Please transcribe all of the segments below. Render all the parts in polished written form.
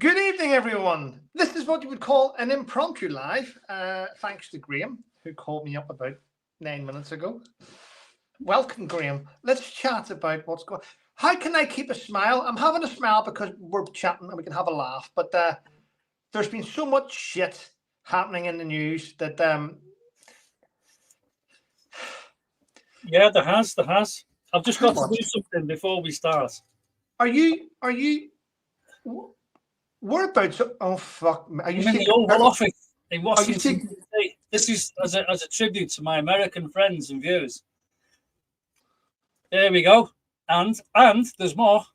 Good evening, everyone. This is what you would call an impromptu live, thanks to Graham, who called me up about 9 minutes ago. Welcome, Graham. Let's chat about what's going on. How can I keep a smile? I'm having a smile because we're chatting and we can have a laugh, but there's been so much shit happening in the news that... Yeah, there has. I've just got to do something before we start. Are you... Whereabouts? Oh, fuck. Are you in the Oval Office in Washington, D.C. This is as a tribute to my American friends and viewers. There we go. And there's more.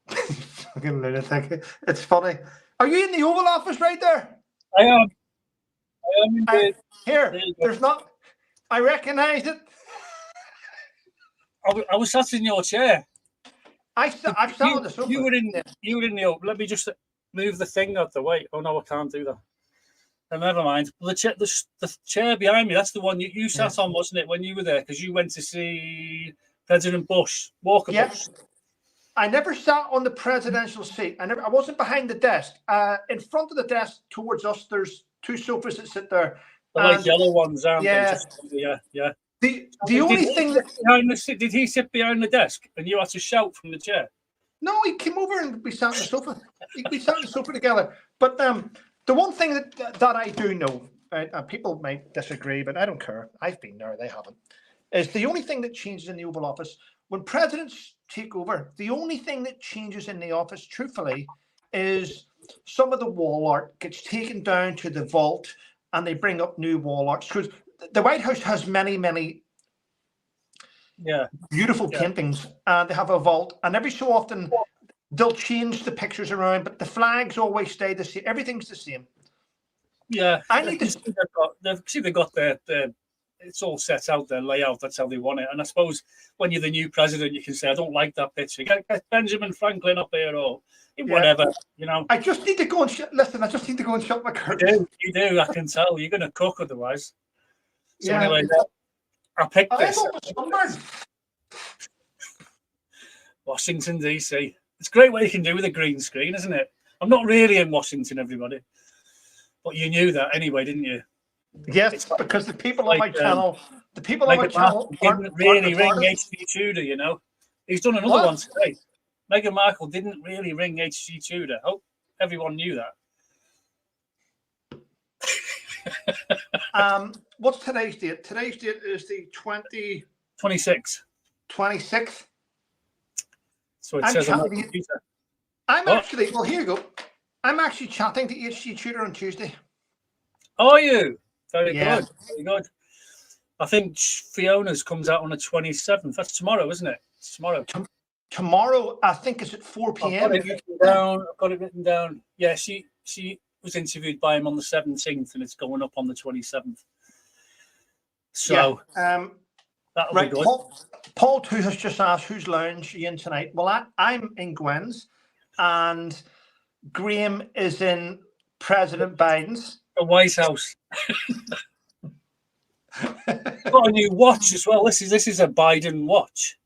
Fucking lunatic. It's funny. Are you in the Oval Office right there? I am indeed. Here, there's not... I recognise it. I was sat in your chair. I've sat on the sofa. You were in the open. Let me just move the thing out the way. Oh no, I can't do that. Oh, never mind. The chair behind me, that's the one you sat on, wasn't it, when you were there? Because you went to see President Walker Bush. I never sat on the presidential seat. I wasn't behind the desk. In front of the desk towards us, there's two sofas that sit there. The light yellow ones, aren't they? Yeah. The only thing that did he sit behind the desk and you had to shout from the chair? No, he came over and we sat on the sofa. We sat on the sofa together. But the one thing that I do know, people might disagree, but I don't care. I've been there, they haven't. Is the only thing that changes in the Oval Office when presidents take over. The only thing that changes in the office, truthfully, is some of the wall art gets taken down to the vault, and they bring up new wall art. Because the White House has many beautiful paintings. They have a vault, and every so often they'll change the pictures around, but the flags always stay the same. Everything's the same. Yeah, they've got their it's all set out, their layout. That's how they want it. And I suppose when you're the new president, you can say, I don't like that picture. Get Benjamin Franklin up here or whatever, you know. I just need to go and listen. I just need to go and shut my curtains. You do. I can tell. You're going to cook otherwise. So anyway, I picked this. Washington, D.C. It's a great what you can do with a green screen, isn't it? I'm not really in Washington, everybody. But you knew that anyway, didn't you? Yes, because the people on my channel, didn't really ring H.G. Tudor, you know. He's done another one today. Meghan Markle didn't really ring H.G. Tudor. Hope everyone knew that. What's today's date? Today's date is the 26th. 26th. So it says on the computer. Well, here you go. I'm actually chatting to H.G. Tudor on Tuesday. Are you? Very good. Very good. I think Fiona's comes out on the 27th. That's tomorrow, isn't it? It's tomorrow. Tomorrow, I think it's at 4 p.m. I've got it written down. Yeah, she was interviewed by him on the 17th, and it's going up on the 27th. So that'll be good. Paul 2 has just asked whose lounge are you in tonight. Well, I'm in Gwen's, and Graham is in President Biden's. The White House. Got a new watch as well. This is a Biden watch.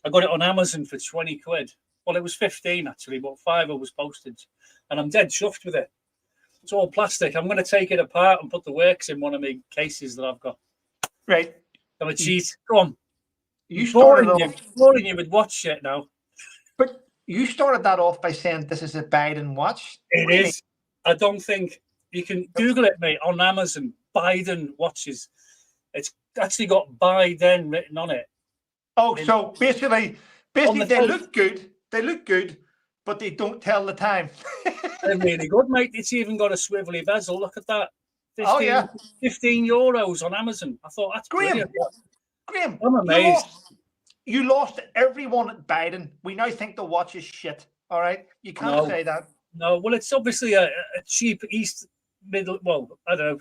I got it on Amazon for 20 quid. Well, it was 15 actually, but $5 was postage, and I'm dead chuffed with it. It's all plastic. I'm going to take it apart and put the works in one of my cases that I've got. Right. I'm a cheat. Go on. You started boring you with watch shit now. But you started that off by saying this is a Biden watch. It is. I don't think you can Google it, mate, on Amazon. Biden watches. It's actually got Biden written on it. Oh, so basically they look good. They look good, but they don't tell the time. They're really good, mate. It's even got a swivelly bezel. Look at that. 15 euros on Amazon. I thought that's brilliant. Graham, I'm amazed. You lost everyone at Biden. We now think the watch is shit. All right, you can't say that. No, well, it's obviously a cheap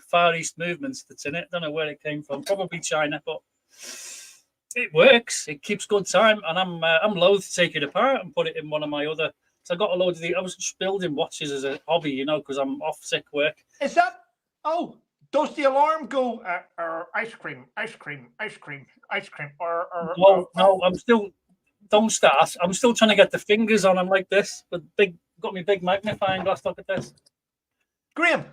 Far East movement that's in it. Don't know where it came from. Probably China, but it works. It keeps good time, and I'm loath to take it apart and put it in one of my other. So I got a load of I was just building watches as a hobby, you know, because I'm off sick work. Is that? Oh, does the alarm go? Ice cream, ice cream, ice cream, ice cream, or no? I'm still Don't start. I'm still trying to get the fingers on. I'm like this, but got me big magnifying glass. Look at this. Graham.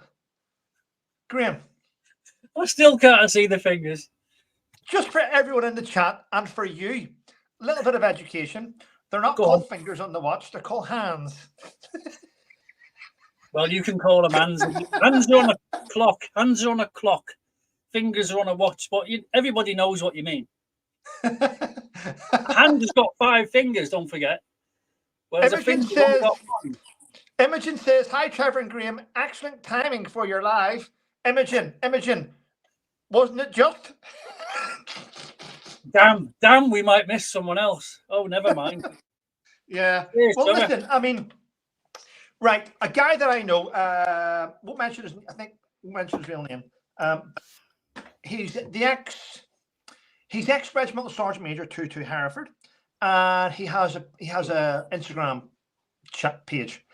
I still can't see the fingers. Just for everyone in the chat and for you, a little bit of education. They're not Go called on. fingers on the watch. They're called hands. Well, you can call them hands. Hands are on a clock. Hands are on a clock. Fingers are on a watch. But everybody knows what you mean. A hand has got 5 fingers, don't forget. Whereas Imogen says, hi, Trevor and Graham. Excellent timing for your live. Imogen, wasn't it just? Damn, we might miss someone else. Oh, never mind. Yeah. Cheers, well, brother. listen, I mean, right, a guy that I know, won't mention his real name. He's ex-regimental sergeant major 22 Hereford, and he has a Instagram chat page,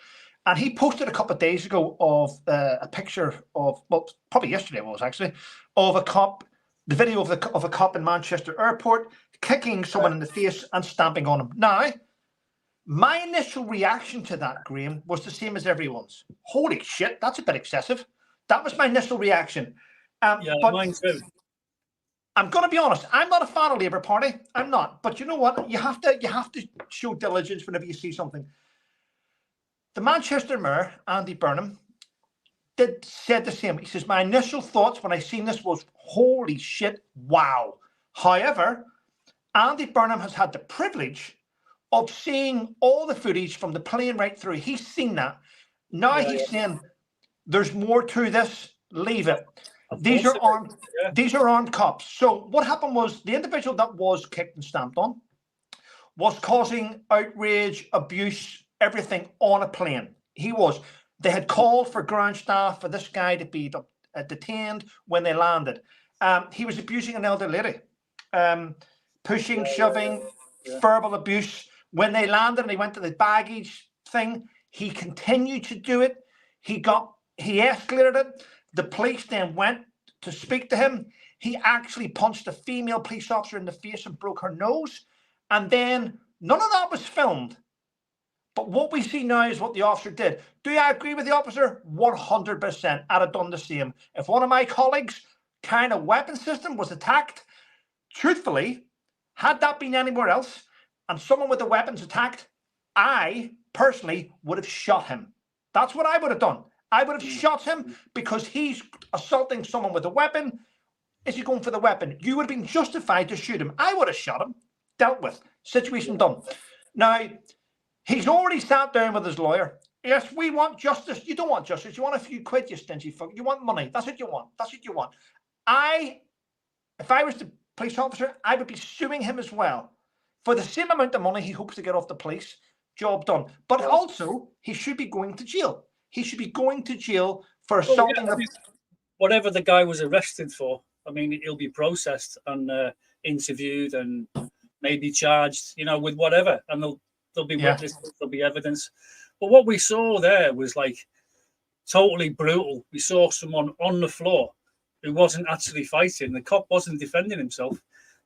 and he posted a couple of days ago of a picture of, well, probably yesterday it was actually, of a cop, the video of a cop in Manchester Airport kicking someone in the face and stamping on him. Now, my initial reaction to that, Graham, was the same as everyone's. Holy shit, that's a bit excessive. That was my initial reaction. Yeah, but mine too. I'm going to be honest. I'm not a fan of Labour Party. I'm not. But you know what? You have to show diligence whenever you see something. The Manchester Mayor, Andy Burnham, said the same. He says, my initial thoughts when I seen this was, holy shit, wow. However, Andy Burnham has had the privilege of seeing all the footage from the plane right through. He's seen that. Now he's saying, there's more to this. Leave it. These are armed cops. So what happened was the individual that was kicked and stamped on was causing outrage, abuse, everything on a plane. They had called for ground staff for this guy to be detained when they landed. He was abusing an elder lady, pushing, shoving, verbal abuse. When they landed and they went to the baggage thing, he continued to do it. He escalated it. The police then went to speak to him. He actually punched a female police officer in the face and broke her nose. And then none of that was filmed. But what we see now is what the officer did. Do I agree with the officer? 100%. I'd have done the same. If one of my colleagues' kind of weapon system was attacked, truthfully, had that been anywhere else and someone with the weapons attacked, I personally would have shot him. That's what I would have done. I would have shot him because he's assaulting someone with a weapon. Is he going for the weapon? You would have been justified to shoot him. I would have shot him. Dealt with. Situation done. Now, he's already sat down with his lawyer. Yes, we want justice. You don't want justice. You want a few quid, you stingy fuck. You want money. That's what you want. That's what you want. If I was the police officer, I would be suing him as well. For the same amount of money he hopes to get off the police, job done. But also, he should be going to jail. He should be going to jail for assaulting whatever the guy was arrested for. I mean, he'll be processed and interviewed and maybe charged, with whatever. And there'll be witnesses, there'll be evidence. But what we saw there was like totally brutal. We saw someone on the floor who wasn't actually fighting. The cop wasn't defending himself.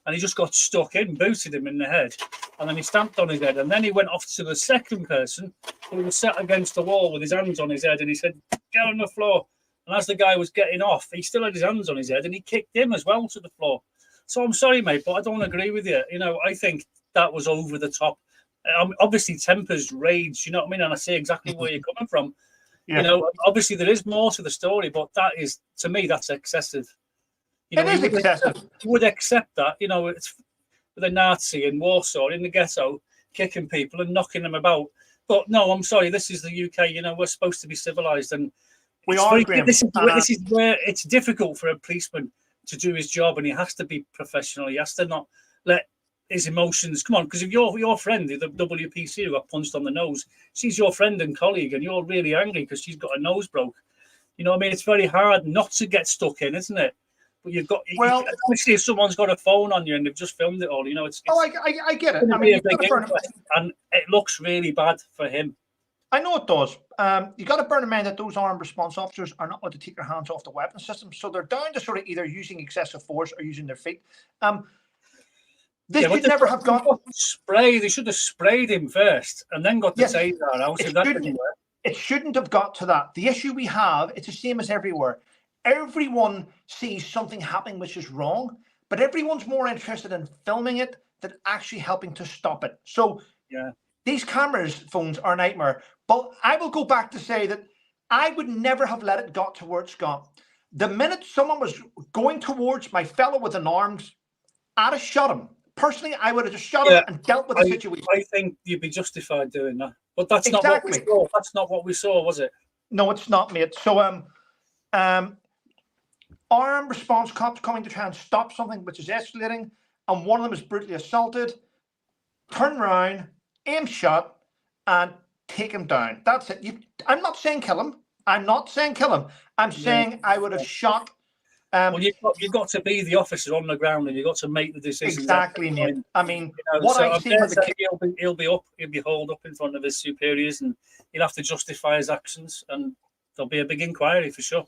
And he just got stuck in, booted him in the head, and then he stamped on his head. And then he went off to the second person who was sat against the wall with his hands on his head, and he said, get on the floor. And as the guy was getting off, he still had his hands on his head, and he kicked him as well to the floor. So I'm sorry, mate, but I don't agree with you. I think that was over the top. Obviously, tempers, rage, you know what I mean? And I see exactly where you're coming from. Yeah. Obviously, there is more to the story, but that is, to me, that's excessive. It is excessive. You would accept that, it's with a Nazi in Warsaw, in the ghetto, kicking people and knocking them about. But no, I'm sorry, this is the UK, we're supposed to be civilized. And we are. This is where it's difficult for a policeman to do his job, and he has to be professional. He has to not let his emotions come on. Because if your friend, the WPC who got punched on the nose, she's your friend and colleague, and you're really angry because she's got a nose broke. You know what I mean? It's very hard not to get stuck in, isn't it? But you've got, especially if someone's got a phone on you and they've just filmed it all, it's I get it. And it looks really bad for him. I know it does. You got to bear in mind that those armed response officers are not allowed to take their hands off the weapon system, so they're down to sort of either using excessive force or using their feet. This but should never have gone. Spray. They should have sprayed him first and then got the Yes, taser out. If that didn't work. It shouldn't have got to that. The issue we have, it's the same as everywhere. Everyone sees something happening which is wrong, but everyone's more interested in filming it than actually helping to stop it. So these cameras, phones are a nightmare. But I will go back to say that I would never have let it got to where it's got. The minute someone was going towards my fellow with an arms, I'd have shot him. Personally, I would have just shot him and dealt with the situation. I think you'd be justified doing that. But that's not what we saw. That's not what we saw, was it? No, it's not, mate. So armed response cops coming to try and stop something which is escalating, and one of them is brutally assaulted, turn around, aim shot, and take him down. That's it. I'm not saying kill him. I'm not saying kill him. I'm saying I would have shot. Well, you've got to be the officer on the ground, and you've got to make the decision. Exactly, mate. I mean, what I see with the he'll be hauled up in front of his superiors, and he'll have to justify his actions, and there'll be a big inquiry for sure.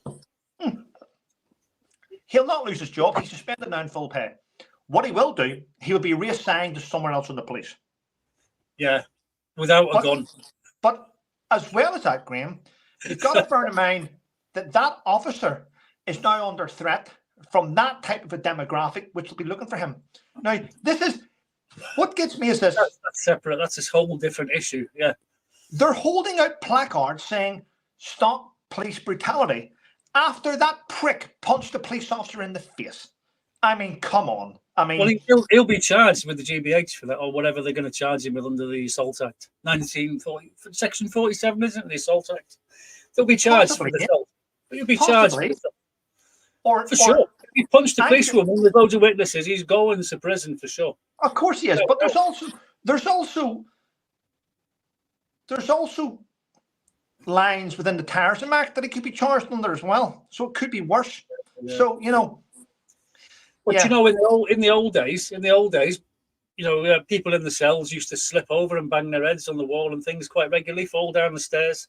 He'll not lose his job. He's suspended now in full pay. What he will do, he'll be reassigned to somewhere else in the police. Yeah, without a gun. But as well as that, Graham, you've got to bear in mind that officer is now under threat from that type of a demographic, which will be looking for him. Now, this is what gets me is this. That's separate. That's a whole different issue. Yeah. They're holding out placards saying, "Stop police brutality," after that prick punched a police officer in the face. I mean, come on. I mean, well, he'll be charged with the GBH for that, or whatever they're going to charge him with under the Assault Act. 1940, Section 47, isn't it? The Assault Act. They'll be charged for the assault. He'll be charged for the assault. For sure. If he punched a policewoman with loads of witnesses, he's going to prison for sure. Of course he is. But there's also lines within the Terrorism Act that he could be charged under as well. So it could be worse. Yeah. So, But in the old days, people in the cells used to slip over and bang their heads on the wall and things quite regularly, fall down the stairs.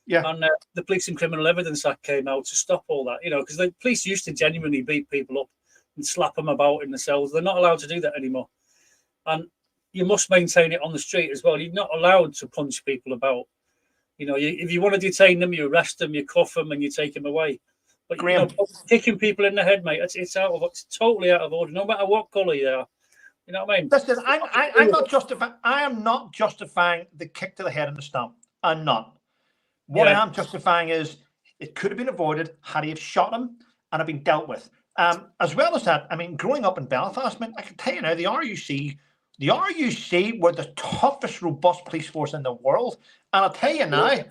Yeah. And the Police and Criminal Evidence Act came out to stop all that, because the police used to genuinely beat people up and slap them about in the cells. They're not allowed to do that anymore. And you must maintain it on the street as well. You're not allowed to punch people about. If you want to detain them, you arrest them, you cuff them, and you take them away. But Graham, kicking people in the head, mate, it's totally out of order, no matter what colour you are. You know what I mean? Listen, I am not justifying the kick to the head and the stomp. I'm not. What I am justifying is it could have been avoided had he have shot him and have been dealt with. As well as that, I mean, growing up in Belfast, man, I can tell you now, the RUC were the toughest, robust police force in the world. And I'll tell you now,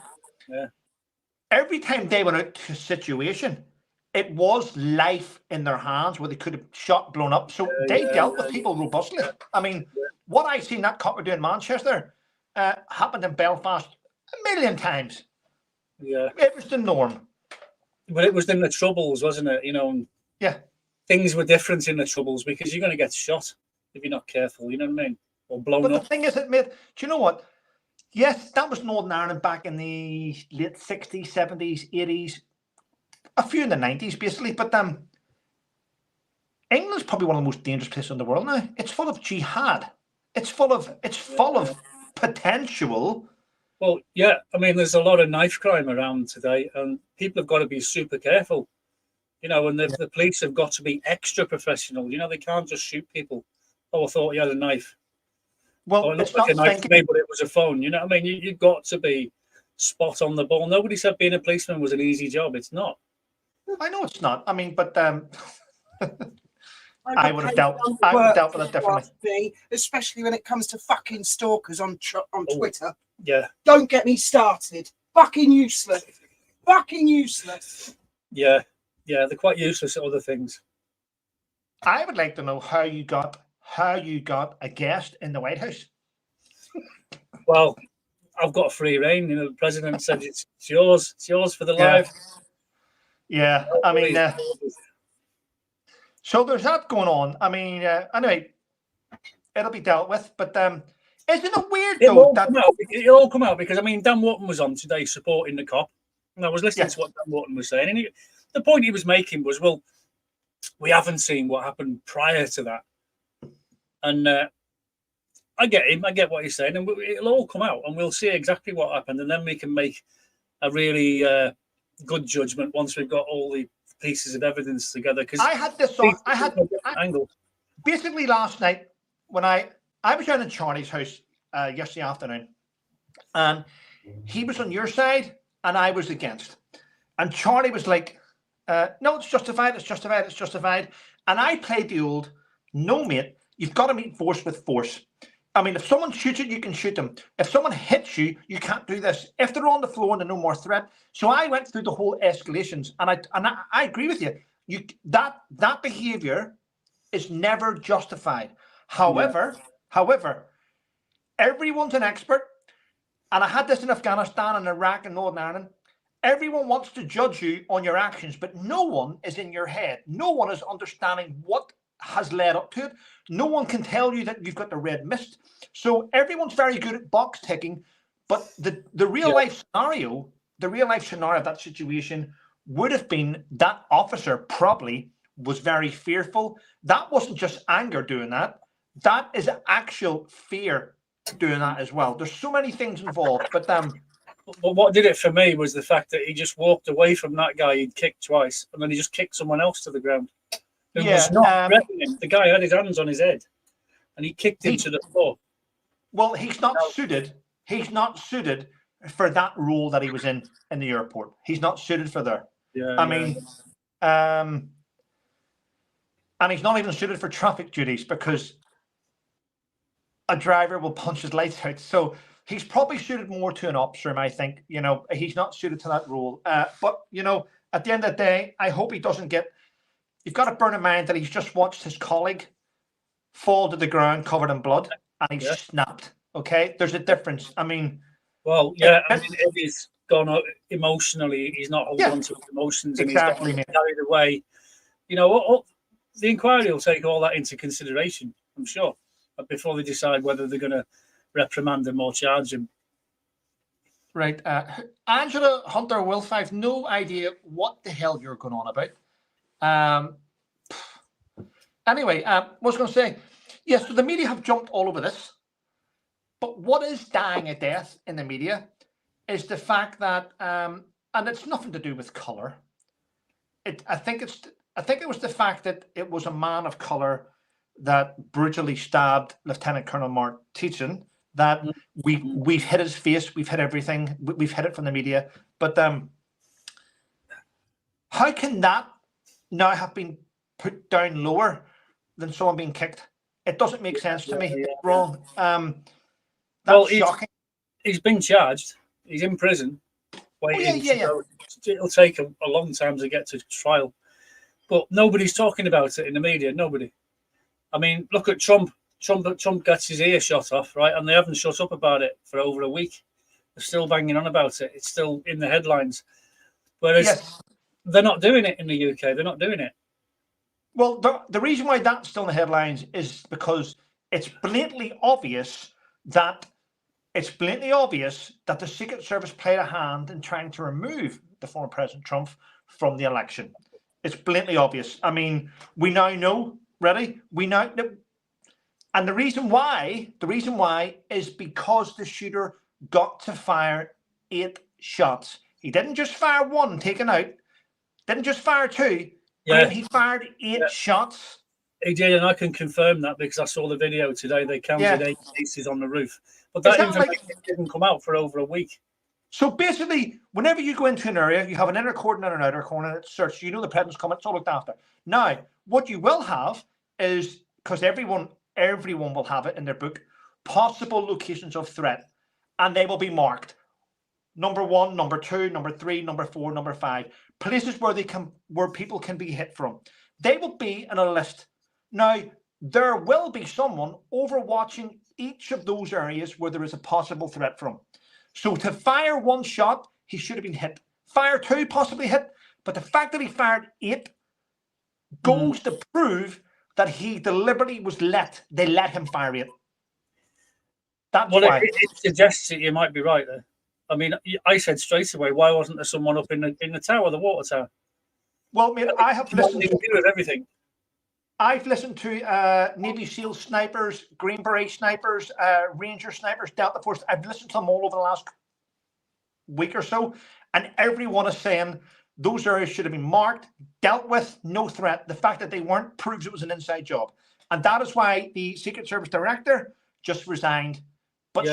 every time they went out to a situation, it was life in their hands where they could have shot, blown up. So they dealt with people robustly. I mean, what I seen that copper do in Manchester happened in Belfast a million times. Yeah. It was the norm. But it was in the Troubles, wasn't it? Things were different in the Troubles because you're going to get shot if you're not careful, you know what I mean? Or blown up. But the thing is, mate, do you know what? Yes, that was Northern Ireland back in the late 60s, 70s, 80s, a few in the 90s, basically. But England's probably one of the most dangerous places in the world now. It's full of jihad. It's full of potential. Well, yeah, I mean, there's a lot of knife crime around today, and people have got to be super careful, and the police have got to be extra professional. They can't just shoot people. Oh, I thought he had a knife. Well, it looked like a knife to me, but it was a phone. You know what I mean? You've got to be spot on the ball. Nobody said being a policeman was an easy job. It's not. I know it's not. I mean, but I would have dealt with it differently. Especially when it comes to fucking stalkers on Twitter. Yeah. Don't get me started. Fucking useless. Fucking useless. Yeah. Yeah, they're quite useless at other things. I would like to know how you got a guest in the White House. Well, I've got free reign. The president said it's yours. It's yours for the live. Yeah, I mean, so there's that going on. I mean, anyway, it'll be dealt with. But isn't it weird though it'll all come out because I mean, Dan Wharton was on today supporting the cop, and I was listening to what Dan Wharton was saying, and the point he was making was, well, we haven't seen what happened prior to that. And I get him. I get what he's saying, and it'll all come out, and we'll see exactly what happened, and then we can make a really good judgment once we've got all the pieces of evidence together. Because I had this on. angle. Basically last night when I was down in Charlie's house yesterday afternoon, and he was on your side and I was against, and Charlie was like, "No, it's justified. It's justified. It's justified." And I played the old, "No, mate, you've got to meet force with force. I mean, if someone shoots you, you can shoot them. If someone hits you, you can't do this. If they're on the floor and they're no more threat." So I went through the whole escalations, and I agree with you. That behavior is never justified. However, everyone's an expert, and I had this in Afghanistan and Iraq and Northern Ireland. Everyone wants to judge you on your actions, but no one is in your head. No one is understanding what has led up to it. No one can tell you that you've got the red mist. So everyone's very good at box ticking, but the real life scenario, of that situation would have been that officer probably was very fearful. That wasn't just anger doing that. That is actual fear doing that as well. There's so many things involved, but what did it for me was the fact that he just walked away from that guy he'd kicked twice, and then he just kicked someone else to the ground. It was not threatening. The guy had his hands on his head, and he kicked him to the floor. Well, he's not suited. He's not suited for that role that he was in the airport. He's not suited for there. Yeah, I mean, and he's not even suited for traffic duties because a driver will punch his lights out. So he's probably suited more to an ops room, I think. You know, he's not suited to that role. But, you know, at the end of the day, I hope he doesn't get... You've got to bear in mind that he's just watched his colleague fall to the ground covered in blood and he's snapped. Okay? There's a difference. I mean... Well, yeah, I mean, if he's gone emotionally, he's not holding on to his emotions and he's carried away. You know, the inquiry will take all that into consideration, I'm sure, before they decide whether they're going to reprimand him or charge him. Right. Angela Hunter Wilf, I've no idea what the hell you're going on about. Anyway, I was going to say, yes, so the media have jumped all over this. But what is dying a death in the media is the fact that, and it's nothing to do with colour. I think it was the fact that it was a man of colour that brutally stabbed Lieutenant Colonel Mark Teachin. That we've hit his face, we've hit everything, we've hit it from the media. But how can that now have been put down lower than someone being kicked? It doesn't make sense to me. It's wrong. That's shocking. He's been charged. He's in prison. It'll take a long time to get to trial. But nobody's talking about it in the media. Nobody. I mean, look at Trump. Trump gets his ear shot off, right? And they haven't shut up about it for over a week. They're still banging on about it. It's still in the headlines. Whereas they're not doing it in the UK. They're not doing it. Well, the reason why that's still in the headlines is because it's blatantly obvious that the Secret Service played a hand in trying to remove the former President Trump from the election. It's blatantly obvious. I mean, we now know, ready? We now know. And the reason why is because the shooter got to fire 8 shots. He didn't just fire 1, taken out. Didn't just fire 2. Yeah. He fired 8 shots. He did, and I can confirm that because I saw the video today. They counted 8 cases on the roof. But that information didn't come out for over a week. So basically, whenever you go into an area, you have an inner cordon and an outer cordon, and it's searched. You know the president's coming, it's all looked after. Now, what you will have is, because everyone will have it in their book, possible locations of threat, and they will be marked. Number 1, number 2, number 3, number 4, number 5. Places where people can be hit from. They will be in a list. Now, there will be someone overwatching each of those areas where there is a possible threat from. So to fire 1 shot, he should have been hit. Fire 2, possibly hit. But the fact that he fired 8 goes to prove that he deliberately they let him fire 8. That's why. It suggests that you might be right there. I mean, I said straight away, why wasn't there someone up in the tower, the water tower? Well, mate, I have listened to everything. I've listened to Navy SEAL snipers, Green Beret snipers, Ranger snipers, Delta Force. I've listened to them all over the last week or so, and everyone is saying those areas should have been marked, dealt with, no threat. The fact that they weren't proves it was an inside job. And that is why the Secret Service director just resigned. But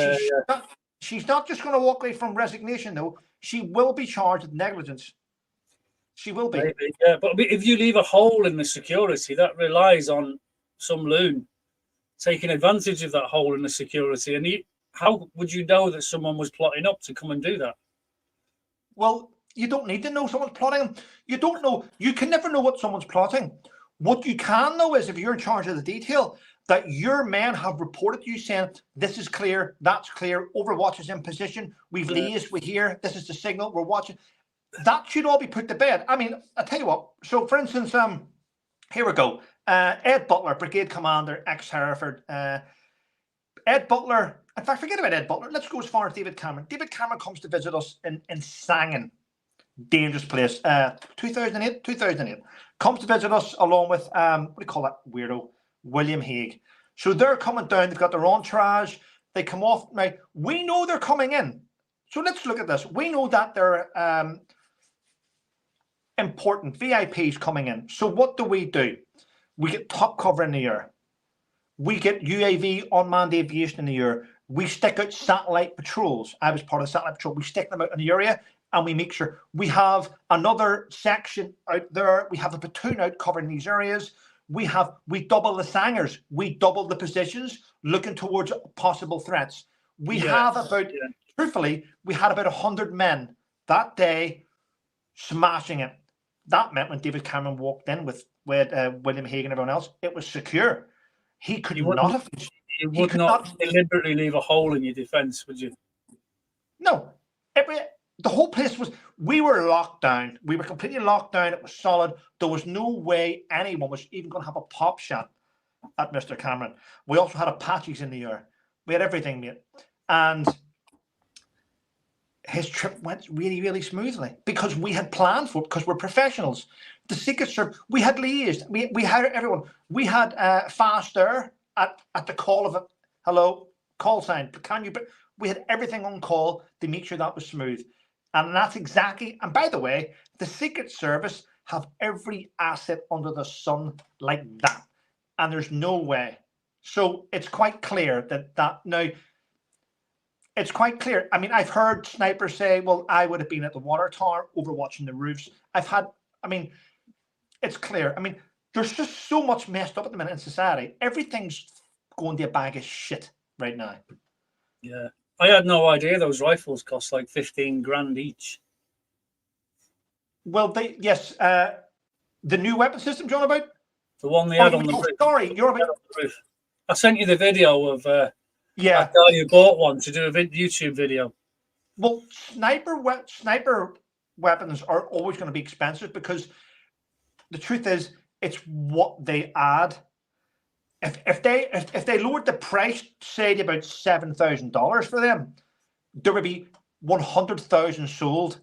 she's not just going to walk away from resignation, though. She will be charged with negligence. She will be. Maybe, yeah. But if you leave a hole in the security, that relies on some loon taking advantage of that hole in the security. And how would you know that someone was plotting up to come and do that? Well, you don't need to know someone's plotting. You don't know. You can never know what someone's plotting. What you can know is if you're in charge of the detail, that your men have reported to you saying, this is clear, that's clear, Overwatch is in position, we've liaised, we're here, this is the signal, we're watching. That should all be put to bed. I mean, I'll tell you what. So, for instance, here we go. Ed Butler, Brigade Commander, ex-Hereford. Ed Butler, in fact, forget about Ed Butler. Let's go as far as David Cameron. David Cameron comes to visit us in Sangen. Dangerous place. 2008. Comes to visit us along with, what do you call that weirdo? William Hague. So they're coming down. They've got their entourage. They come off. Now, we know they're coming in. So let's look at this. We know that they're important VIPs coming in. So what do? We get top cover in the air. We get UAV unmanned aviation in the air. We stick out satellite patrols. I was part of the satellite patrol. We stick them out in the area and we make sure we have another section out there. We have a platoon out covering these areas. We double the sangers. We double the positions looking towards possible threats. We have about, truthfully, we had about 100 men that day smashing it. That meant when David Cameron walked in with William Hague and everyone else, it was secure. He could not have. You would not deliberately leave a hole in your defence, would you? No. The whole place was, we were locked down. We were completely locked down. It was solid. There was no way anyone was even going to have a pop shot at Mr. Cameron. We also had Apaches in the air. We had everything, mate. And his trip went really, really smoothly because we had planned for it, because we're professionals. The Secret Service, we had liaised. We had everyone. We had fast air at the call of a hello, call sign. Can you? But we had everything on call to make sure that was smooth. And that's exactly, and by the way, the Secret Service have every asset under the sun like that. And there's no way. So it's quite clear that now, it's quite clear. I mean, I've heard snipers say, well, I would have been at the water tower overwatching the roofs. It's clear. I mean, there's just so much messed up at the minute in society. Everything's going to a bag of shit right now. Yeah. I had no idea those rifles cost like 15 grand each. Well, the new weapon system, John, about? The one they had on the roof. Sorry, you're about... I sent you the video of that guy who bought one to do a YouTube video. Well, sniper weapons are always going to be expensive because the truth is, it's what they add. If they lowered the price, say to about $7,000 for them, there would be 100,000 sold,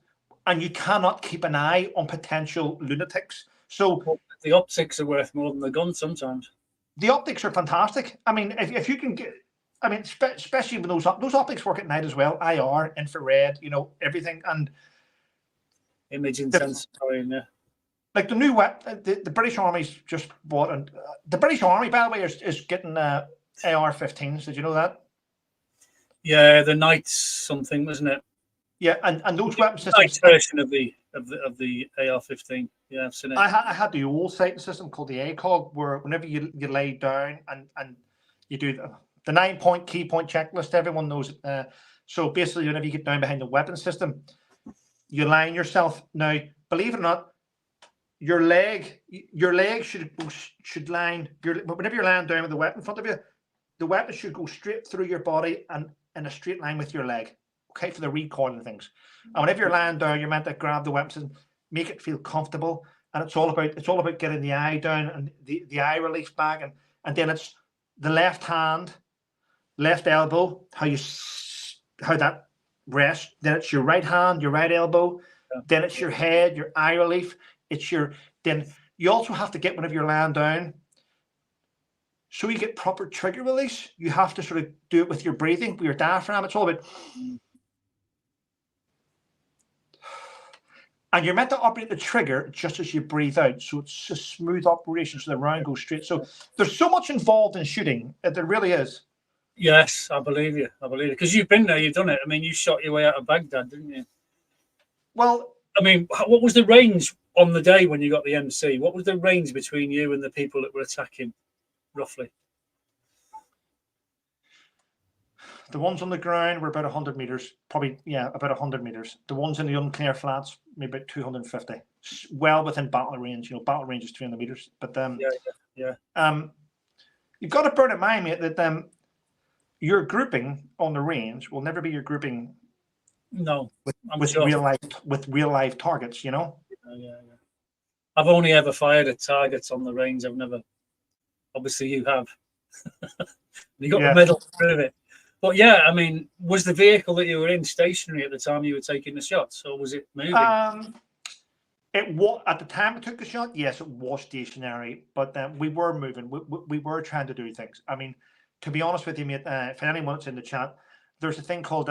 and you cannot keep an eye on potential lunatics. So the optics are worth more than the gun sometimes. The optics are fantastic. I mean, if you can get, I mean, especially when those optics work at night as well, IR, infrared, everything, and image intensity. Like the new weapon, the British Army's just bought, and the British Army, by the way, is getting AR-15s. Did you know that? Yeah, the Knights something, wasn't it? Yeah, and those weapon systems. Nice version of the AR-15. Yeah, I've seen it. I had the old sighting system called the ACOG, where whenever you lay down and you do the 9-point key point checklist, everyone knows it. So basically, whenever you get down behind the weapon system, you line yourself. Now, believe it or not, your leg should line whenever you're lying down with the weapon in front of you, the weapon should go straight through your body and in a straight line with your leg. Okay, for the recoil and things. And whenever you're lying down, you're meant to grab the weapon, make it feel comfortable, and it's all about getting the eye down and the eye relief back, and then it's the left hand, left elbow, how that rests. Then it's your right hand, your right elbow. Then it's your head, your eye relief. Then you also have to get, whenever you're lying down, so you get proper trigger release, you have to sort of do it with your breathing, with your diaphragm. It's all about. And you're meant to operate the trigger just as you breathe out. So it's a smooth operation so the round goes straight. So there's so much involved in shooting. There really is. Yes, I believe you. I believe you. Because you've been there, you've done it. I mean, you shot your way out of Baghdad, didn't you? Well, I mean, what was the range on the day when you got the MC? What was the range between you and the people that were attacking, roughly? the ones on the ground were about 100 meters, probably, yeah, about 100 meters. The ones in the unclear flats, maybe about 250, well within battle range. You know, battle range is 300 meters. But you've got to bear in mind, mate, that your grouping on the range will never be your grouping. No, with real life targets. You know. Yeah. I've only ever fired at targets on the range. I've never. Obviously, you have. You got the medal to prove it. But yeah, I mean, was the vehicle that you were in stationary at the time you were taking the shots, or was it moving? It was at the time I took the shot. Yes, it was stationary, but we were moving. We were trying to do things. I mean, to be honest with you, mate, if anyone that's in the chat, there's a thing called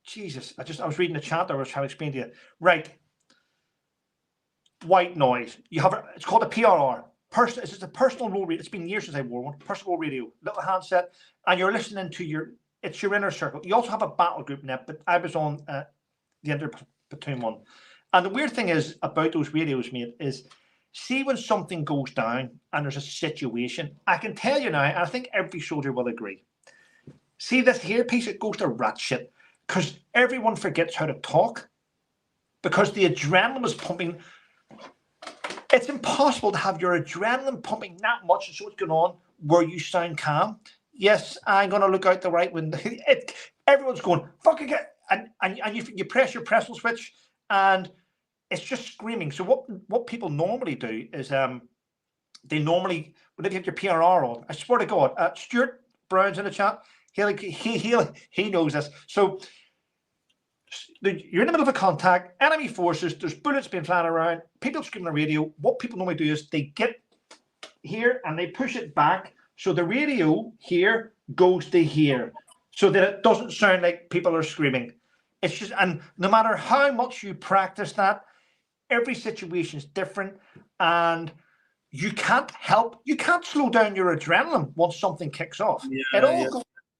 Jesus. I was reading the chat. I was trying to explain to you. Right. White noise. You have it's called a PRR. It's just a personal role radio. It's been years since I wore one. Personal role radio, little handset, and you're listening to your inner circle. You also have a battle group net, but I was on the inter platoon one. And the weird thing is about those radios, mate, is see when something goes down and there's a situation. I can tell you now, and I think every soldier will agree. See this here piece, it goes to rat shit because everyone forgets how to talk because the adrenaline is pumping. It's impossible to have your adrenaline pumping that much and so what's going on where you sound calm. Yes, I'm going to look out the right window. Everyone's going, fuck again. And you press your pressel switch and it's just screaming. So what people normally do is they normally, when they have your PRR on, I swear to God, Stuart Brown's in the chat. He knows this. So you're in the middle of a contact, enemy forces, there's bullets being flying around, people screaming on the radio. What people normally do is they get here and they push it back so the radio here goes to here so that it doesn't sound like people are screaming. It's just, and no matter how much you practice that, every situation is different and you can't slow down your adrenaline once something kicks off.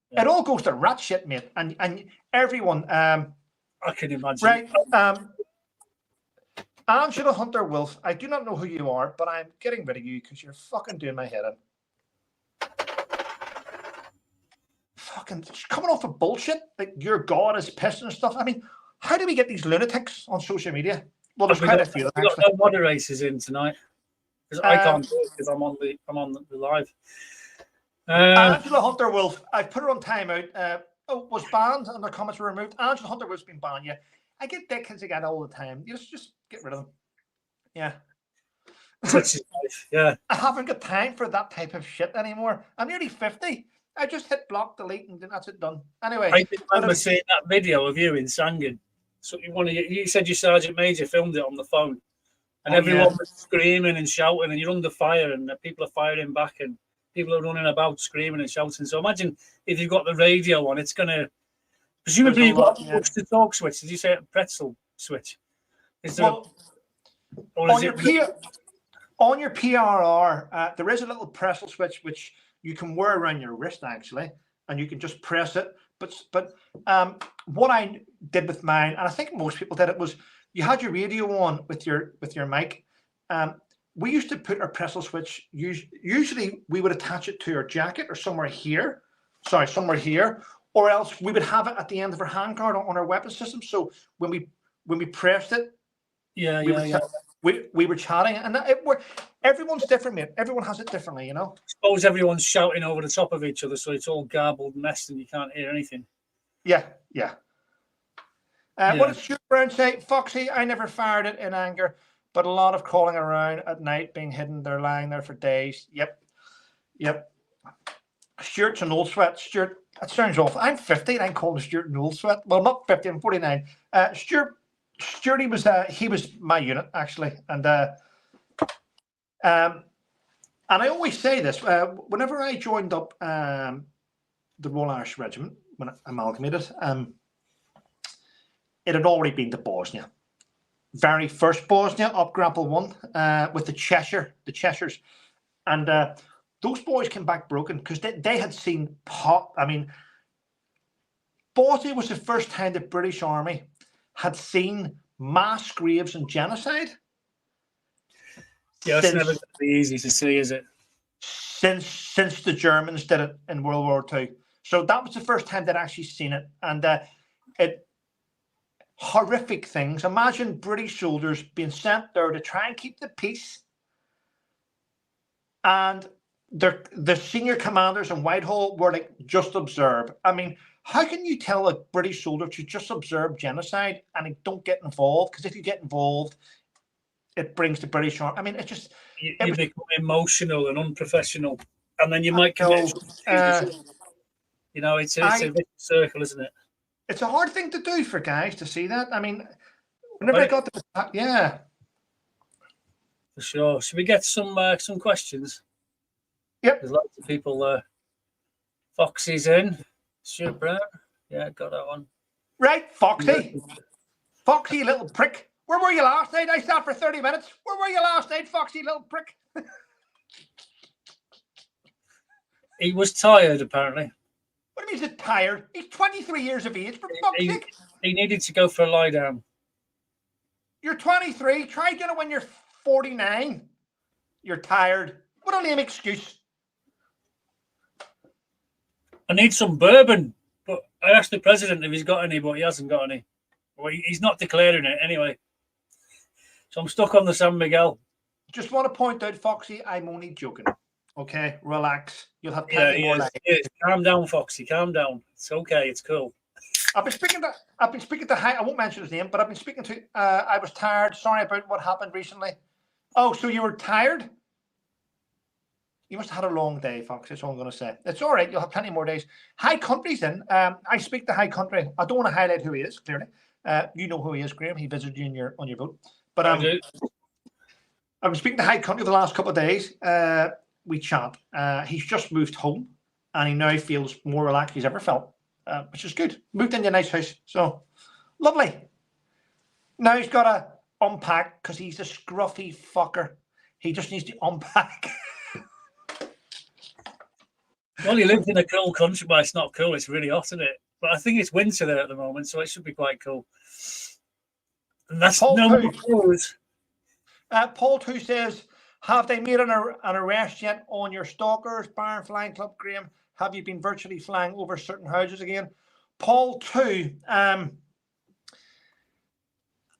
It all goes to rat shit, mate. And everyone, I can imagine. Right. Angela Hunter Wolf, I do not know who you are, but I'm getting rid of you because you're fucking doing my head in. Fucking coming off of bullshit. Like your God is pissed and stuff. I mean, how do we get these lunatics on social media? Well, there's quite a few. We've got no moderators in tonight. Because I can't do it because I'm on the live. Angela Hunter Wolf, I've put her on timeout. Was banned and the comments were removed. Angela Hunter Wolf's been banned, yeah. I get dickheads again all the time. You just get rid of them. Yeah. Yeah. I haven't got time for that type of shit anymore. I'm nearly 50. I just hit block, delete, and that's it done. Anyway. I remember seeing that video of you in Sangin. So you said your Sergeant Major filmed it on the phone. And everyone was screaming and shouting, and you're under fire, and people are firing back, and people are running about screaming and shouting. So imagine if you've got the radio on, it's going to... Presumably you've got a push-to-talk switch. Did you say a pretzel switch? Is there on your PRR, there is a little pretzel switch which you can wear around your wrist, actually, and you can just press it. But what I did with mine, and I think most people did it, was you had your radio on with your mic. We used to put our pretzel switch, usually we would attach it to our jacket or somewhere here, or else we would have it at the end of our handguard on our weapon system. So when we pressed it, we were chatting, and everyone's different, mate. Everyone has it differently, you know. I suppose everyone's shouting over the top of each other, so it's all garbled mess and you can't hear anything. Yeah. What did Stuart Brown say? Foxy, I never fired it in anger, but a lot of crawling around at night, being hidden. They're lying there for days. Yep. Stuart's an old sweat. Stuart, that sounds awful. I'm 50 and I'm calling Stuart an old sweat. Well, not 50, I'm 49. Stuart Stuart, he was my unit actually, and I always say this whenever I joined up the Royal Irish Regiment when I amalgamated, it had already been to Bosnia, very first Bosnia up Grapple 1 with the Cheshires, and those boys came back broken because they had seen pot. I mean, Bosnia was the first time the British Army had seen mass graves and genocide. Yeah, it's never going to be easy to see, is it? Since the Germans did it in World War II. So that was the first time they'd actually seen it. And horrific things. Imagine British soldiers being sent there to try and keep the peace. And the senior commanders in Whitehall were like, just observe. I mean, how can you tell a British soldier to just observe genocide and don't get involved? Because if you get involved, it brings the British Army. I mean, it's just... You become emotional and unprofessional. And then you might commit... you know, it's a vicious circle, isn't it? It's a hard thing to do for guys to see that. I mean, whenever I got the... Yeah. For sure. Should we get some questions? Yep. There's lots of people... Foxy's in. Stuart Brown. Yeah, got that one. Right, Foxy. Foxy, little prick. Where were you last night? I sat for 30 minutes. Where were you last night, Foxy, little prick? He was tired, apparently. What do you mean he's tired? He's 23 years of age, for fuck's sake. He needed to go for a lie down. You're 23. Try doing it when you're 49. You're tired. What a lame excuse. I need some bourbon, but I asked the president if he's got any, but he hasn't got any. Well, he's not declaring it anyway. So I'm stuck on the San Miguel. Just want to point out, Foxy, I'm only joking. Okay, relax. You'll have plenty more life. Calm down, Foxy. Calm down. It's okay. It's cool. I've been speaking to I won't mention his name, but I've been speaking to. I was tired. Sorry about what happened recently. Oh, so you were tired? You must have had a long day, Fox. That's all I'm going to say. It's all right. You'll have plenty more days. High Country's in. I speak to High Country. I don't want to highlight who he is, clearly. You know who he is, Graham. He visited you on your boat. But I've been speaking to High Country the last couple of days. We chat. He's just moved home, and he now feels more relaxed he's ever felt, which is good. Moved into a nice house. So, lovely. Now he's got to unpack because he's a scruffy fucker. He just needs to unpack. Well, he lives in a cool country, but it's not cool. It's really hot, isn't it? But I think it's winter there at the moment, so it should be quite cool. And that's Paul no clothes. Paul 2 says, have they made an arrest yet on your stalkers, Barn Flying Club, Graham? Have you been virtually flying over certain houses again? Paul 2, I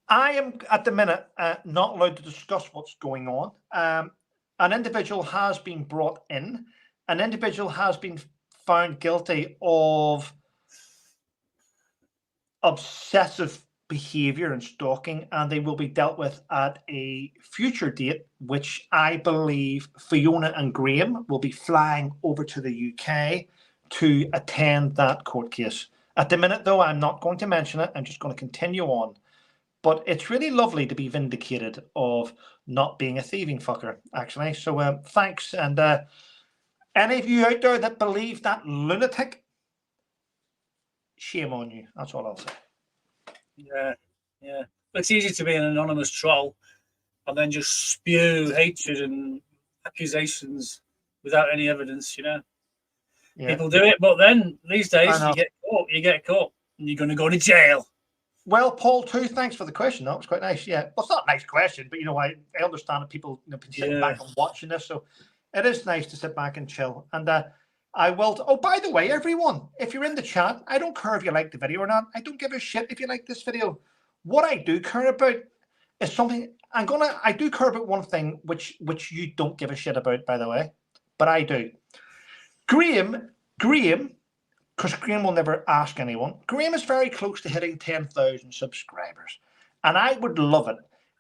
am at the minute not allowed to discuss what's going on. An individual has been brought in. An individual has been found guilty of obsessive behavior and stalking, and they will be dealt with at a future date, which I believe Fiona and Graham will be flying over to the UK to attend that court case. At the minute, though, I'm not going to mention it. I'm just going to continue on. But it's really lovely to be vindicated of not being a thieving fucker, actually. So thanks. And any of you out there that believe that lunatic, shame on you. That's all I'll say. Yeah. But it's easy to be an anonymous troll and then just spew hatred and accusations without any evidence, you know. Yeah. People do it, but then these days you get caught and you're going to go to jail. Well, Paul, too, thanks for the question. That was quite nice. Yeah. Well, it's not a nice question, but, you know, I understand that people been sitting back and watching this, so it is nice to sit back and chill. And I will. Oh, by the way, everyone, if you're in the chat, I don't care if you like the video or not. I don't give a shit if you like this video. What I do care about is something. I do care about one thing, which you don't give a shit about, by the way, but I do. Graham, because Graham will never ask anyone. Graham is very close to hitting 10,000 subscribers, and I would love it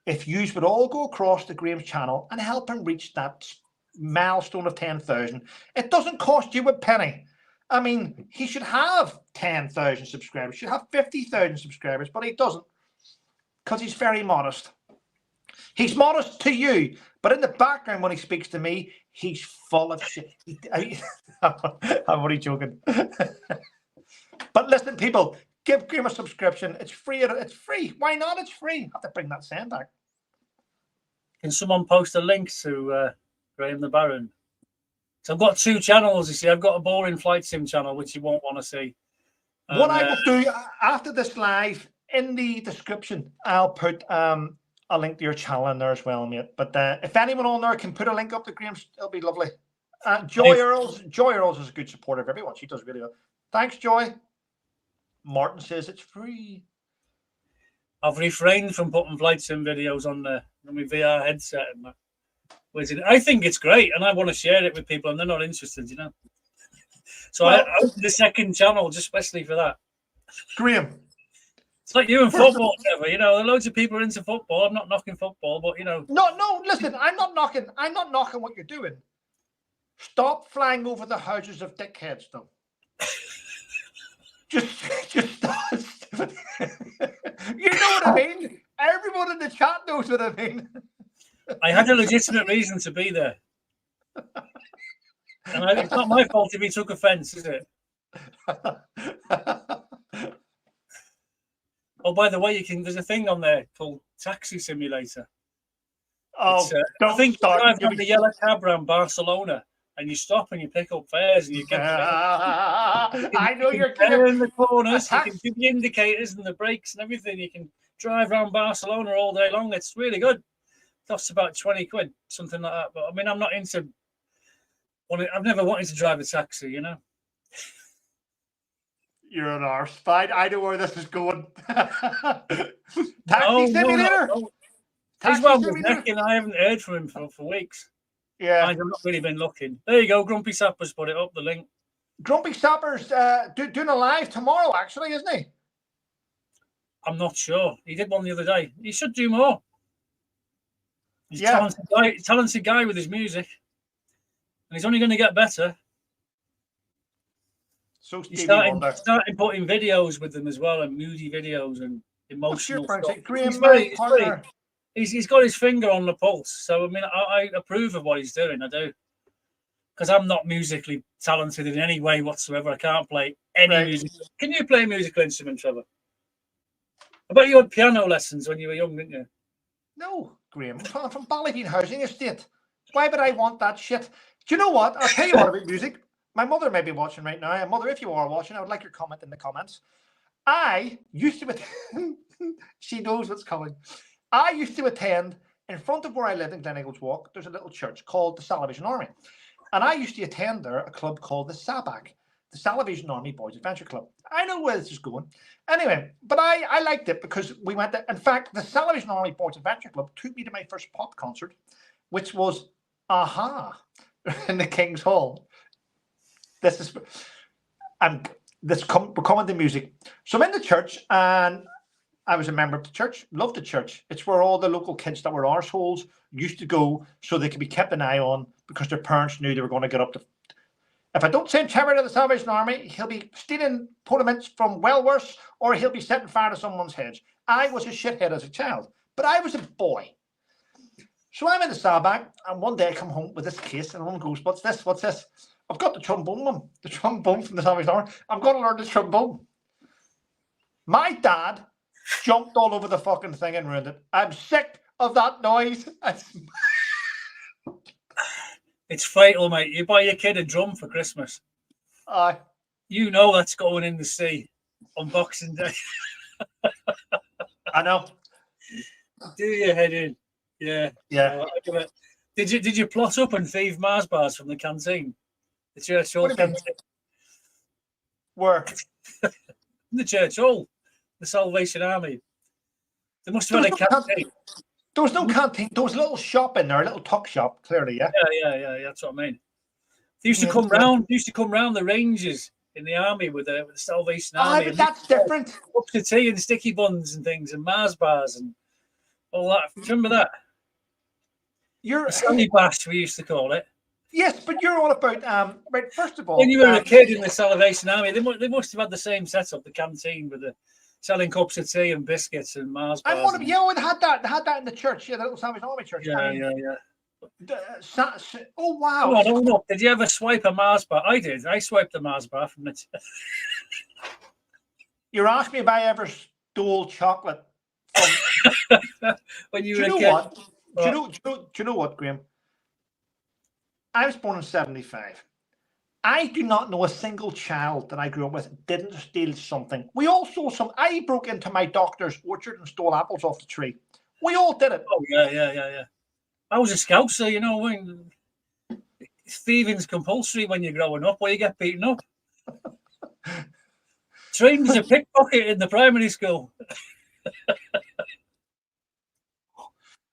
if you would all go across to Graham's channel and help him reach that milestone of 10,000. It doesn't cost you a penny. I mean, he should have 10,000 subscribers, should have 50,000 subscribers, but he doesn't. because he's very modest. He's modest to you, but in the background when he speaks to me, he's full of shit. I'm only joking. But listen, people, give Graham a subscription. It's free. It's free. Why not? It's free. I have to bring that saying back. Can someone post a link to Graham the Baron? So I've got 2 channels, you see. I've got a boring flight sim channel, which you won't want to see. What I will do after this live, in the description, I'll put a link to your channel in there as well, mate. But if anyone on there can put a link up to Graham's, it'll be lovely. Joy Earls is a good supporter of everyone. She does really well. Thanks, Joy. Martin says it's free. I've refrained from putting flight sim videos on my VR headset. I think it's great, and I want to share it with people, and they're not interested, you know. So I opened the second channel just especially for that. Graham. It's like you and football, Trevor. You know, there are loads of people into football. I'm not knocking football, but you know. No, listen, I'm not knocking what you're doing. Stop flying over the houses of dickheads, though. just stop. You know what I mean? Everyone in the chat knows what I mean. I had a legitimate reason to be there. And it's not my fault if he took offence, is it? Oh, by the way, there's a thing on there called Taxi Simulator. Oh, I think you drive on the yellow cab around Barcelona, and you stop and you pick up fares, and you get. I know you're in the corners. You can do the indicators and the brakes and everything. You can drive around Barcelona all day long. It's really good. Costs about 20 quid, something like that. But I mean, I'm not into. I've never wanted to drive a taxi, you know. You're an arse. Fine, I know where this is going. Taxi simulator. No. He's well with necking. I haven't heard from him for weeks. Yeah, I've not really been looking. There you go. Grumpy Sapper's put it up. The link. Grumpy Sapper's doing a live tomorrow, actually, isn't he? I'm not sure. He did one the other day. He should do more. He's a talented guy with his music, and he's only going to get better. So he's starting putting videos with them as well, and moody videos and emotional stuff. He's got his finger on the pulse. So I mean, I approve of what he's doing. I do, because I'm not musically talented in any way whatsoever. I can't play any music. Can you play a musical instrument, Trevor? I bet you had piano lessons when you were young, didn't you? No, Graham. I'm from Ballybean Housing Estate. Why would I want that shit? Do you know what? I'll tell you what about music. My mother may be watching right now. Mother, if you are watching, I would like your comment in the comments. I used to attend. She knows what's coming. I used to attend in front of where I lived in Gleneagles Walk. There's a little church called the Salvation Army, and I used to attend there a club called the SABAC, the Salvation Army Boys Adventure Club. I know where this is going. Anyway, but I liked it because we went there. In fact, the Salvation Army Boys Adventure Club took me to my first pop concert, which was Aha in the King's Hall. We're coming to music. So I'm in the church, and I was a member of the church. Loved the church. It's where all the local kids that were arseholes used to go, so they could be kept an eye on because their parents knew they were going to get up to. If I don't send Trevor to the Salvation Army, he'll be stealing tournaments from well worse, or he'll be setting fire to someone's heads. I was a shithead as a child, but I was a boy. So I'm in the SABAC, and one day I come home with this case, and one goes, "What's this? What's this?" I've got the trombone one, the trombone from the Salvation Army. I'm going to learn the trombone. My dad jumped all over the fucking thing and ruined it. I'm sick of that noise. It's fatal, mate. You buy your kid a drum for Christmas. You know that's going in the sea on Boxing Day. I know. Do your head in. Yeah. Yeah. Did you plot up and thieve Mars bars from the canteen? The church hall canteen. Where? The church hall. The Salvation Army. There must have been a canteen. There was no canteen. There was a little shop in there, a little tuck shop, clearly, yeah. Yeah. That's what I mean. They used to come round. Used to come round the ranges in the army with the Salvation Army. But that's different. Cups of tea and sticky buns and things and Mars bars and all that. Remember that? You're Sunny bash, we used to call it. Yes, but you're all about right. First of all, when you were a kid in the Salvation Army, they must have had the same setup, the canteen with the selling cups of tea and biscuits and Mars bars. I'm one of you. They had that. They had that in the church. Yeah, the little Salvation Army church. Yeah, I mean, yeah. Oh wow! Come on, own up. Did you ever swipe a Mars bar? I did. I swiped a Mars bar from it. You're asking me if I ever stole chocolate from. When you Do were you a know kid. what? Do you know what, Graham? I was born in 75. I do not know a single child that I grew up with didn't steal something. We all stole some. I broke into my doctor's orchard and stole apples off the tree. We all did it. Oh yeah. I was a scouser, you know. When thieving's compulsory when you're growing up, or you get beaten up. Trained as a pickpocket in the primary school.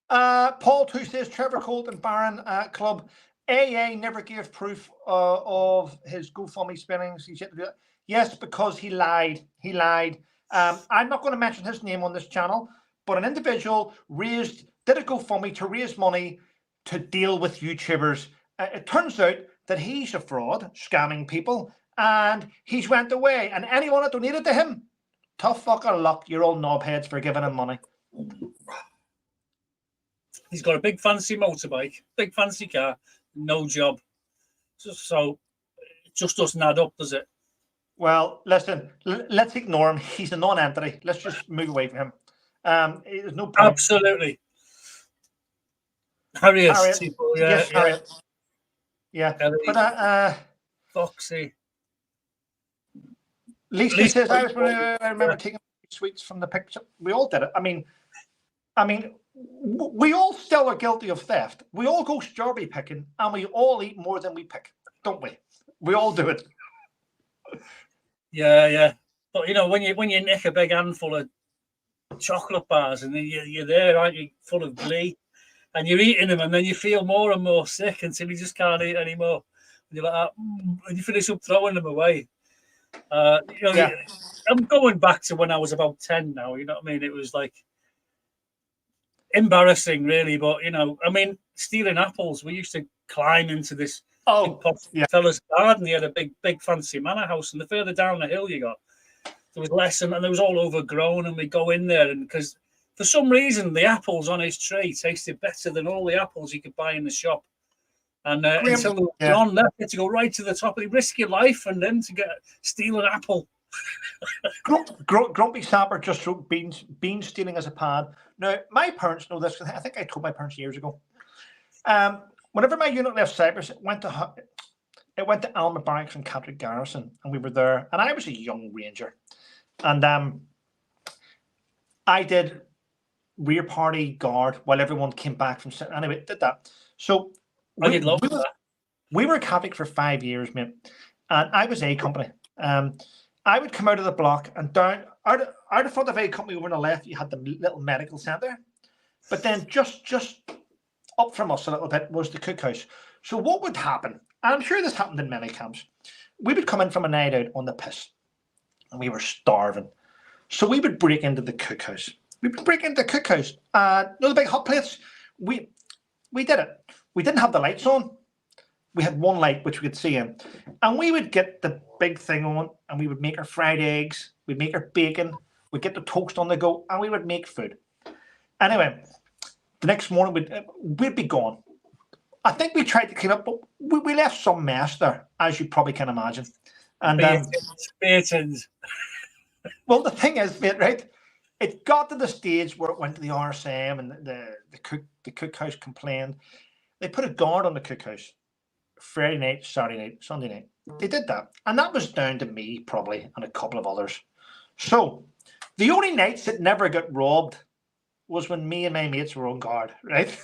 Paul 2 says Trevor Colton Barron Club. AA never gave proof of his GoFundMe spendings. He's yet to do that. Yes, because he lied. He lied. I'm not going to mention his name on this channel, but an individual did a GoFundMe to raise money to deal with YouTubers. It turns out that he's a fraud, scamming people, and he's went away. And anyone that donated to him, tough fucker luck. You're all knobheads for giving him money. He's got a big fancy motorbike, big fancy car, no job. So it just doesn't add up, does it? Well, listen, let's ignore him. He's a non-entity. Let's just move away from him. There's no point. Absolutely. Harriet. People, yeah, yes, Harriet. Yeah. Ellie. But Foxy. Lisa says, I remember taking sweets from the picture. We all did it. I mean, we all still are guilty of theft. We all go strawberry picking, and we all eat more than we pick, don't we? We all do it. Yeah. But you know, when you nick a big handful of chocolate bars, and then you're there, aren't you, full of glee, and you're eating them, and then you feel more and more sick until you just can't eat anymore. And you're like, and you finish up throwing them away. Yeah. I'm going back to when I was about 10 now. You know what I mean? It was like embarrassing, really. But you know, I mean, stealing apples. We used to climb into this big fella's garden. He had a big fancy manor house, and the further down the hill you got, there was less, and it was all overgrown. And we go in there, and because for some reason the apples on his tree tasted better than all the apples you could buy in the shop. And until they were on there, you had to go right to the top. You risk your life and then to steal an apple. Grumpy Sapper just wrote bean stealing as a pad. Now, my parents know this. I think I told my parents years ago. Whenever my unit left Cyprus, it went to Alma Barracks and Catterick Garrison, and we were there. And I was a young ranger, and I did rear party guard while everyone came back from. Anyway, did that. So we were Catterick for 5 years, mate, and I was A Company. I would come out of the block and down out of front of A Company over on the left, you had the little medical centre, but then just up from us a little bit was the cookhouse. So what would happen? And I'm sure this happened in many camps. We would come in from a night out on the piss, and we were starving, so we would break into the cookhouse. You know, the big hot plates. We did it. We didn't have the lights on. We had one light which we could see in, and we would get the big thing on, and we would make our fried eggs, we'd make our bacon, we'd get the toast on the go, and we would make food. Anyway, the next morning we'd be gone. I think we tried to clean up, but we left some mess there, as you probably can imagine. And well, the thing is, mate, right? It got to the stage where it went to the RSM, and the cookhouse complained. They put a guard on the cookhouse. Friday night, Saturday night, Sunday night. They did that. And that was down to me, probably, and a couple of others. So, the only nights that never got robbed was when me and my mates were on guard, right?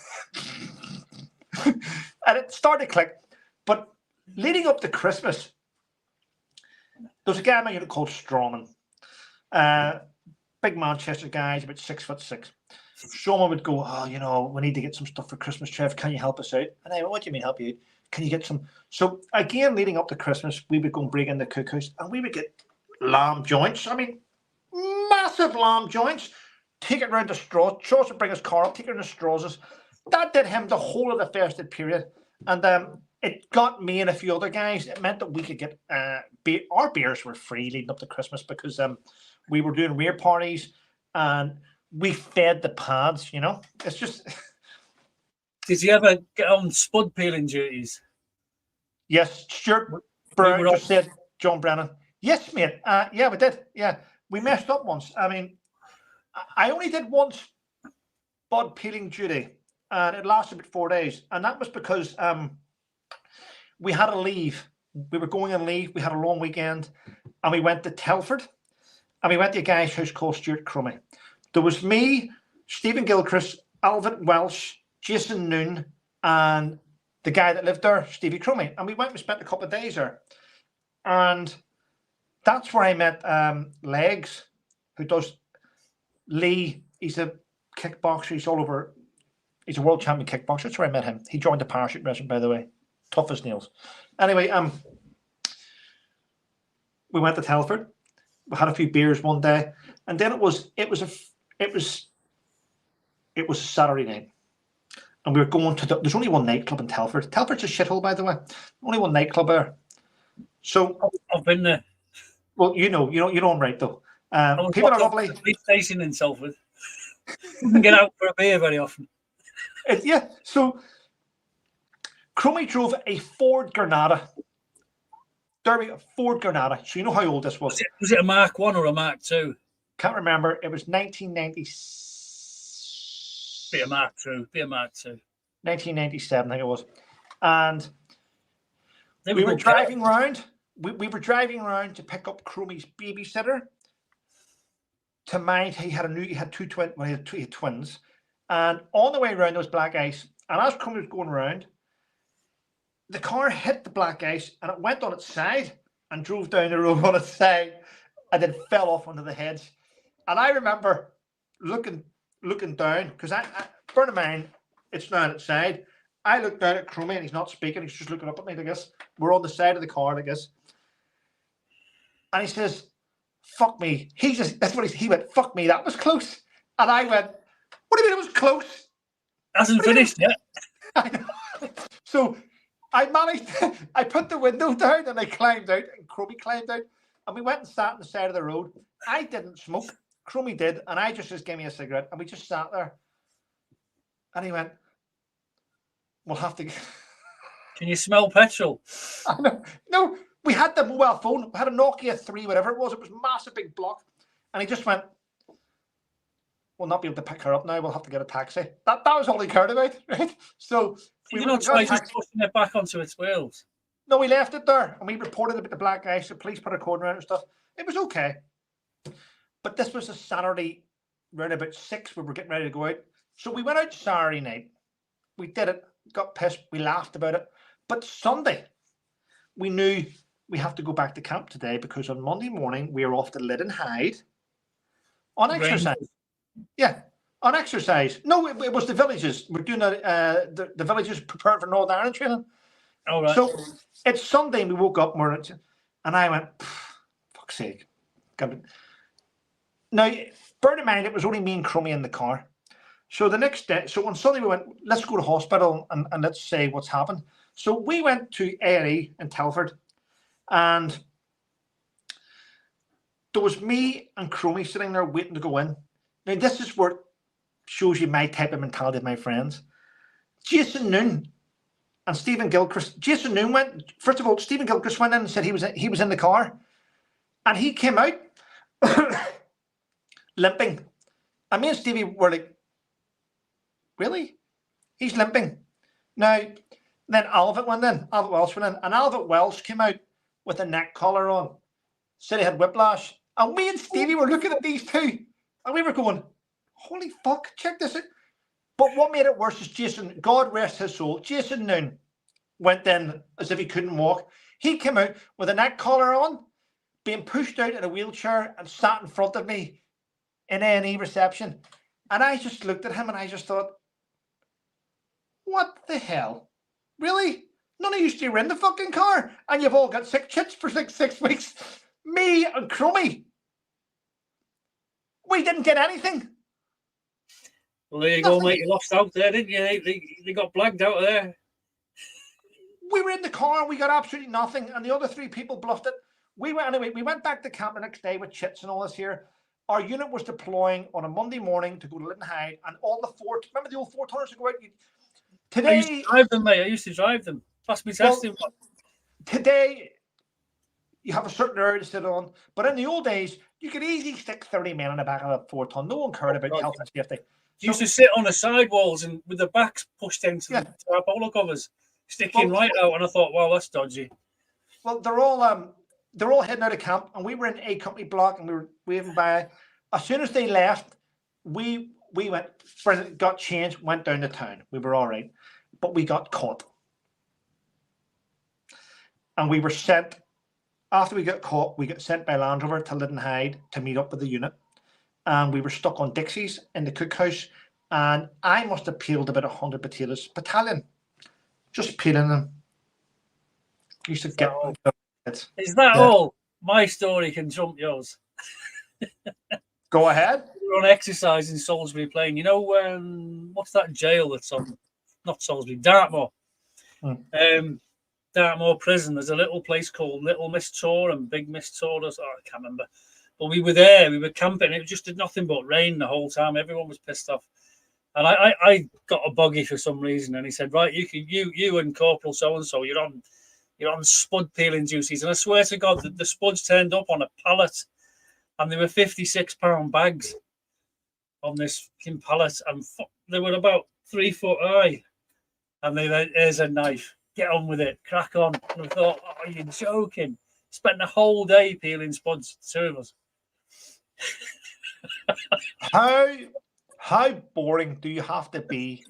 And it started to click. But leading up to Christmas, there was a guy in my unit called Strawman. Big Manchester guy, he's about 6'6". Strawman would go, oh, you know, we need to get some stuff for Christmas, Trev. Can you help us out? And I went, what do you mean help you out? Can you get some? So again, leading up to Christmas, we would go and break in the cookhouse, and we would get lamb joints. I mean, massive lamb joints. Take it round to straws. Straws would bring his car up. Take it around to straws. That did him the whole of the festive period, and it got me and a few other guys. It meant that we could get our beers were free leading up to Christmas because we were doing rear parties and we fed the pads. You know, it's just. Did you ever get on spud peeling duties? Yes, Stuart Brown were just said John Brennan. Yes, mate. Yeah, we did. Yeah, we messed up once. I mean, I only did once bud peeling duty, and it lasted about 4 days, and that was because we had to leave. We were going on leave. We had a long weekend, and we went to Telford, and we went to a guy's house called Stuart Crummy. There was me, Stephen Gilchrist, Alvin Welsh, Jason Noon, and the guy that lived there, Stevie Crummy. And we went and spent a couple of days there. And that's where I met Legs, who does Lee. He's a kickboxer. He's all over. He's a world champion kickboxer. That's where I met him. He joined the parachute regiment, by the way. Tough as nails. Anyway, we went to Telford. We had a few beers one day, and then it was a Saturday night, and we were going to there's only one nightclub in Telford. Telford's a shithole, by the way. Only one nightclub there. So I've been there. Well, you know I'm right though. People are lovely. Police station in Salford. Couldn't get out for a beer very often. Yeah. So Crummy drove a Ford Granada. Derby, Ford Granada. So you know how old this was. Was it a Mark 1 or a Mark 2? Can't remember. It was 1996. Be a Mark 2. 1997, I think it was. And we were good driving around. We were driving around to pick up Crummy's babysitter. To mind, he had twins. And on the way around, there was black ice. And as Crummy was going around, the car hit the black ice and it went on its side and drove down the road on its side and then fell off onto the hedge. And I remember looking down, because I bear in mind, it's now on its side. I looked down at Crummy and he's not speaking. He's just looking up at me, I guess. We're on the side of the car, I guess. And he says, fuck me. That's what he went, fuck me, that was close. And I went, what do you mean it was close? Hasn't finished yet. I know. So I put the window down and I climbed out and Crummy climbed out and we went and sat on the side of the road. I didn't smoke. Crummy did. And I just gave me a cigarette and we just sat there. And he went, we'll have to. Can you smell petrol? I know. No, we had the mobile phone. We had a Nokia 3, whatever it was. It was a massive big block. And he just went, we'll not be able to pick her up now. We'll have to get a taxi. That was all he cared about, right? So we not try just pushing it back onto its wheels. No, we left it there and we reported about the black ice. The police put a cordon around it and stuff. It was okay. But this was a Saturday, around about 6, we were getting ready to go out. So we went out Saturday night. We did it, got pissed, we laughed about it. But Sunday, we knew we have to go back to camp today because on Monday morning, we are off to Lydden Hyde on exercise. Yeah, on exercise. No, it was the villages. We're doing the villages preparing for Northern Ireland training. All right. So it's Sunday and we woke up and I went, fuck's sake. Now, bear in mind, it was only me and Crummy in the car. So the next day, so on Sunday we went, let's go to hospital and let's say what's happened. So we went to A&E in Telford and there was me and Crummy sitting there waiting to go in. Now, this is where it shows you my type of mentality of my friends. Jason Noon and Stephen Gilchrist. Jason Noon went, first of all, Stephen Gilchrist went in and said he was in the car. And he came out limping. And me and Stevie were like, really? He's limping. Now, then Albert went in, Albert Welsh went in, and Albert Welsh came out with a neck collar on. Said he had whiplash. And me and Stevie were looking at these two. And we were going, holy fuck, check this out. But what made it worse is Jason, God rest his soul, Jason Noon went in as if he couldn't walk. He came out with a neck collar on, being pushed out in a wheelchair and sat in front of me in A&E reception. And I just looked at him and I just thought, what the hell? Really? None of you two were in the fucking car and you've all got sick chits for 6 weeks. Me and Crummy. We didn't get anything. Well, there you go, mate. You lost out there, didn't you? They got blagged out of there. We were in the car, we got absolutely nothing, and the other 3 people bluffed it. We went back to camp the next day with chits and all this here. Our unit was deploying on a Monday morning to go to Lytton Hyde, and all the Ford, remember the old Ford Tunners that go out? I used to drive them, mate. I used to drive them. Pass me testing. Today, you have a certain area to sit on, but in the old days, you could easily stick 30 men in the back of a 4-ton. No one cared about health and safety. You used to sit on the sidewalls and with the backs pushed into the tarpaulin covers, sticking right out, and I thought, wow, that's dodgy. Well, they're all heading out of camp, and we were in A Company block, and we were waving by. As soon as they left, we went, got changed, went down to town. We were all right, but we got caught, and we were sent. After we got caught, we got sent by Land Rover to Lytton Hyde to meet up with the unit, and we were stuck on Dixies in the cookhouse, and I must have peeled about 100 potatoes battalion, just peeling them. Used to get. Is that all? My story can trump yours. Go ahead. We were on exercise in Salisbury Plain. You know, what's that jail that's on? Not Salisbury, Dartmoor. Dartmoor prison. There's a little place called Little Miss Tor and Big Miss Tor. I can't remember. But we were there. We were camping. It just did nothing but rain the whole time. Everyone was pissed off. And I got a buggy for some reason. And he said, right, you and Corporal so-and-so, you're on spud peeling duties. And I swear to God, the spuds turned up on a pallet, and they were 56-pound bags on this pallet, and they were about 3 foot high. And they went, here's a knife, get on with it, crack on. And I thought, oh, are you joking? Spent the whole day peeling spuds, 2 of us. How boring do you have to be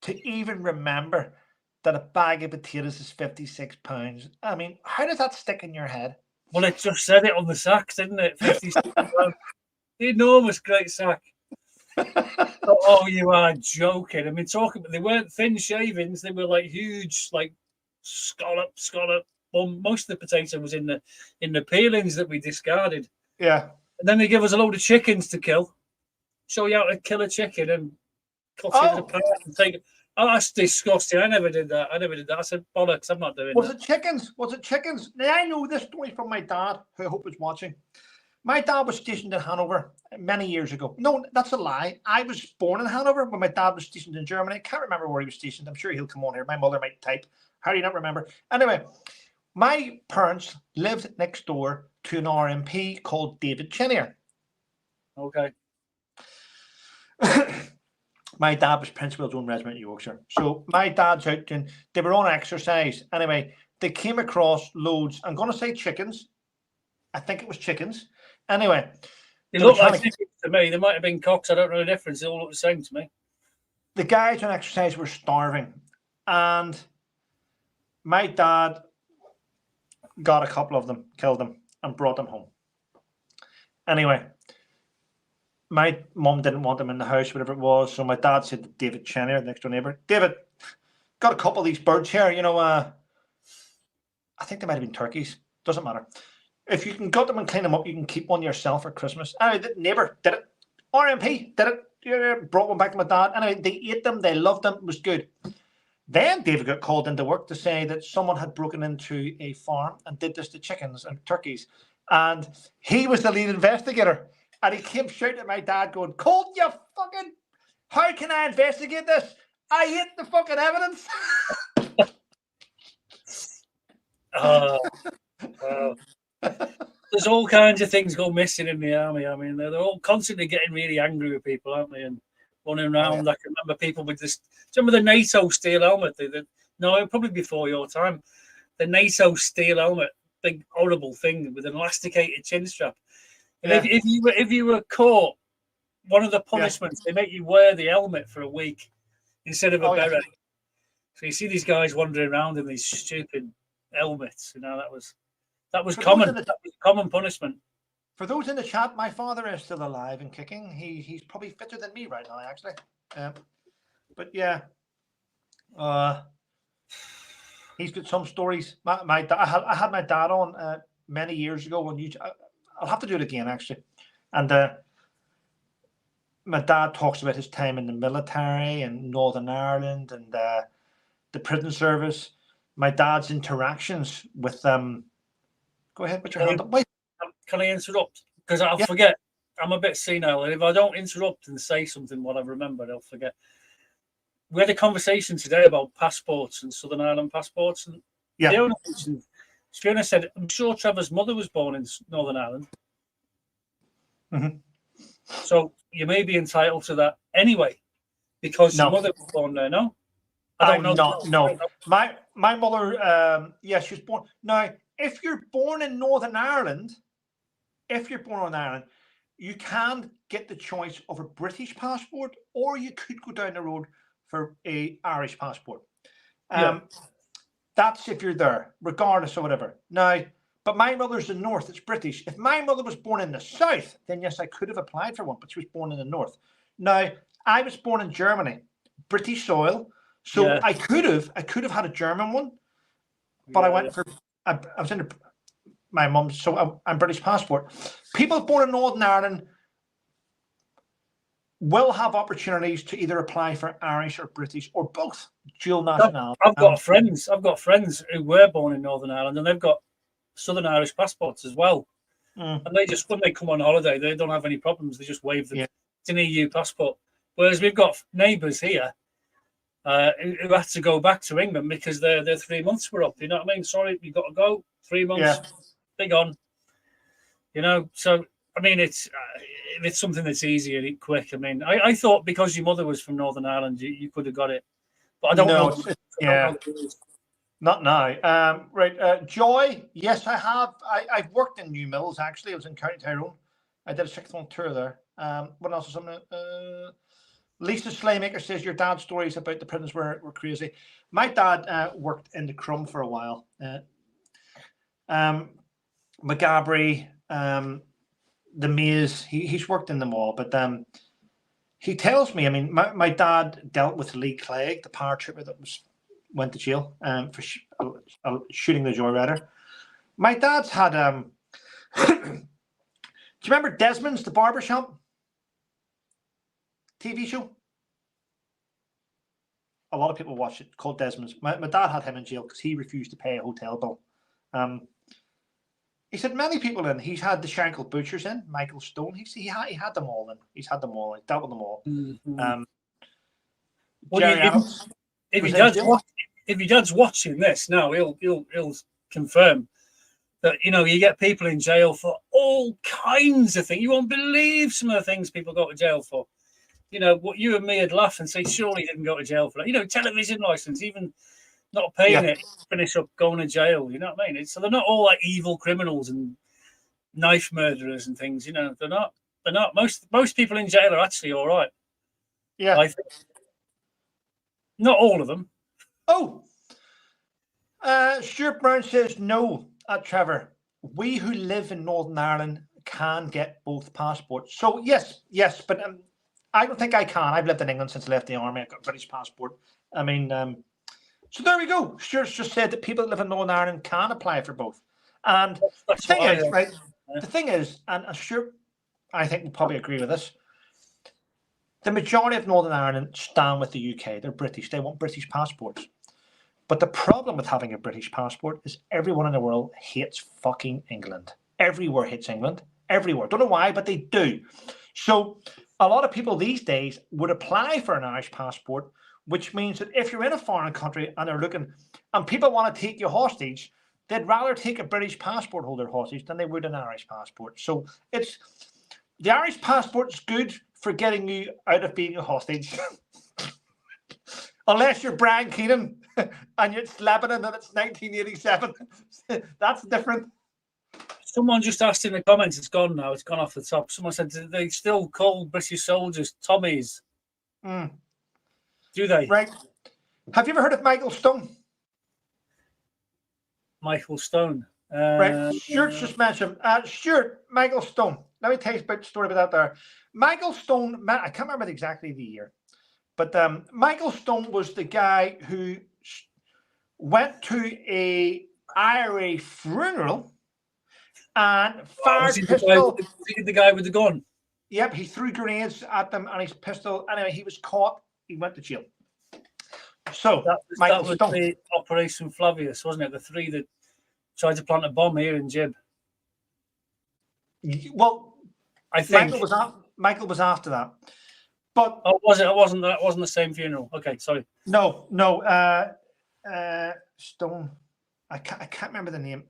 to even remember that a bag of potatoes is 56 pounds? I mean, how does that stick in your head? Well, it just said it on the sacks, didn't it? 56 pounds. The enormous great sack. Oh, you are joking. I mean, they weren't thin shavings. They were like huge, like scallop. Most of the potato was in the peelings that we discarded. Yeah. And then they give us a load of chickens to kill. Show you how to kill a chicken and cut it apart and take it. Oh, that's disgusting. I never did that. I said, bollocks, I'm not doing that. Was it chickens? Now, I know this story from my dad, who I hope is watching. My dad was stationed in Hanover many years ago. No, that's a lie. I was born in Hanover, but my dad was stationed in Germany. I can't remember where he was stationed. I'm sure he'll come on here. My mother might type. How do you not remember? Anyway, my parents lived next door to an RMP called David Chenier. Okay. My dad was Prince Will's own regiment in Yorkshire. So my dad's out doing, they were on exercise. Anyway, they came across loads, I'm going to say chickens. I think it was chickens. Anyway. They look like chickens to me. They might have been cocks. I don't know the difference. They all look the same to me. The guys on exercise were starving. And my dad got a couple of them, killed them, and brought them home. Anyway. My mum didn't want them in the house, whatever it was. So my dad said to David Chenier, next door neighbour, David, got a couple of these birds here. You know, I think they might have been turkeys. Doesn't matter. If you can gut them and clean them up, you can keep one yourself for Christmas. Anyway, the neighbour did it. RMP did it. Brought one back to my dad. Anyway, they ate them. They loved them. It was good. Then David got called into work to say that someone had broken into a farm and did this to chickens and turkeys. And he was the lead investigator. And he came shouting at my dad going, Colt, you fucking, how can I investigate this? I hate the fucking evidence. There's all kinds of things go missing in the army. I mean, they're all constantly getting really angry with people, aren't they? And running around. I can remember people with this, some of the NATO steel helmet. No, probably before your time. The NATO steel helmet, big horrible thing with an elasticated chin strap. And if you were caught, one of the punishments, they make you wear the helmet for a week instead of a beret. Yeah. So you see these guys wandering around in these stupid helmets. You know, that was common. That was common punishment. For those in the chat, my father is still alive and kicking. He's probably fitter than me right now, actually. But yeah, he's got some stories. I had my dad on many years ago on YouTube. I'll have to do it again, actually. And my dad talks about his time in the military and Northern Ireland and the prison service. my dad's interactions with them. Go ahead, put your hand up. Wait. Can I interrupt? Because I'll Yeah. forget. I'm a bit senile, and if I don't interrupt and say something what I've remembered, I'll forget. We had a conversation today about passports and Southern Ireland passports, and Yeah. Fiona said, "I'm sure Trevor's mother was born in Northern Ireland, Mhm. so you may be entitled to that anyway, because your No. mother was born there." No, I don't know. Not. No. My mother. Yeah, she was born. Now, if you're born in Northern Ireland, you can get the choice of a British passport, or you could go down the road for a Irish passport. Yeah. That's if you're there, regardless of whatever. Now, but my mother's in the north, it's British. If my mother was born in the south, then yes, I could have applied for one, but she was born in the north. Now, I was born in Germany, British soil, so Yeah. I could have had a German one, but I went for I was in my mum's, so I'm British passport. People born in Northern Ireland will have opportunities to either apply for Irish or British or both dual nationality. I've got friends who were born in Northern Ireland, and they've got Southern Irish passports as well. And they just, when they come on holiday, they don't have any problems. They just wave them. Yeah. It's an EU passport. Whereas we've got neighbours here who had to go back to England because their 3 months were up. You know what I mean? Sorry, you've got to go. 3 months. Yeah. They're gone. You know, so I mean, it's something that's easy and quick. I mean, I thought because your mother was from Northern Ireland, you could have got it, but I don't know. Yeah, not now. Right, Joy. Yes, I have. I've worked in New Mills actually. I was in County Tyrone. I did a 6-month tour there. What else is something? Lisa Slaymaker says your dad's stories about the prisons were crazy. My dad worked in the Crum for a while. McGabry, the Maze, he's worked in them all, but he tells me, I mean, my dad dealt with Lee Clegg, the paratrooper that went to jail for shooting the joyrider. My dad's had do you remember Desmond's the barbershop TV show? A lot of people watch it, called Desmond's. My dad had him in jail because he refused to pay a hotel bill. He said many people in. He's had the Shankled Butchers in, Michael Stone. He had them all in. He's had them all. He dealt with them all. Mm-hmm. Jerry if your dad's watching this now, he'll confirm that you get people in jail for all kinds of things. You won't believe some of the things people go to jail for. What you and me would laugh and say, surely he didn't go to jail for that. Television license, even not paying it, finish up going to jail. You know what I mean? So they're not all like evil criminals and knife murderers and things. They're not. Most people in jail are actually all right. Yeah, I think. Not all of them. Oh, Stuart Brown says no. Trevor, we who live in Northern Ireland can get both passports. So yes, but I don't think I can. I've lived in England since I left the army. I've got a British passport. I mean, so there we go. Stuart's just said that people that live in Northern Ireland can apply for both. And the thing is, and Stuart, I think will probably agree with this. The majority of Northern Ireland stand with the UK. They're British. They want British passports. But the problem with having a British passport is everyone in the world hates fucking England. Everywhere hates England. Everywhere. Don't know why, but they do. So a lot of people these days would apply for an Irish passport, which means that if you're in a foreign country and they're looking, and people want to take you hostage, they'd rather take a British passport holder hostage than they would an Irish passport. So the Irish passport's good for getting you out of being a hostage. Unless you're Brian Keenan and it's Lebanon and it's 1987. That's different. Someone just asked in the comments, it's gone now, it's gone off the top. Someone said, do they still call British soldiers Tommies? Do they? Right. Have you ever heard of Michael Stone? Michael Stone. Right. Stuart's just mentioned. Stuart, Michael Stone. Let me tell you a story about that there. Michael Stone, I can't remember exactly the year, but Michael Stone was the guy who went to a IRA funeral and fired pistol. The guy with the gun? Yep, he threw grenades at them and his pistol. Anyway, he was caught. He went to jail. So That Michael was Stone. the Operation Flavius, wasn't it? The three that tried to plant a bomb here in Jib. Well, I think. Michael was after that, but Oh, was it? That wasn't the same funeral. Okay, sorry. no. Stone. I can't remember the name.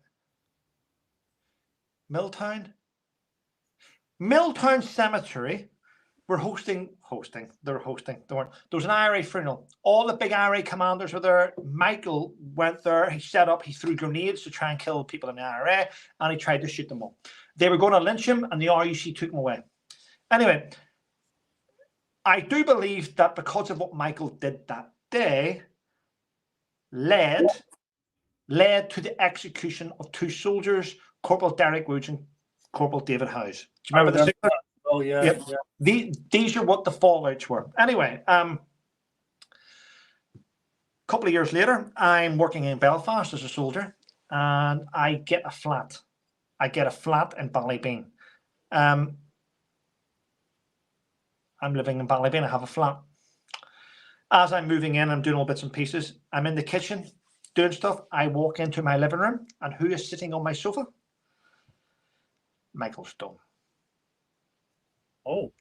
Milltown Cemetery were hosting. They were hosting. They weren't. There was an IRA funeral. All the big IRA commanders were there. Michael went there. He set up. He threw grenades to try and kill people in the IRA, and he tried to shoot them all. They were going to lynch him, and the RUC took him away. Anyway, I do believe that because of what Michael did that day, led to the execution of two soldiers, Corporal Derek Woods and Corporal David Howes. Do you remember the that? Oh yeah, Yep. yeah. These are what the fallouts were. Anyway, a couple of years later, I'm working in Belfast as a soldier, and I get a flat. I get a flat in Ballybean. I'm living in Ballybean. I have a flat. As I'm moving in, I'm doing all bits and pieces. I'm in the kitchen doing stuff. I walk into my living room, and who is sitting on my sofa? Michael Stone. Oh.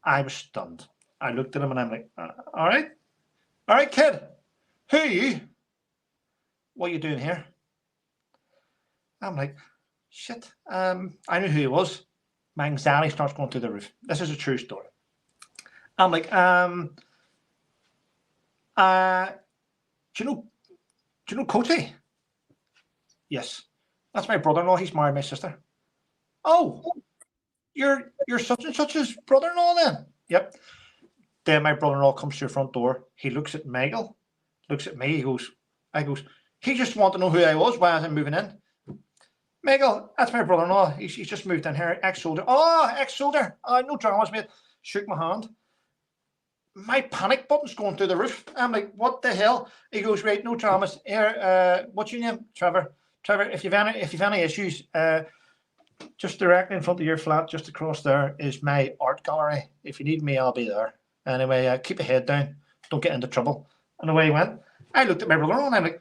I was stunned. I looked at him and I'm like, all right, kid, who are you? What are you doing here? I'm like, shit. I knew who he was. My anxiety starts going through the roof. This is a true story. I'm like, do you know Coty? Yes. That's my brother-in-law. He's married my sister. Oh, you're such and such's brother-in-law then? Yep. Then my brother-in-law comes to the front door. He looks at Michael, looks at me. I goes, he just wanted to know who I was while I was moving in. Michael, that's my brother-in-law. He's just moved in here. Ex-soldier. Oh, ex-soldier. No dramas, mate. Shook my hand. My panic button's going through the roof. I'm like, what the hell? He goes, right, no dramas. Here, what's your name? Trevor. Trevor, if you've any issues, just directly in front of your flat, just across there, is my art gallery. If you need me, I'll be there. Anyway, keep your head down. Don't get into trouble. And away he went. I looked at my brother and I'm like,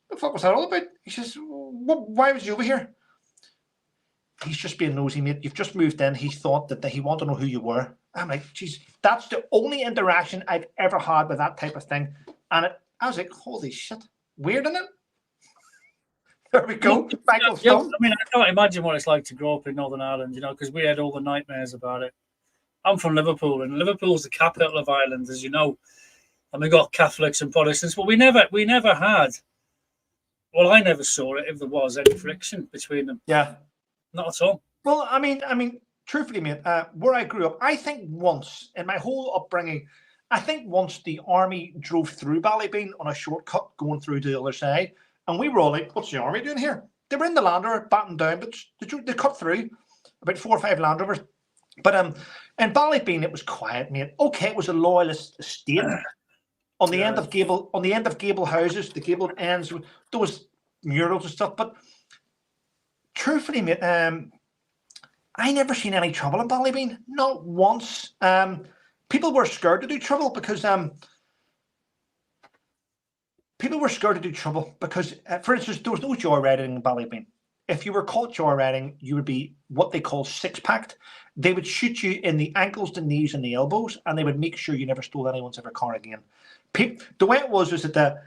what the fuck was that all about? He says, why was you over here? He's just being nosy, mate. You've just moved in. He thought that he wanted to know who you were. I'm like, geez, that's the only interaction I've ever had with that type of thing. And I was like, holy shit. Weird, isn't it? There we go. Michael Stone. I mean, I can't imagine what it's like to grow up in Northern Ireland, because we had all the nightmares about it. I'm from Liverpool, and Liverpool's the capital of Ireland, as you know. And we got Catholics and Protestants, but we never had. Well, I never saw it if there was any friction between them. Yeah, not at all. Well, I mean, truthfully, mate, where I grew up, I think once in my whole upbringing, once the army drove through Ballybean on a shortcut going through to the other side, and we were all like, "What's the army doing here?" They were in the Land Rover, battened down, but they cut through about 4 or 5 Land Rovers. But in Ballybean, it was quiet, mate. Okay, it was a loyalist estate. On the end of gable houses, the gabled ends, there was murals and stuff. But truthfully, mate, I never seen any trouble in Ballybean, not once. People were scared to do trouble because for instance, there was no joyriding in Ballybean. If you were caught joyriding, you would be what they call six-packed. They would shoot you in the ankles, the knees, and the elbows, and they would make sure you never stole anyone's ever car again. The way it was that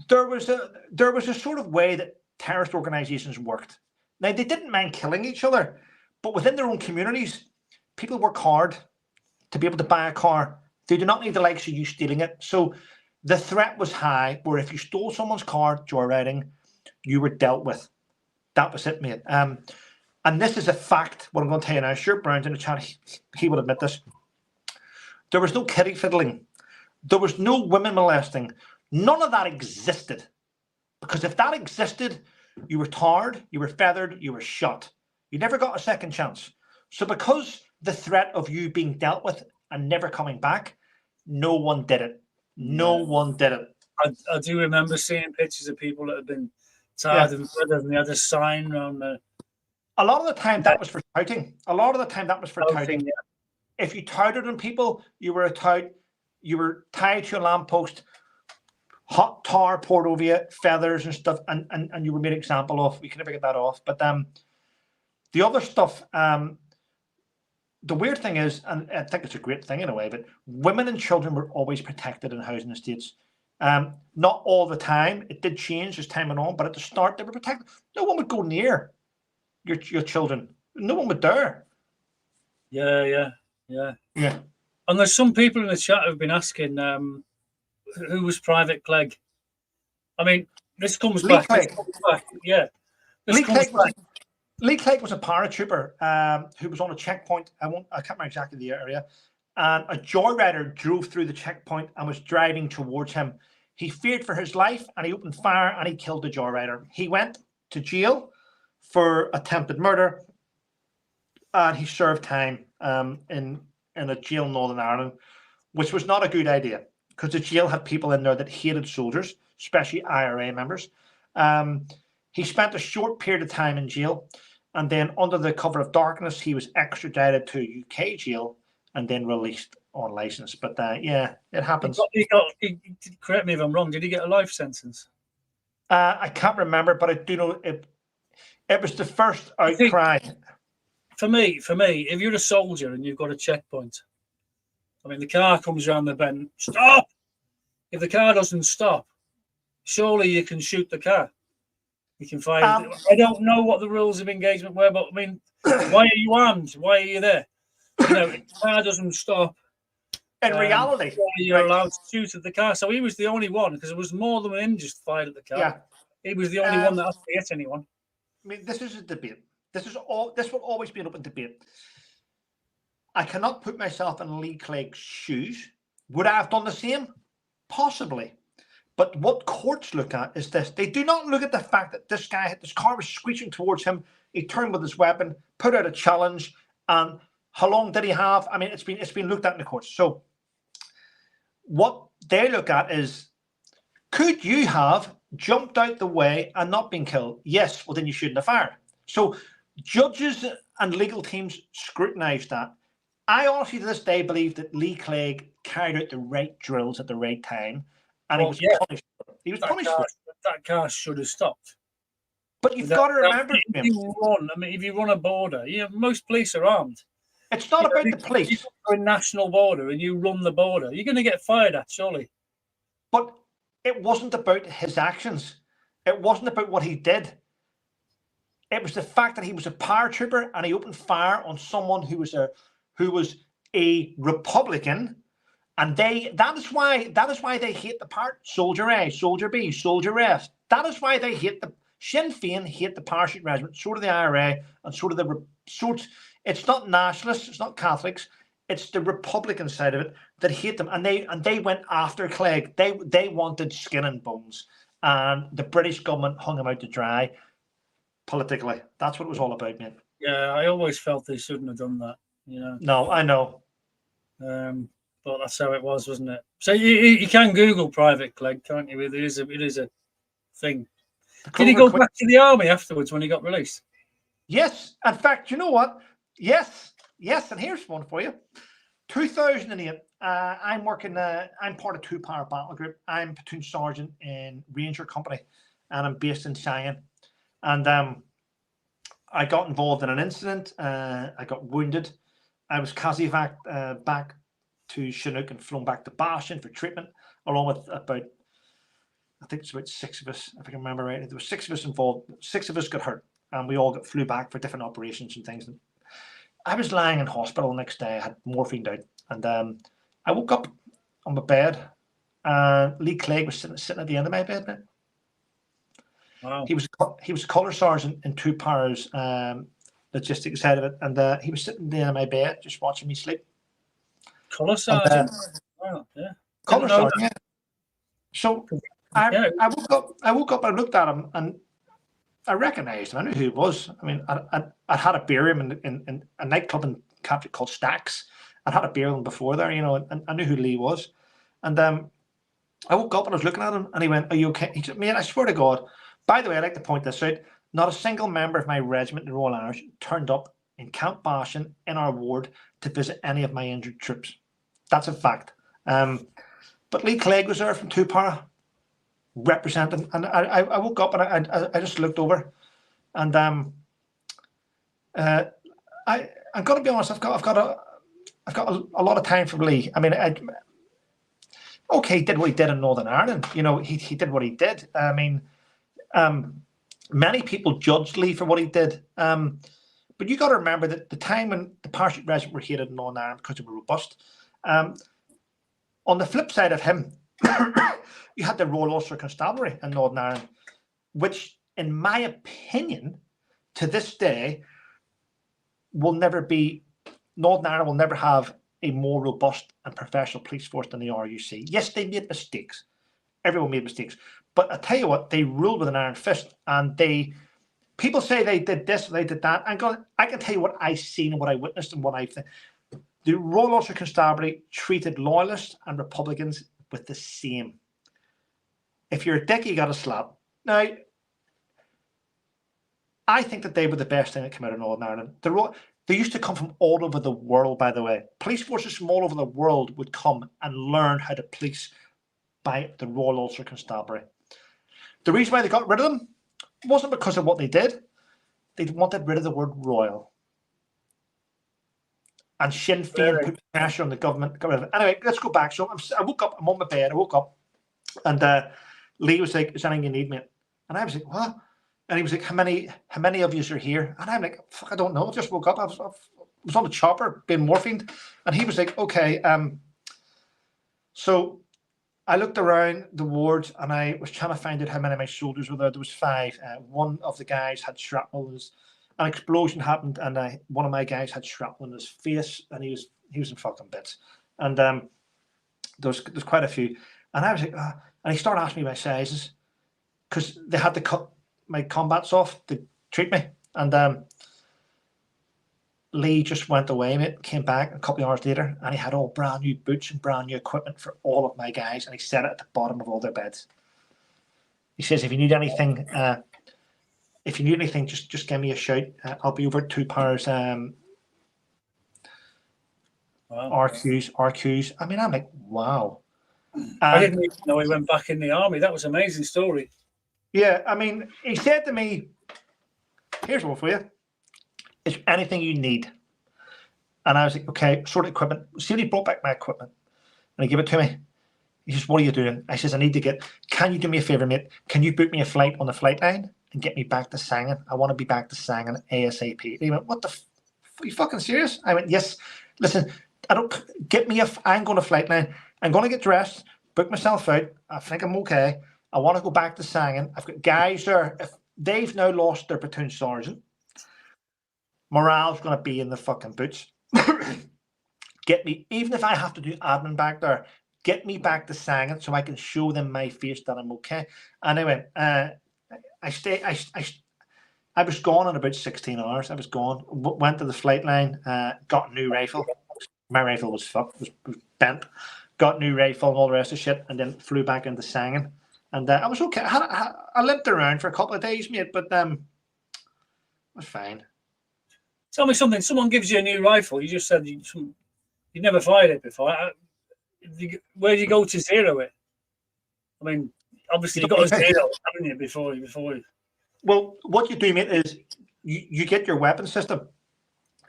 there was a sort of way that terrorist organizations worked. Now, they didn't mind killing each other, but within their own communities, people work hard to be able to buy a car. They do not need the likes of you stealing it. So the threat was high, where if you stole someone's car joyriding, you were dealt with. That was it, mate. And this is a fact, what I'm going to tell you now. Stuart Brown's in the chat, he would admit this. There was no kiddie fiddling. There was no women molesting. None of that existed. Because if that existed, you were tarred, you were feathered, you were shot. You never got a second chance. So because the threat of you being dealt with and never coming back, no one did it. No one did it. I do remember seeing pictures of people that had been tarred and feathered, and they had a sign around the... A lot of the time that was for touting. Yeah. If you touted on people, you were a tout. you were tied to a lamppost, hot tar poured over you, feathers and stuff, and you were made an example of. We can never get that off. But the other stuff, the weird thing is, and I think it's a great thing in a way, but women and children were always protected in housing estates. Not all the time. It did change as time went on, but at the start they were protected. No one would go near your children. No one would dare. Yeah. And there's some people in the chat who've been asking who was Private Clegg. I mean, this comes back. Yeah. Lee Clegg was a paratrooper who was on a checkpoint. I can't remember exactly the area. And a joyrider drove through the checkpoint and was driving towards him. He feared for his life and he opened fire and he killed the joyrider. He went to jail for attempted murder and he served time in a jail in Northern Ireland, which was not a good idea because the jail had people in there that hated soldiers, especially IRA members. He spent a short period of time in jail, and then under the cover of darkness, he was extradited to UK jail and then released on license. But yeah, it happens. Correct me if I'm wrong. Did he get a life sentence? I can't remember, but I do know it was the first outcry. For me, if you're a soldier and you've got a checkpoint, I mean, the car comes around the bend. Stop! If the car doesn't stop, surely you can shoot the car. You can fire. I don't know what the rules of engagement were, but I mean, why are you armed? Why are you there? You know, if the car doesn't stop. In reality, you're allowed to shoot at the car. So he was the only one because there was more than one just fired at the car. Yeah. He was the only one that actually hit anyone. I mean, this is a debate. This will always be an open debate. I cannot put myself in Lee Clegg's shoes. Would I have done the same? Possibly. But what courts look at is this. They do not look at the fact that this car was screeching towards him. He turned with his weapon, put out a challenge, and how long did he have? I mean, it's been looked at in the courts. So what they look at is, could you have jumped out the way and not been killed? Yes, well then you shouldn't have fired. So judges and legal teams scrutinize that. I honestly to this day believe that Lee Clegg carried out the right drills at the right time. And he was punished. He was punished for it. That car should have stopped. But you've got to remember, if you run a border, most police are armed. It's not about the police. If you're a national border and you run the border, you're going to get fired at, surely. But it wasn't about his actions. It wasn't about what he did. It was the fact that he was a paratrooper and he opened fire on someone who was a Republican. And that is why they hate the part Soldier A, Soldier B, Soldier F. That is why they hate the Sinn Féin hate the parachute regiment, so do the IRA, and so do the it's not nationalists, it's not Catholics, it's the Republican side of it that hate them. And they went after Clegg. They wanted skin and bones. And the British government hung him out to dry politically. That's what it was all about, mate. Yeah, I always felt they shouldn't have done that, No, I know. But that's how it was, wasn't it? So you can Google Private Clegg, can't you? It is a thing. Did he go back to the army afterwards when he got released? Yes. In fact, you know what? Yes. And here's one for you. 2008. I'm part of 2-Power Battle Group. I'm platoon sergeant in Ranger Company, and I'm based in Sion. And I got involved in an incident. I got wounded. I was CASEVAC back to Chinook and flown back to Bastion for treatment, along with about 6 of us, if I can remember right. There were 6 of us involved. 6 of us got hurt, and we all flew back for different operations and things. And I was lying in hospital the next day. I had morphine out, and I woke up on my bed, and Lee Clegg was sitting at the end of my bed. Mate. Wow. He was a colour sergeant in 2-Power's logistics side of it, and he was sitting at the end of my bed, just watching me sleep. Colour sergeant. Wow, yeah. Colour sergeant. Yeah. So I woke up and looked at him and I recognised him. I knew who he was. I mean, I had a beer with him in a nightclub in Captain called Stacks. I'd had a beer with him before there, and I knew who Lee was. And I woke up and I was looking at him and he went, "Are you okay?" He said, "Man, I swear to God." By the way, I'd like to point this out. Not a single member of my regiment, the Royal Irish, turned up in Camp Bastion in our ward to visit any of my injured troops. That's a fact. But Lee Clegg was there from Two Para, representing, and I woke up and I just looked over, and I'm going to be honest. I've got a lot of time for Lee. I mean, okay, he did what he did in Northern Ireland. You know, he did what he did. I mean, many people judged Lee for what he did. But you got to remember that the time when the parachute regiment were hated in Northern Ireland because they were robust. On the flip side of him, you had the Royal Ulster Constabulary in Northern Ireland, which, in my opinion, to this day, Northern Ireland will never have a more robust and professional police force than the RUC. Yes, they made mistakes. Everyone made mistakes. But I tell you what, they ruled with an iron fist, and people say they did this, they did that. I can tell you what I've seen and what I witnessed and what I think. The Royal Ulster Constabulary treated loyalists and Republicans with the same. If you're a dick, you got a slap. Now, I think that they were the best thing that came out of Northern Ireland. They used to come from all over the world, by the way. Police forces from all over the world would come and learn how to police by the Royal Ulster Constabulary. The reason why they got rid of them wasn't because of what they did. They wanted rid of the word royal. And Sinn Féin put pressure on the government to get rid of it. Anyway, let's go back. So I woke up, I'm on my bed, I woke up, and Lee was like, is there anything you need, mate? And I was like, what? And he was like, how many of you are here? And I'm like, fuck, I don't know. I just woke up. I was on the chopper being morphined. And he was like, okay. So I looked around the wards and I was trying to find out how many of my soldiers were there. There was 5. One of the guys had shrapnel. An explosion happened, and one of my guys had shrapnel in his face, and he was in fucking bits. And there's quite a few. And I was like, and he started asking me my sizes because they had to cut my combats off to treat me. And Lee just went away, mate, came back a couple of hours later, and he had all brand new boots and brand new equipment for all of my guys, and he set it at the bottom of all their beds. He says, if you need anything, just give me a shout. I'll be over at Two Paras. RQs. I mean, I'm like, wow. I didn't even know he went back in the army. That was an amazing story. Yeah, I mean, he said to me, here's one for you. Is anything you need? And I was like, okay, sort of equipment. See, he brought back my equipment and he gave it to me. He says, what are you doing? I says, can you do me a favor, mate? Can you book me a flight on the flight line and get me back to Sangin? I want to be back to Sangin ASAP. And he went, what the are you fucking serious? I went, yes. Listen, I'm going to flight line. I'm going to get dressed, book myself out. I think I'm okay. I want to go back to Sangin. I've got guys there. If they've now lost their platoon sergeant, morale's going to be in the fucking boots. Get me, even if I have to do admin back there, get me back to Sangin so I can show them my face that I'm okay. Anyway, I was gone in about 16 hours. I was gone. Went to the flight line, got a new rifle. My rifle was fucked, was bent. Got a new rifle and all the rest of shit, and then flew back into Sangin. And I was okay. I limped around for a couple of days, mate, but I was fine. Tell me something. Someone gives you a new rifle. You just said you never fired it before. Where do you go to zero it? I mean, obviously you've got a zero, haven't you, before you... Well, what you do, mate, is you get your weapon system.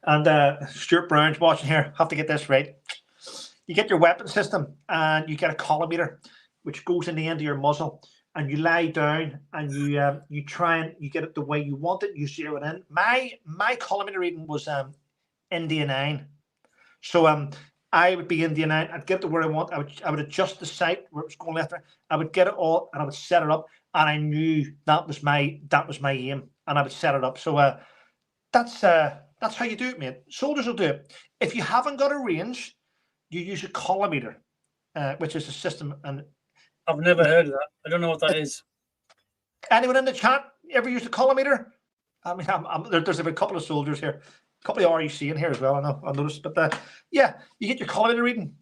And Stuart Brown's watching here. Have to get this right. You get your weapon system and you get a collimator, which goes in the end of your muzzle. And you lie down and you try and you get it the way you want it. You zero it in. My collimator reading was India 9. So I would be India 9. I'd get it to where I want. I would adjust the sight where it was going left. I would get it all and I would set it up. And I knew that was my aim. And I would set it up. So that's how you do it, mate. Soldiers will do it. If you haven't got a range, you use a collimator, which is a system. And I've never heard of that. I don't know what that is. Anyone in the chat ever used a collimator? I mean, there's a couple of soldiers here, a couple of RUC in here as well. I noticed, but yeah, you get your collimator reading,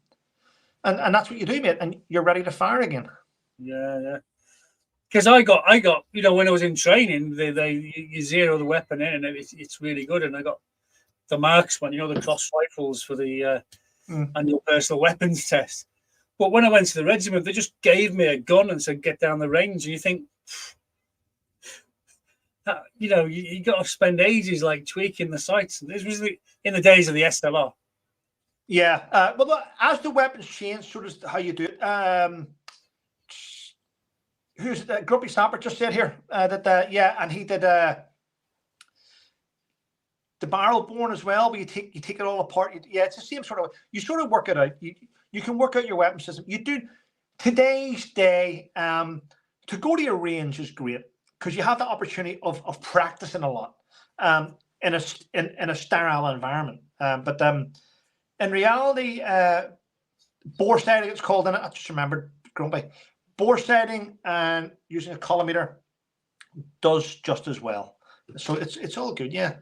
and that's what you do, mate, and you're ready to fire again. Yeah. Because I got, when I was in training, you zero the weapon in, and it's really good. And I got the marksman, the cross rifles for the annual personal weapons test. But when I went to the regiment, they just gave me a gun and said, "Get down the range." And you think, you got to spend ages like tweaking the sights. And this was in the days of the SLR. Yeah. Well, look, as the weapons change, so does how you do it. Who's Grumpy Snapper just said here and he did the barrel born as well, where you take it all apart. It's the same sort of. You sort of work it out. You can work out your weapon system. You do today's day. To go to your range is great because you have the opportunity of practicing a lot in a sterile environment. But in reality, bore sighting it's called in it. I just remembered Grumpy. Bore sighting and using a collimator does just as well. So it's all good, yeah.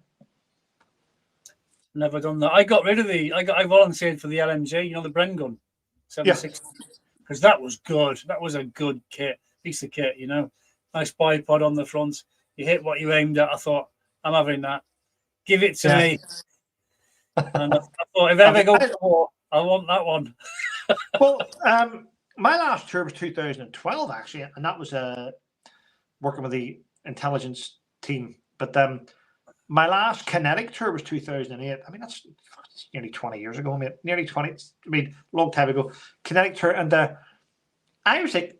Never done that. I got rid of I volunteered for the LMG, the Bren gun, 760, because that was good. That was a good piece of kit, Nice bipod on the front. You hit what you aimed at. I thought, I'm having that. Give it to me. And I thought, if I ever go to war, I want that one. Well, my last tour was 2012, actually, and that was working with the intelligence team. But my last kinetic tour was 2008. I mean, that's nearly 20 years ago, mate. Nearly 20. I mean, long time ago. Kinetic tour, and I was like,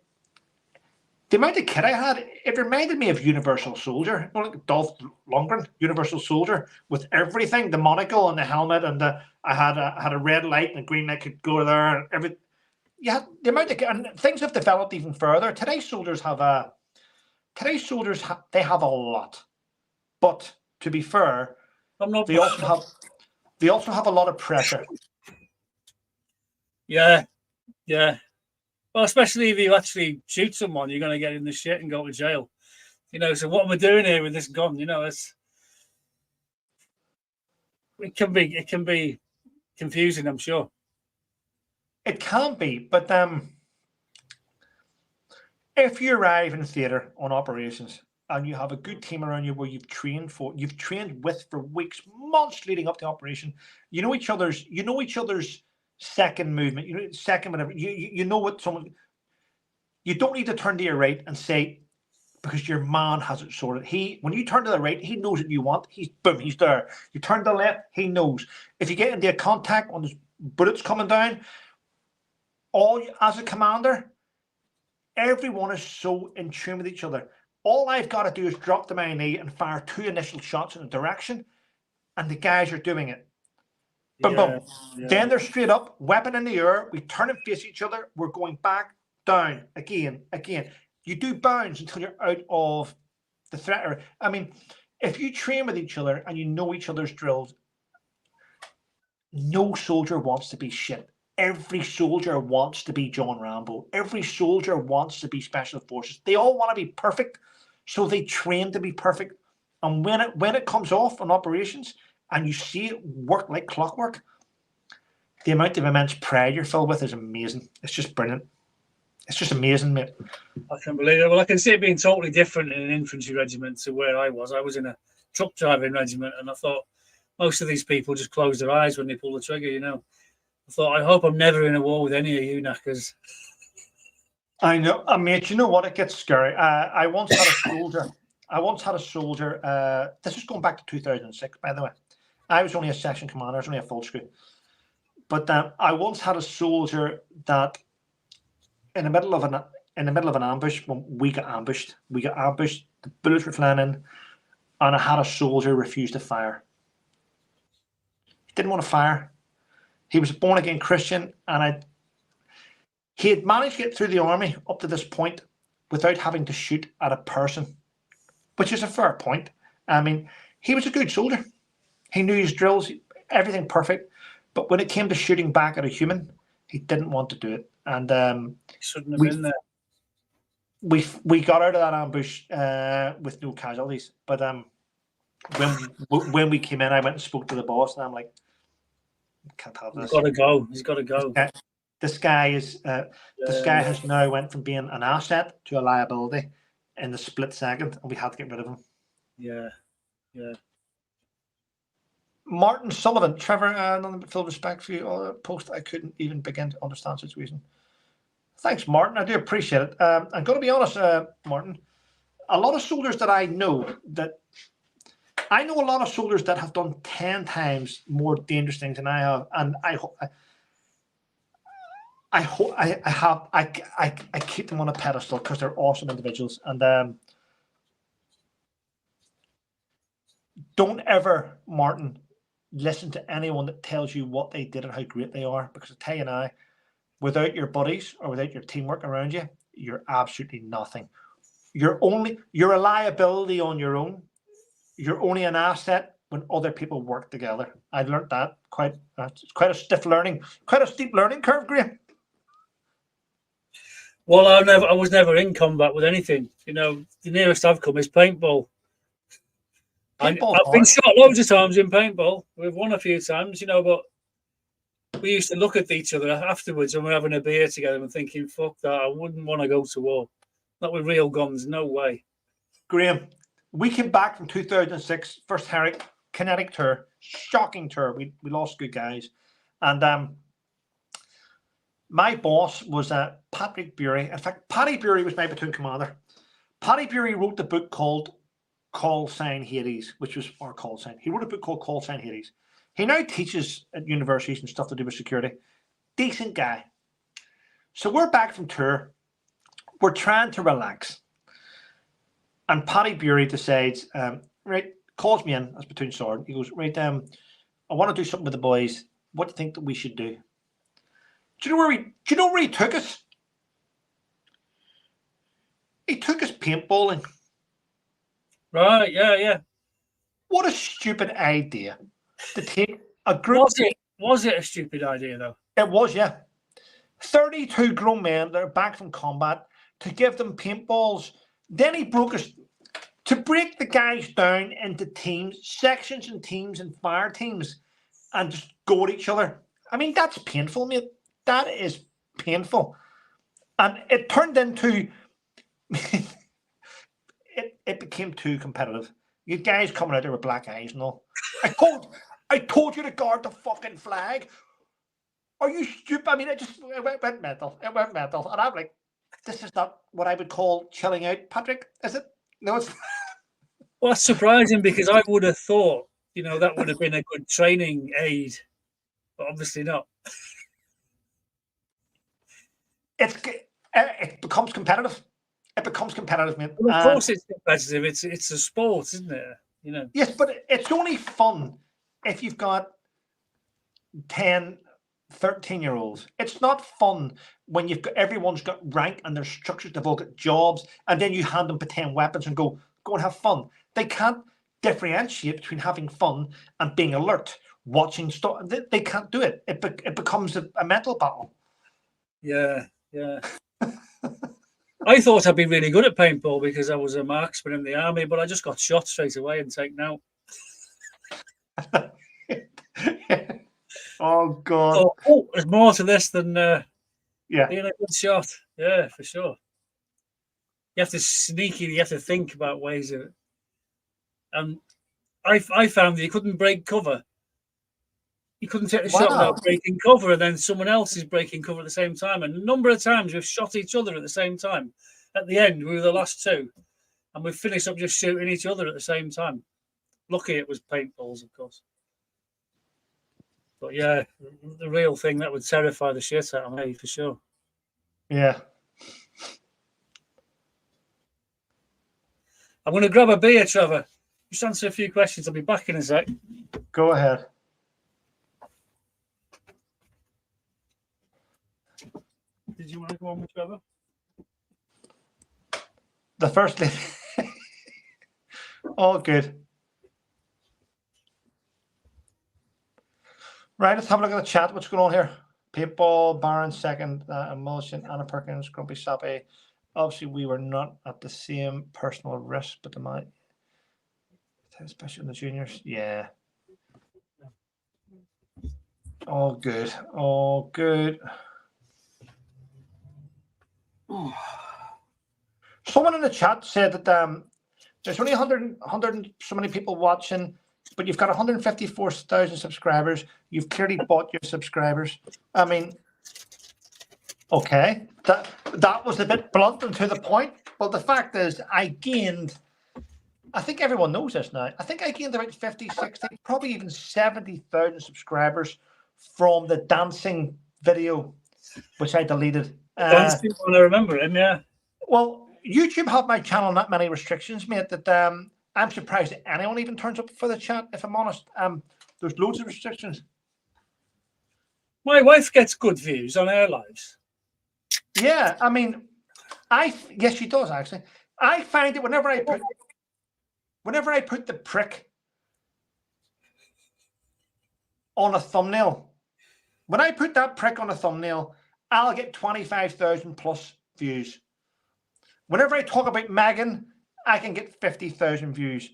the amount of kit I had, it reminded me of Universal Soldier, like Dolph Lundgren, Universal Soldier, with everything, the monocle and the helmet, and I had a red light and a green light could go there, and everything. Yeah, the amount of and things have developed even further. Today's soldiers have a lot, but to be fair, they also have a lot of pressure. Yeah. Well, especially if you actually shoot someone, you're going to get in the shit and go to jail. So what am I doing here with this gun? It can be confusing, I'm sure. It can be, but if you arrive in theatre on operations and you have a good team around you where you've trained with for weeks, months leading up to operation, you know each other's second movement, second whatever. You know what someone. You don't need to turn to your right and say, because your man has it sorted. When you turn to the right, he knows what you want. He's there. You turn to the left, he knows. If you get into a contact when there's bullets coming down, as a commander, everyone is so in tune with each other. All I've got to do is drop to my knee and fire 2 initial shots in a direction, and the guys are doing it. Boom, boom. Yeah. Then they're straight up, weapon in the air. We turn and face each other. We're going back, down, again. You do bounds until you're out of the threat. I mean, if you train with each other and you know each other's drills, no soldier wants to be shit. Every soldier wants to be John Rambo. Every soldier wants to be Special Forces. They all want to be perfect, so they train to be perfect. And when it comes off on operations and you see it work like clockwork, the amount of immense pride you're filled with is amazing. It's just brilliant. It's just amazing, mate. I can believe it. Well, I can see it being totally different in an infantry regiment to where I was. I was in a truck driving regiment, and I thought most of these people just close their eyes when they pull the trigger, I thought, I hope I'm never in a war with any of you knackers. I know, mate. You know what? It gets scary. I once had a soldier. This is going back to 2006, by the way. I was only a section commander. I was only a full screw. But I once had a soldier that, in the middle of an ambush, when we got ambushed. The bullets were flying in, and I had a soldier refuse to fire. He didn't want to fire. He was a born-again Christian, and he had managed to get through the army up to this point without having to shoot at a person, which is a fair point. I mean, he was a good soldier. He knew his drills, everything perfect. But when it came to shooting back at a human, he didn't want to do it. And he shouldn't have been there. We got out of that ambush with no casualties. But when we came in, I went and spoke to the boss, and I'm like, can't have this. He's got to go. This guy has now went from being an asset to a liability in the split second, and we had to get rid of him. Yeah. Martin Sullivan, Trevor, none but full respect for you. Post I couldn't even begin to understand the situation. Thanks, Martin. I do appreciate it. I'm going to be honest, Martin. A lot of soldiers that I know a lot of soldiers that have done 10 times more dangerous things than I have, and I keep them on a pedestal because they're awesome individuals. And don't ever, Martin, listen to anyone that tells you what they did and how great they are, because I tell you now, without your buddies or without your teamwork around you, you're absolutely nothing. You're a liability on your own. You're only an asset when other people work together. I've learned that quite a steep learning curve, Graham. Well, I was never in combat with anything. You know, the nearest I've come is paintball. I've been shot loads of times in paintball. We've won a few times, you know, but we used to look at each other afterwards and we're having a beer together and thinking, fuck that, I wouldn't want to go to war. Not with real guns, no way. Graham, we came back from 2006, first kinetic tour, shocking tour. We lost good guys. And my boss was Patrick Bury. In fact, Paddy Bury was my platoon commander. Paddy Bury wrote the book called Call Sign Hades, which was our call sign. He wrote a book called Call Sign Hades. He now teaches at universities and stuff to do with security. Decent guy. So we're back from tour. We're trying to relax. And Paddy Bury decides, right, calls me in as platoon sergeant. He goes, right, I want to do something with the boys. What do you think that we should do? Do you know where he took us? He took us paintballing. Right, yeah. What a stupid idea to take a group. Was it a stupid idea though? It was, yeah. 32 grown men that are back from combat to give them paintballs. Then he broke us to break the guys down into teams, sections and teams and fire teams, and just go at each other. I mean, that's painful, mate. That is painful. And it turned into it became too competitive. You guys coming out there with black eyes and all. I told you to guard the fucking flag. Are you stupid? I mean, it went mental. It went mental. And I'm like, this is not what I would call chilling out, Patrick, is it? No, it's Well, that's surprising because I would have thought, you know, that would have been a good training aid, but obviously not. It becomes competitive. It becomes competitive, mate. Well, of course it's competitive. It's a sport, isn't it? You know. Yes, but it's only fun if you've got 10, 13-year-olds. It's not fun when everyone's got rank and there's structures, they've all got jobs, and then you hand them 10 weapons and go and have fun. They can't differentiate between having fun and being alert, watching stuff. They can't do it. It becomes a mental battle. Yeah. I thought I'd be really good at paintball because I was a marksman in the army, but I just got shot straight away and taken out. Oh God! Oh, there's more to this than being yeah. a good shot. Yeah, for sure. You have to you have to think about ways of it. And I found that you couldn't break cover. You couldn't take the shot without breaking cover, and then someone else is breaking cover at the same time. And a number of times we've shot each other at the same time. At the end, we were the last two, and we finished up just shooting each other at the same time. Lucky it was paintballs, of course. But yeah, the real thing that would terrify the shit out of me for sure. Yeah. I'm going to grab a beer, Trevor. Just answer a few questions. I'll be back in a sec. Go ahead. Did you want to go on with Trevor? The first lady. All good. Right, let's have a look at the chat. What's going on here? Paintball, Baron second, Emulsion, Anna Perkins, Grumpy Sappy. Obviously, we were not at the same personal risk, but especially in the juniors. Yeah. All good. All good. Someone in the chat said that there's only 100 and so many people watching, but you've got 154,000 subscribers. You've clearly bought your subscribers. I mean, Okay, that was a bit blunt and to the point. But the fact is, I think everyone knows this now. I think I gained about 50, 60, probably even 70,000 subscribers from the dancing video, which I deleted. Dancing one, I remember him, yeah. Well, YouTube have my channel not many restrictions, mate, that I'm surprised that anyone even turns up for the chat, if I'm honest. There's loads of restrictions. My wife gets good views on her lives. Yeah, I mean, yes, she does actually. I find it whenever I put the prick on a thumbnail, when I put that prick on a thumbnail, I'll get 25,000 plus views. Whenever I talk about Megan, I can get 50,000 views.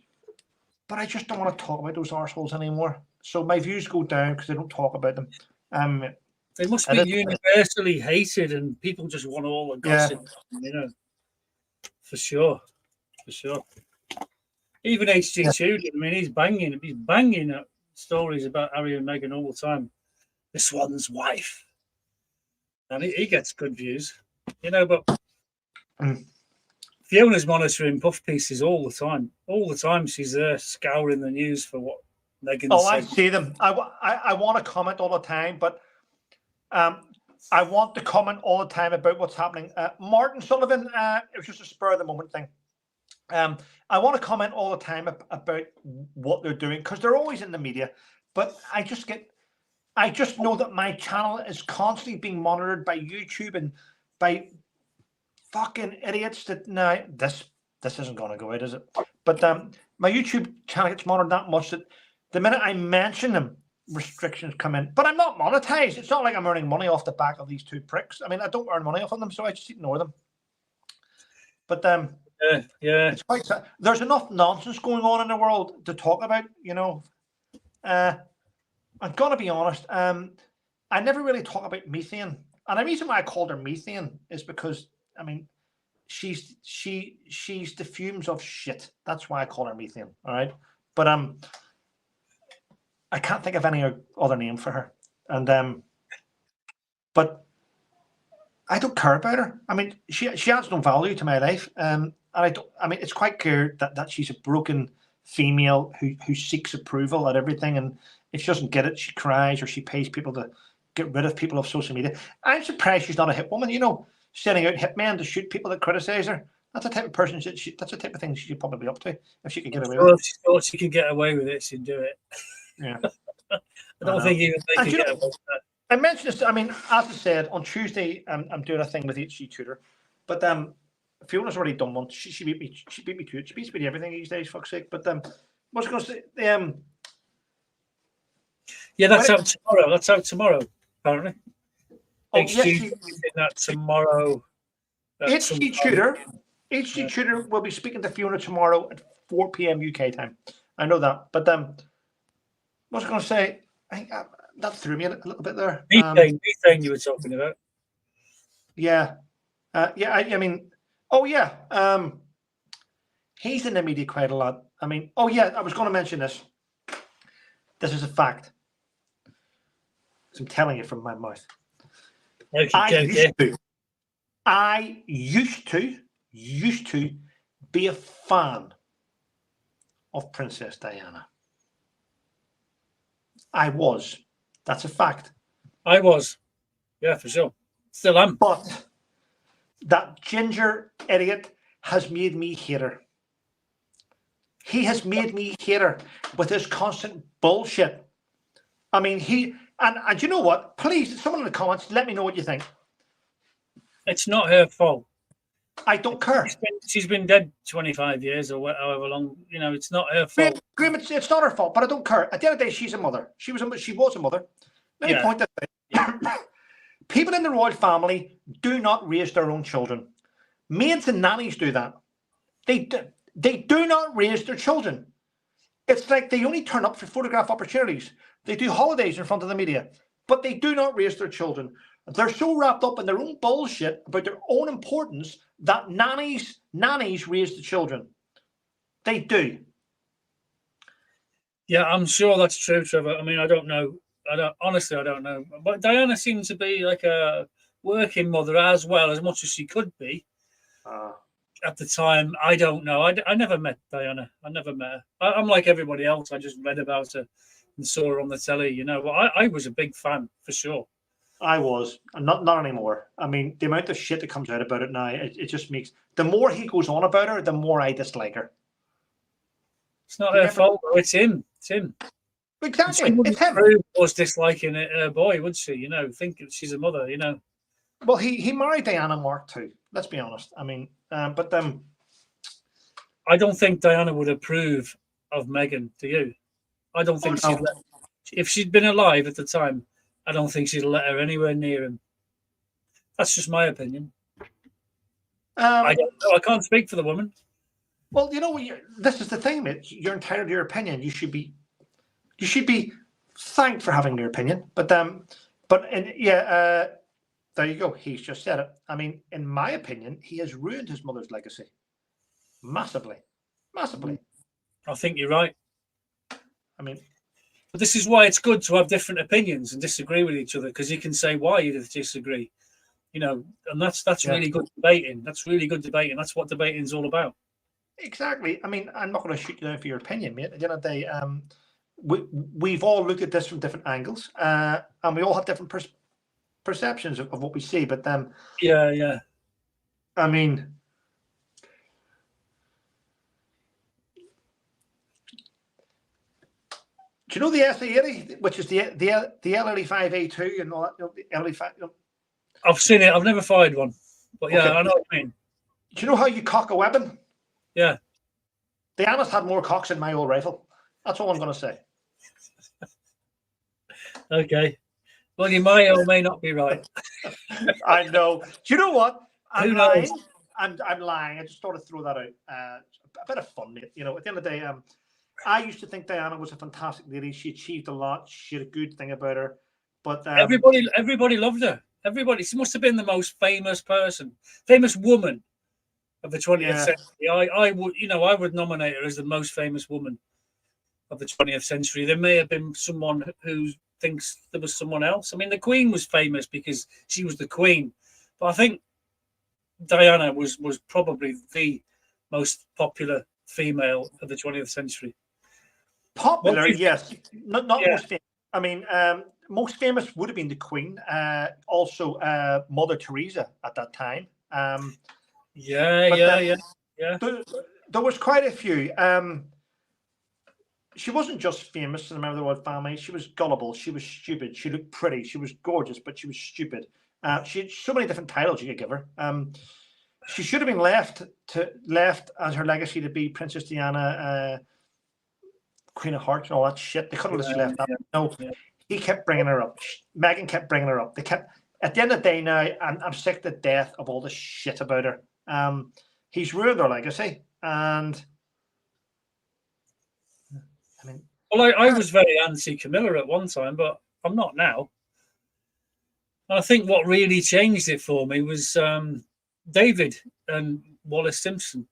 But I just don't want to talk about those arseholes anymore. So my views go down because I don't talk about them. They must be universally hated, and people just want all the gossip. Yeah. You know, for sure. Even HG Tudor, I mean, he's banging at stories about Harry and Meghan all the time. This one's wife, and he gets good views, you know. But Fiona's monitoring puff pieces all the time. All the time, she's there scouring the news for what Meghan said. I see them. I want to comment all the time, but I want to comment all the time about what's happening. Martin Sullivan, it was just a spur of the moment thing. I want to comment all the time about what they're doing because they're always in the media. But I just know that my channel is constantly being monitored by YouTube and by fucking idiots that now this isn't going to go out, is it? But my YouTube channel gets monitored that much that the minute I mention them, restrictions come in. But I'm not monetized. It's not like I'm earning money off the back of these two pricks. I mean, I don't earn money off of them, so I just ignore them. But it's quite sad. There's enough nonsense going on in the world to talk about, you know. I'm gonna be honest. I never really talk about methane, and the reason why I called her methane is because I mean, she's the fumes of shit. That's why I call her methane. All right, but I can't think of any other name for her, and but I don't care about her. I mean, she adds no value to my life, and I don't. I mean, it's quite clear that she's a broken female who seeks approval at everything, and if she doesn't get it, she cries or she pays people to get rid of people off social media. I'm surprised she's not a hit woman. You know, sending out hitmen to shoot people that criticize her. That's the type of person. That's the type of thing she should probably be up to if she could get away with it. If she thought she could get away with it, she'd do it. Yeah, I don't think even they could get away with that. I mentioned this. I mean, as I said, on Tuesday, I'm doing a thing with HG Tudor, but Fiona's already done one. She beat me. She beat me to it. She beats me to everything these days. Fuck's sake. But what was I going to say? Yeah, that's out tomorrow. That's out tomorrow, apparently. HG that tomorrow. HG Tudor. HG Tudor will be speaking to Fiona tomorrow at 4 p.m. UK time. I know that. But what was I going to say? I think that threw me a little bit there. Methane you were talking about. Yeah. I mean, oh yeah. He's in the media quite a lot. I mean, oh yeah, I was going to mention this. This is a fact. I'm telling you from my mouth. I used to be a fan of Princess Diana. I was. That's a fact. I was. Yeah, for sure. Still am. But that ginger idiot has made me hate her. He has made me hate her with his constant bullshit. I mean, and you know what? Please, someone in the comments, let me know what you think. It's not her fault. I don't care. She's been dead 25 years or however long. You know, it's not her fault. It's not her fault, but I don't care. At the end of the day, she's a mother. She was a mother. Let me point that out. People in the royal family do not raise their own children. Maids and nannies do that. They do not raise their children. It's like they only turn up for photograph opportunities. They do holidays in front of the media, but they do not raise their children. They're so wrapped up in their own bullshit about their own importance that nannies raise the children. They do. Yeah, I'm sure that's true, Trevor. I mean, I don't know. Honestly, I don't know. But Diana seems to be like a working mother as well, as much as she could be at the time. I don't know. I never met Diana. I never met her. I'm like everybody else. I just read about her and saw her on the telly, you know. But I was a big fan for sure. I was, and not anymore. I mean, the amount of shit that comes out about it now, it just makes, the more he goes on about her, the more I dislike her. It's not her fault, though. It's him. It's him. Exactly. It's him. Was disliking her boy, would she? You know, think she's a mother, you know. Well, he married Diana Mark too. Let's be honest. I mean, but I don't think Diana would approve of Meghan. Do you? I don't think she'd let, if she'd been alive at the time, I don't think she'd let her anywhere near him. That's just my opinion. I don't know. I can't speak for the woman. Well, you know, this is the thing, mate. You're entitled to your opinion. You should be thanked for having your opinion. But there you go. He's just said it. I mean, in my opinion, he has ruined his mother's legacy massively. I think you're right. I mean, but this is why it's good to have different opinions and disagree with each other, because you can say why you disagree, you know, and that's really good debating. That's really good debating. That's what debating is all about. Exactly. I mean, I'm not going to shoot you down for your opinion, mate. At the end of the day, we've all looked at this from different angles, and we all have different perceptions of what we see. But yeah. I mean, do you know the SA80, which is the L85A2 and all that? You know, the L85. I've seen it. I've never fired one, but yeah, okay. I know what you mean. Do you know how you cock a weapon? Yeah. Diana's had more cocks in my old rifle. That's all I'm going to say. Okay. Well, you may or may not be right. I know. Do you know what? I'm lying. I'm lying. I just thought I'd throw that out. A bit of fun, mate. You know, at the end of the day, I used to think Diana was a fantastic lady. She achieved a lot. She had a good thing about her. But everybody loved her. Everybody. She must have been the most famous woman of the 20th century. I would nominate her as the most famous woman of the 20th century. There may have been someone who thinks there was someone else. I mean, the Queen was famous because she was the Queen, but I think Diana was probably the most popular female of the 20th century. Popular, yes. Not most famous. I mean, most famous would have been the Queen. Also, Mother Teresa at that time. Yeah. There was quite a few. She wasn't just famous in the member of the royal family. She was gullible. She was stupid. She looked pretty. She was gorgeous, but she was stupid. She had so many different titles you could give her. She should have been left as her legacy to be Princess Diana, Queen of Hearts, and all that shit. They could have just left that. No, he kept bringing her up. Meghan kept bringing her up. They kept. At the end of the day, now I'm sick to death of all the shit about her. He's ruined her legacy, and I mean, well, I was very anti-Camilla at one time, but I'm not now. And I think what really changed it for me was David and Wallace Simpson,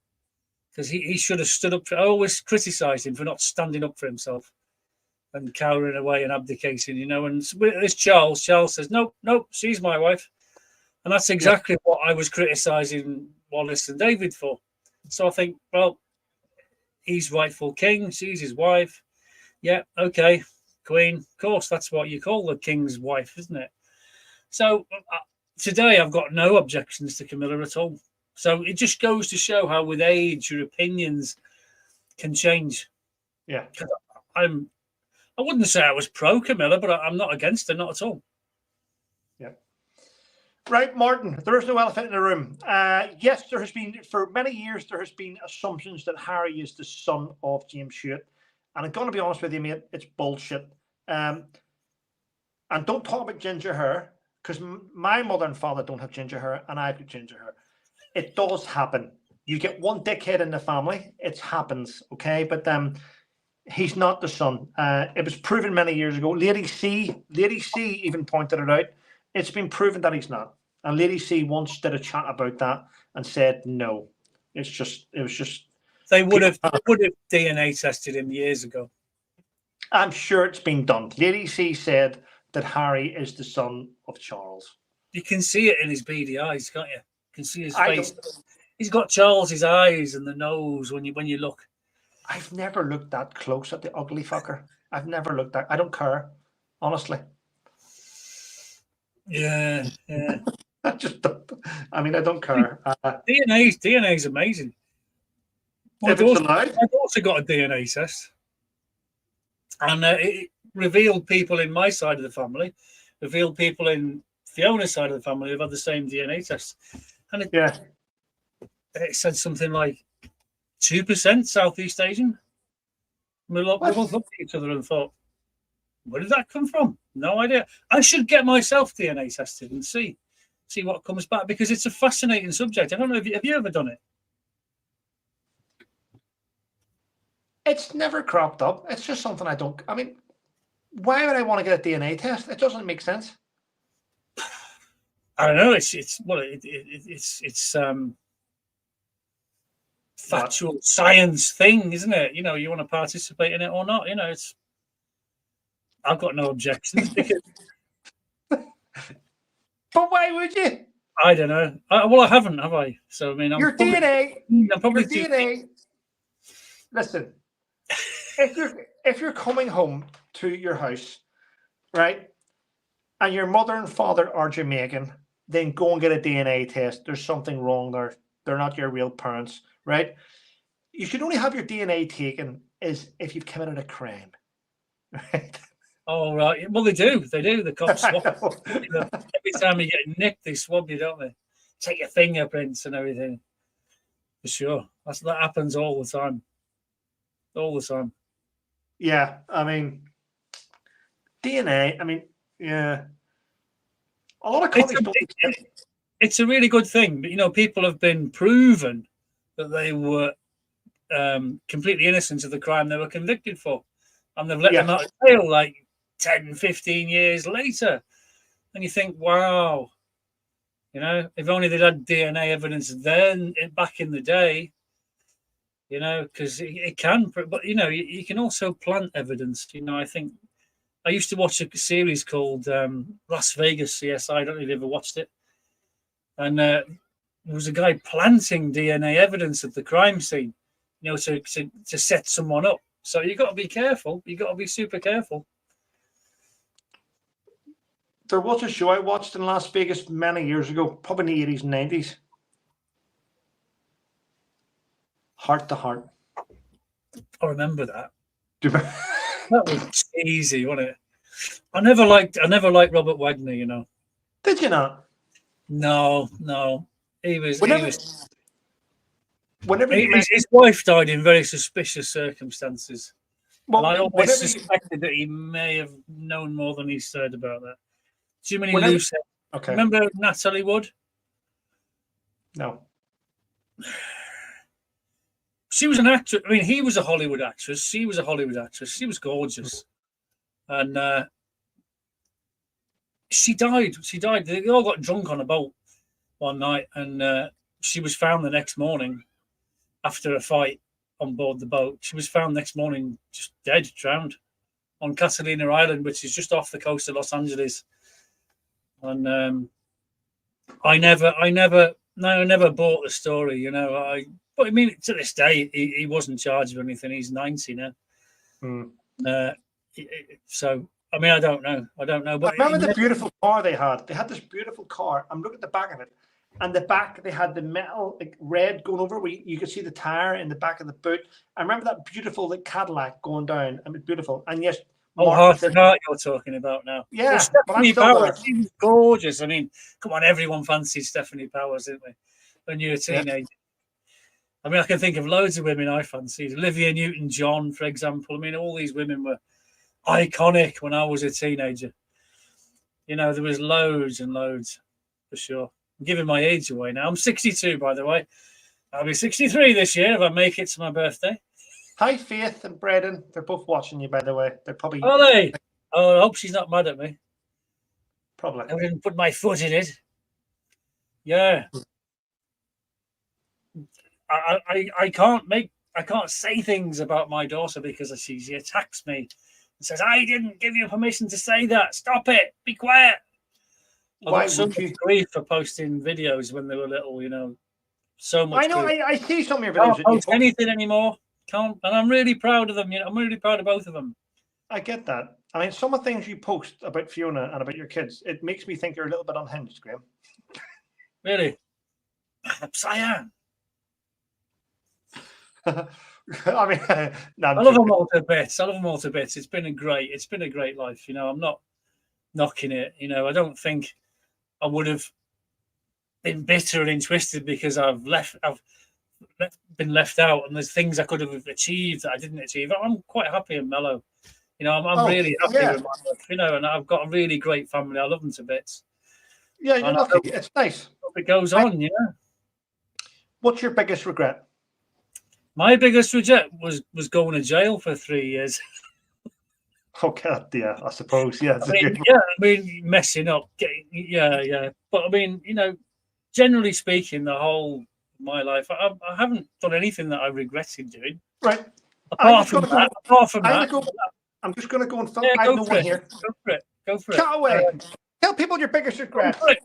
because he should have stood up. I always criticised him for not standing up for himself and cowering away and abdicating, you know. And this Charles says, nope, she's my wife. And that's exactly what I was criticising Wallace and David for. So I think, well, he's rightful king, she's his wife. Yeah, okay, Queen. Of course, that's what you call the king's wife, isn't it? So today I've got no objections to Camilla at all. So it just goes to show how with age your opinions can change. Yeah. I wouldn't say I was pro Camilla, but I'm not against her, not at all. Yeah. Right, Martin, there is no elephant in the room. Yes, there has been, for many years, there has been assumptions that Harry is the son of James Stewart. And I'm going to be honest with you, mate, it's bullshit. And don't talk about ginger hair, because my mother and father don't have ginger hair, and I've got ginger hair. It does happen. You get one dickhead in the family, it happens, okay? But he's not the son. It was proven many years ago. Lady C even pointed it out. It's been proven that he's not. And Lady C once did a chat about that and said no. It was just. They would have DNA tested him years ago. I'm sure it's been done. Lady C said that Harry is the son of Charles. you can see it in his beady eyes, can't you? You can see his I face. don't, He's got Charles's eyes and the nose when you look. I've never looked that close at the ugly fucker. I've never looked that. I don't care, honestly. Yeah. I just don't. I mean, I don't care. DNA is amazing. If it's allowed. My daughter got a DNA test, and it revealed people in my side of the family, revealed people in Fiona's side of the family who've had the same DNA test, and it said something like 2% Southeast Asian. We both looked at each other and thought, where did that come from? No idea. I should get myself DNA tested and see what comes back, because it's a fascinating subject. I don't know if have you ever done it? It's never cropped up. It's just something I don't. I mean, why would I want to get a DNA test? It doesn't make sense. I don't know. It's factual science thing, isn't it? You know, you want to participate in it or not? You know, I've got no objections because. But why would you? I don't know. Well, I haven't, have I? So I mean, Your DNA. I'm probably your DNA. Listen, if you're coming home to your house, right, and your mother and father are Jamaican, then go and get a DNA test. There's something wrong there. They're not your real parents, right? You should only have your DNA taken is if you've committed a crime, right? Oh, right. Well, they do. The cops swab. Every time you get nicked, they swab you, don't they? Take your fingerprints and everything. For sure. That happens all the time. All the time. Yeah. I mean, DNA, I mean, yeah. A lot of companies it's a really good thing. But, you know, people have been proven that they were completely innocent of the crime they were convicted for. And they've let them out of jail like 10, 15 years later. And you think, wow, you know, if only they'd had DNA evidence then, back in the day, you know, because it can, but, you know, you can also plant evidence. You know, I think I used to watch a series called Las Vegas CSI. I don't know if you ever watched it. And there was a guy planting DNA evidence at the crime scene, you know, to set someone up. So you got to be careful. You got to be super careful. There was a show I watched in Las Vegas many years ago, probably in the 80s and 90s. Heart to Heart. I remember that. Do you remember? That was easy, wasn't it? I never liked Robert Wagner, you know. Did you not? No. His wife died in very suspicious circumstances. Well, and I always suspected that he may have known more than he said about that. Too many loose ends. Okay. Remember Natalie Wood? No. She was an actress. I mean, he was a Hollywood actress. She was a Hollywood actress. She was gorgeous. And she died. They all got drunk on a boat one night. And she was found the next morning after a fight on board the boat. She was found next morning just dead, drowned on Catalina Island, which is just off the coast of Los Angeles. And I never bought the story, you know. But I mean, to this day, he wasn't charged with anything. He's 90 now. So I mean, I don't know. But I remember the beautiful car they had. They had this beautiful car. I'm looking at the back of it, and the back they had the metal like red going over where you could see the tire in the back of the boot. I remember that beautiful like Cadillac going down. I mean, beautiful. And yes. Heart to Heart you're talking about now. Yeah, Stephanie Powers. She was gorgeous. I mean, come on, everyone fancies Stephanie Powers, didn't we? When you're a teenager. Yeah. I mean, I can think of loads of women I fancied. Olivia Newton-John, for example. I mean, all these women were iconic when I was a teenager. You know, there was loads and loads, for sure. I'm giving my age away now. I'm 62, by the way. I'll be 63 this year if I make it to my birthday. Hi, Faith and Braden. They're both watching you, by the way. They're probably. Are they? Oh, I hope she's not mad at me. Probably. I didn't put my foot in it. Yeah. I can't say things about my daughter because she attacks me and says, I didn't give you permission to say that. Stop it. Be quiet. I Why got so would much you? grief for posting videos when they were little, you know. So much I know. grief. I see some of your videos Can't that you post post. anything anymore. Can't, and I'm really proud of them. You know, I'm really proud of both of them. I get that. I mean, some of the things you post about Fiona and about your kids, it makes me think you're a little bit unhinged, Graham. Really, perhaps I am. I mean, no, I'm I love joking. them all to bits. I love them all to bits. It's been a great life. You know, I'm not knocking it. You know, I don't think I would have been bitter and twisted because I've been left out, and there's things I could have achieved that I didn't achieve. I'm quite happy and mellow. You know, I'm Oh, really happy yeah. with my life. You know, and I've got a really great family. I love them to bits. Yeah, you're And I lucky. hope It's nice. it goes on. You know, What's your biggest regret? my biggest regret was going to jail for 3 years. Oh, God, yeah, I suppose. Yeah, it's I a mean, good. yeah, I mean, messing up, yeah. But I mean, you know, generally speaking, the whole my life, I haven't done anything that I regretted doing. Right. I'm Apart just from going to that, go. I'm just going to go and film. yeah, I have go no for one it. here. Go for it. Go for it. Chat away. Tell people your biggest Go regret. for it.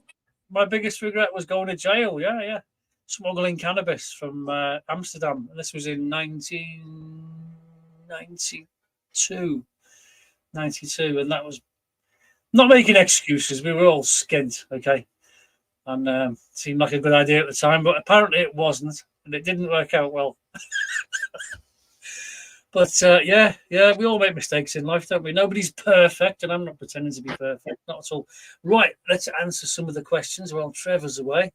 My biggest regret was going to jail. Yeah. Smuggling cannabis from Amsterdam. This was in 1992. 92, and that was not making excuses. We were all skint, okay, and seemed like a good idea at the time, but apparently it wasn't, and it didn't work out well. But yeah, we all make mistakes in life, don't we? Nobody's perfect, and I'm not pretending to be perfect, not at all. Right, let's answer some of the questions while Trevor's away.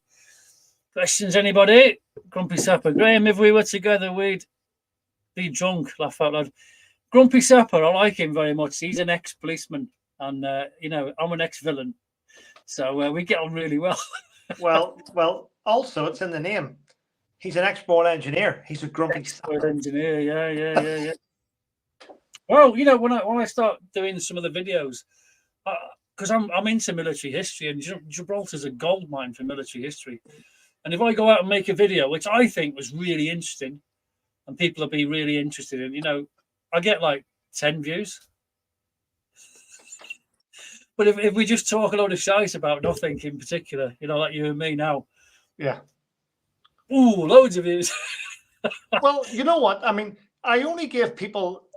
Questions, anybody? Grumpy Sapper. Graham, if we were together, we'd be drunk. Laugh out loud. Grumpy Sapper, I like him very much. He's an ex-policeman, and you know, I'm an ex-villain, so we get on really well. Well. Also, it's in the name. He's an export engineer. He's a grumpy Expert engineer, yeah. Well, you know, when I start doing some of the videos, because I'm into military history, and Gibraltar's a gold mine for military history. And if I go out and make a video, which I think was really interesting, and people will be really interested in, you know, I get like 10 views. But if we just talk a load of shite about nothing in particular, you know, like you and me now, Yeah. ooh, loads of views. Well, you know what? I mean, I only give people,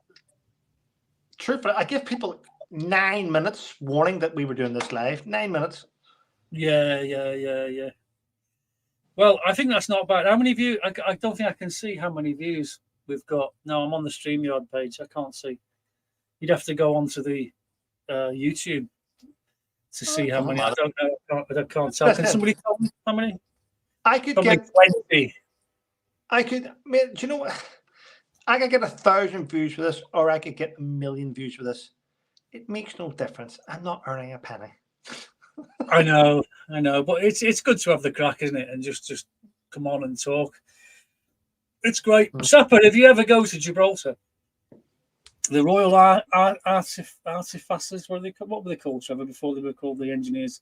truthfully, I give people 9 minutes warning that we were doing this live. 9 minutes. Yeah. Well, I think that's not bad. How many views? I don't think I can see how many views we've got. No, I'm on the StreamYard page. I can't see. You'd have to go onto the YouTube to see how many. I don't know. I can't tell. Can somebody tell me how many? I could Probably get 20. do you know what? I could get 1,000 views for this, or I could get 1,000,000 views for this. It makes no difference. I'm not earning a penny. I know, but it's good to have the crack, isn't it? And just come on and talk. It's great. Sapper, if you ever go to Gibraltar, the Royal Artificers, what were they called, Trevor, before they were called the engineers?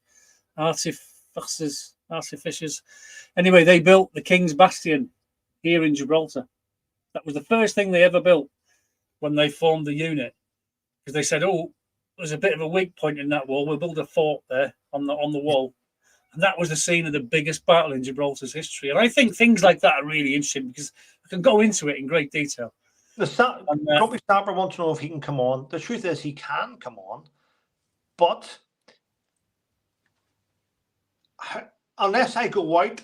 Artificers. Anyway, they built the King's Bastion here in Gibraltar. That was the first thing they ever built when they formed the unit, because they said, "Oh, there's a bit of a weak point in that wall. We'll build a fort there on the wall." And that was the scene of the biggest battle in Gibraltar's history. And I think things like that are really interesting because I can go into it in great detail. Grumpy Snapper wants to know if he can come on. The truth is, he can come on, but unless I go out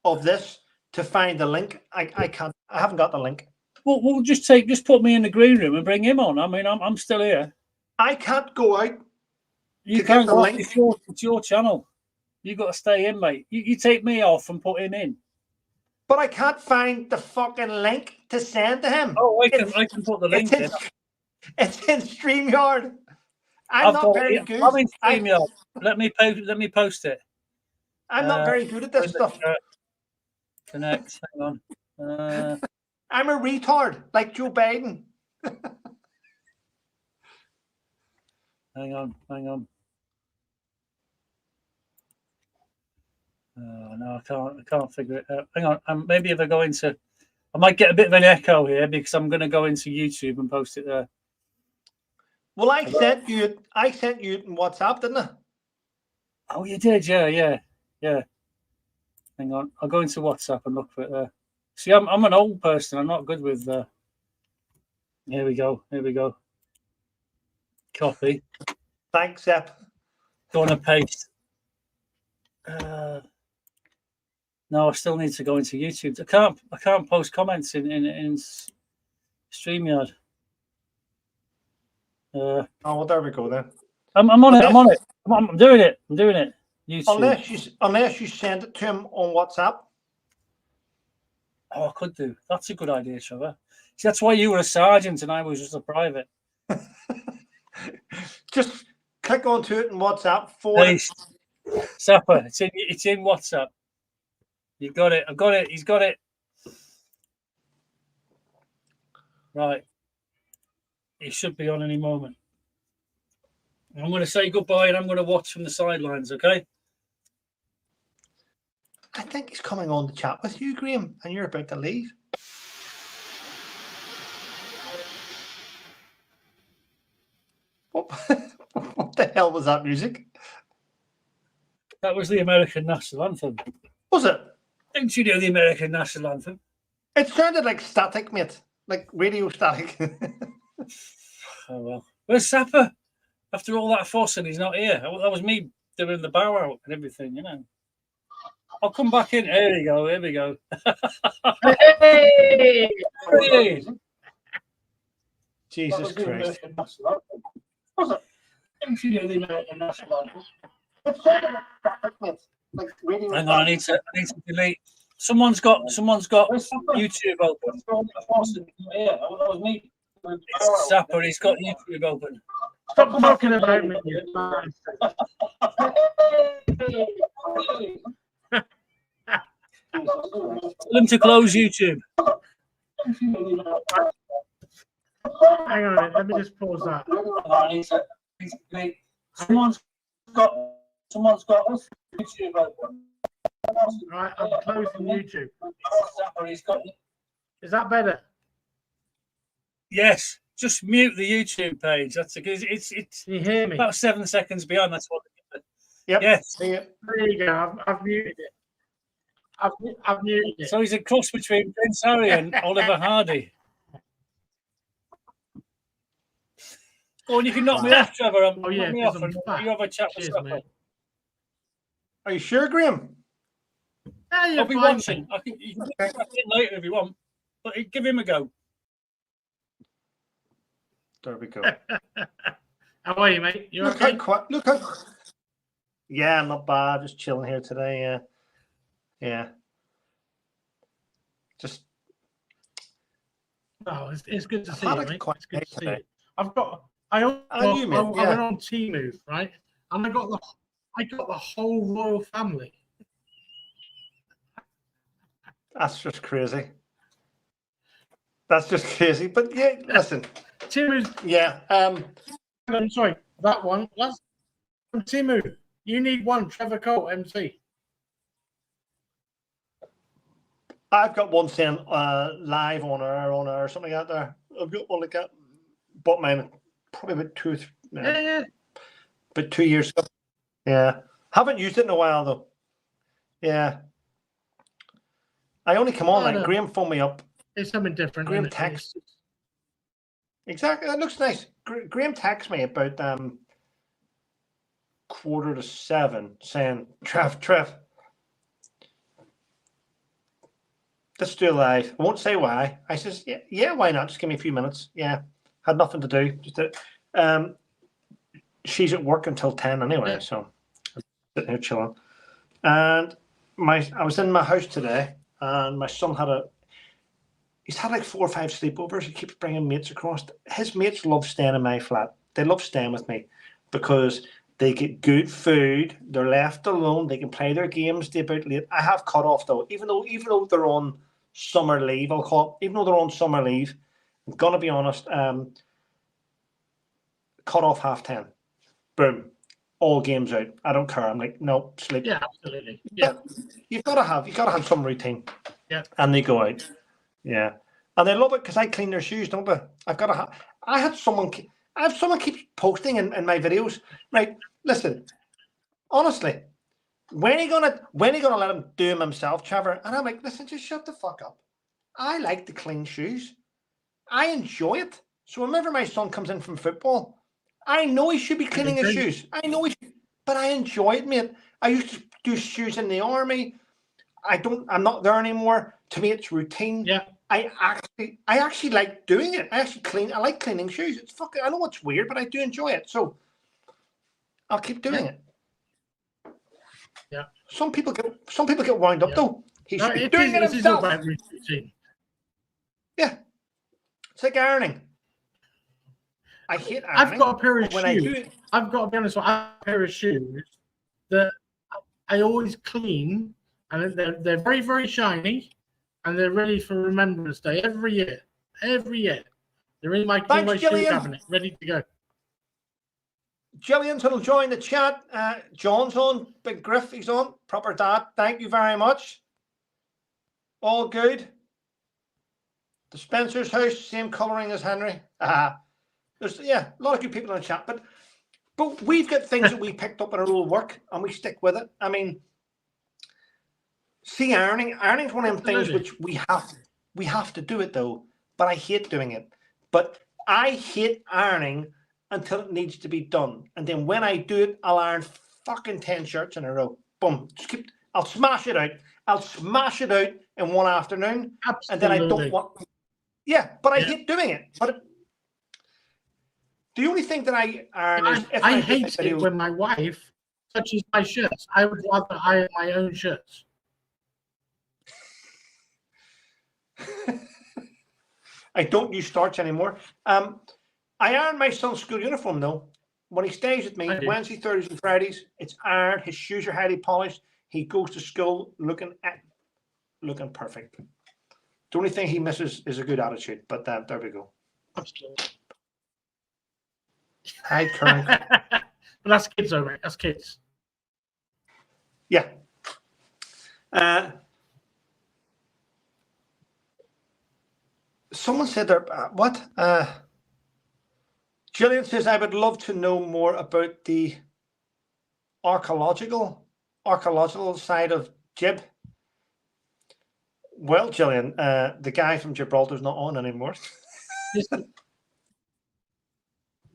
of this to find the link, I can't. I haven't got the link. Well, we'll just put me in the green room and bring him on. I mean, I'm still here. I can't go out. You can't go out. It's your channel. You got to stay in, mate. You take me off and put him in. But I can't find the fucking link to send to him. Oh, I can put the link in. It's in StreamYard. I'm not very good. I'm in StreamYard. Let me post it. I'm not very good at this stuff. Connect. Hang on. I'm a retard, like Joe Biden. Hang on. No, I can't figure it out. Hang on. Maybe if I go into, I might get a bit of an echo here because I'm going to go into YouTube and post it there. Well, I sent you in WhatsApp, didn't I? Oh, you did, yeah. Hang on, I'll go into WhatsApp and look for it. See, I'm an old person. I'm not good with. Here we go. Copy. Thanks, Zep. Go on and paste. No, I still need to go into YouTube. I can't post comments in StreamYard. Oh, well, there we go then. I'm on it. I'm doing it. YouTube. Unless you send it to him on WhatsApp. Oh, I could do. That's a good idea, Trevor. See, that's why you were a sergeant and I was just a private. Just click onto it in WhatsApp. Paste. Sapper, it's in WhatsApp. You got it. I've got it. He's got it. Right. He should be on any moment. I'm going to say goodbye and I'm going to watch from the sidelines, okay? I think he's coming on to chat with you, Graham, and you're about to leave. What the hell was that music? That was the American national anthem. Was it? Didn't you know the American national anthem? It sounded like static, mate. Like radio static. Oh, well. Where's Sapper? After all that fussing, he's not here. That was me doing the bow out and everything, you know. I'll come back in. Here we go. Hey! Hey! Jesus Christ. Was it? Didn't you know the American national anthem? It sounded like static, mate. Like radio Hang on, I need to delete. Someone's got YouTube open. That was me. It's Sapper, he's got YouTube open. Stop talking about me. Tell him to close YouTube. Hang on a minute, let me just pause that. Someone's got us YouTube open. Right, I'm closing YouTube. Sapper, he's got. Is that better? Yes, just mute the YouTube page. That's because it's Can you hear me? about 7 seconds beyond. That's what. Yep. Yes. See it. There you go. I've muted it. I've muted it. So he's a cross between Prince Harry and Oliver Hardy. Oh, and you can knock me off, Trevor. Oh, yeah, knock me 'cause off I'm and fat. you have a chat with Cheers, Sapper. mate. Are you sure, Graham? Yeah, you're I'll be fine, watching. mate. You can get back in later if you want, but give him a go. There we go. How are you, mate? You Look okay? how quiet. Look how. Yeah, not bad. Just chilling here today. Yeah. Just. Oh, it's good to I've see had you, a mate. quiet It's good day to see today. you. I you, mate, went yeah. on Temu, right? And I got the whole royal family. That's just crazy. But yeah, listen. Timu's. Yeah. I'm sorry, that one. That's from Timu. You need one, Trevor Cole, MC. I've got one saying live on air or something out there. I've got one like that. Bought mine probably about 2 years ago. Yeah. Haven't used it in a while though. Yeah. I only come on I like know. Graham phoned me up. It's something different. Graham isn't it? text. Exactly. That looks nice. Graham texted me about 6:45 saying, Trev, let's do a live. I won't say why. I says, yeah, why not? Just give me a few minutes. Yeah. Had nothing to do. Just she's at work until 10 anyway, Yeah. so I'm sitting here chilling. And I was in my house today, and my son he's had like 4 or 5 sleepovers. He keeps bringing mates across. His mates love staying in my flat. They love staying with me because they get good food. They're left alone. They can play their games day about late. I have cut off though, even though they're on summer leave. I'll call it, even though they're on summer leave. I'm gonna be honest. Cut off 10:30. Boom. All games out. I don't care. I'm like, no, sleep. Yeah, absolutely. Yeah. But you gotta have some routine. Yeah. And they go out. Yeah. And they love it because I clean their shoes, don't they? I have someone keeps posting in my videos. Right. Listen, Honestly, when are you gonna let him do him himself, Trevor? And I'm like, listen, just shut the fuck up. I like the clean shoes. I enjoy it. So whenever my son comes in from football, I know he should be cleaning his shoes. I know he should, but I enjoy it, mate. I used to do shoes in the army. I'm not there anymore. To me, it's routine. Yeah. I actually like doing it. I like cleaning shoes. It's fucking, I know it's weird, but I do enjoy it. So I'll keep doing it. Yeah. Some people get wound up though. He should be doing it himself. himself. About routine. Yeah. It's like ironing. I hate ironing. I've got a pair of shoes. I've got to be honest. I have a pair of shoes that I always clean, and they're very, very shiny, and they're ready for Remembrance Day every year. Every year, they're in my shoe cabinet, ready to go. Gillian's will join the chat. John's on. Big Griff, he's on. Proper dad. Thank you very much. All good. The Spencer's house, same colouring as Henry. There's a lot of good people in the chat, but we've got things that we picked up in our old work and we stick with it. I mean, see, ironing's one of them things which we have to do it though. But I hate doing it. But I hate ironing until it needs to be done, and then when I do it, I'll iron fucking 10 shirts in a row. Boom. I'll smash it out. I'll smash it out in one afternoon. Absolutely. And then I don't want. Yeah, but I hate doing it. But the only thing that I iron is if I hate it when my wife touches my shirts. I would rather iron my own shirts. I don't use starch anymore. I iron my son's school uniform though. When he stays with me, Wednesday, Thursdays, and Fridays, it's ironed. His shoes are highly polished. He goes to school looking perfect. The only thing he misses is a good attitude, but there we go. Absolutely. Hi, Karen. But that's kids, though, mate. That's kids. Yeah. Someone said there. What? Gillian says, I would love to know more about the archaeological side of Jib. Well, Gillian, the guy from Gibraltar's not on anymore.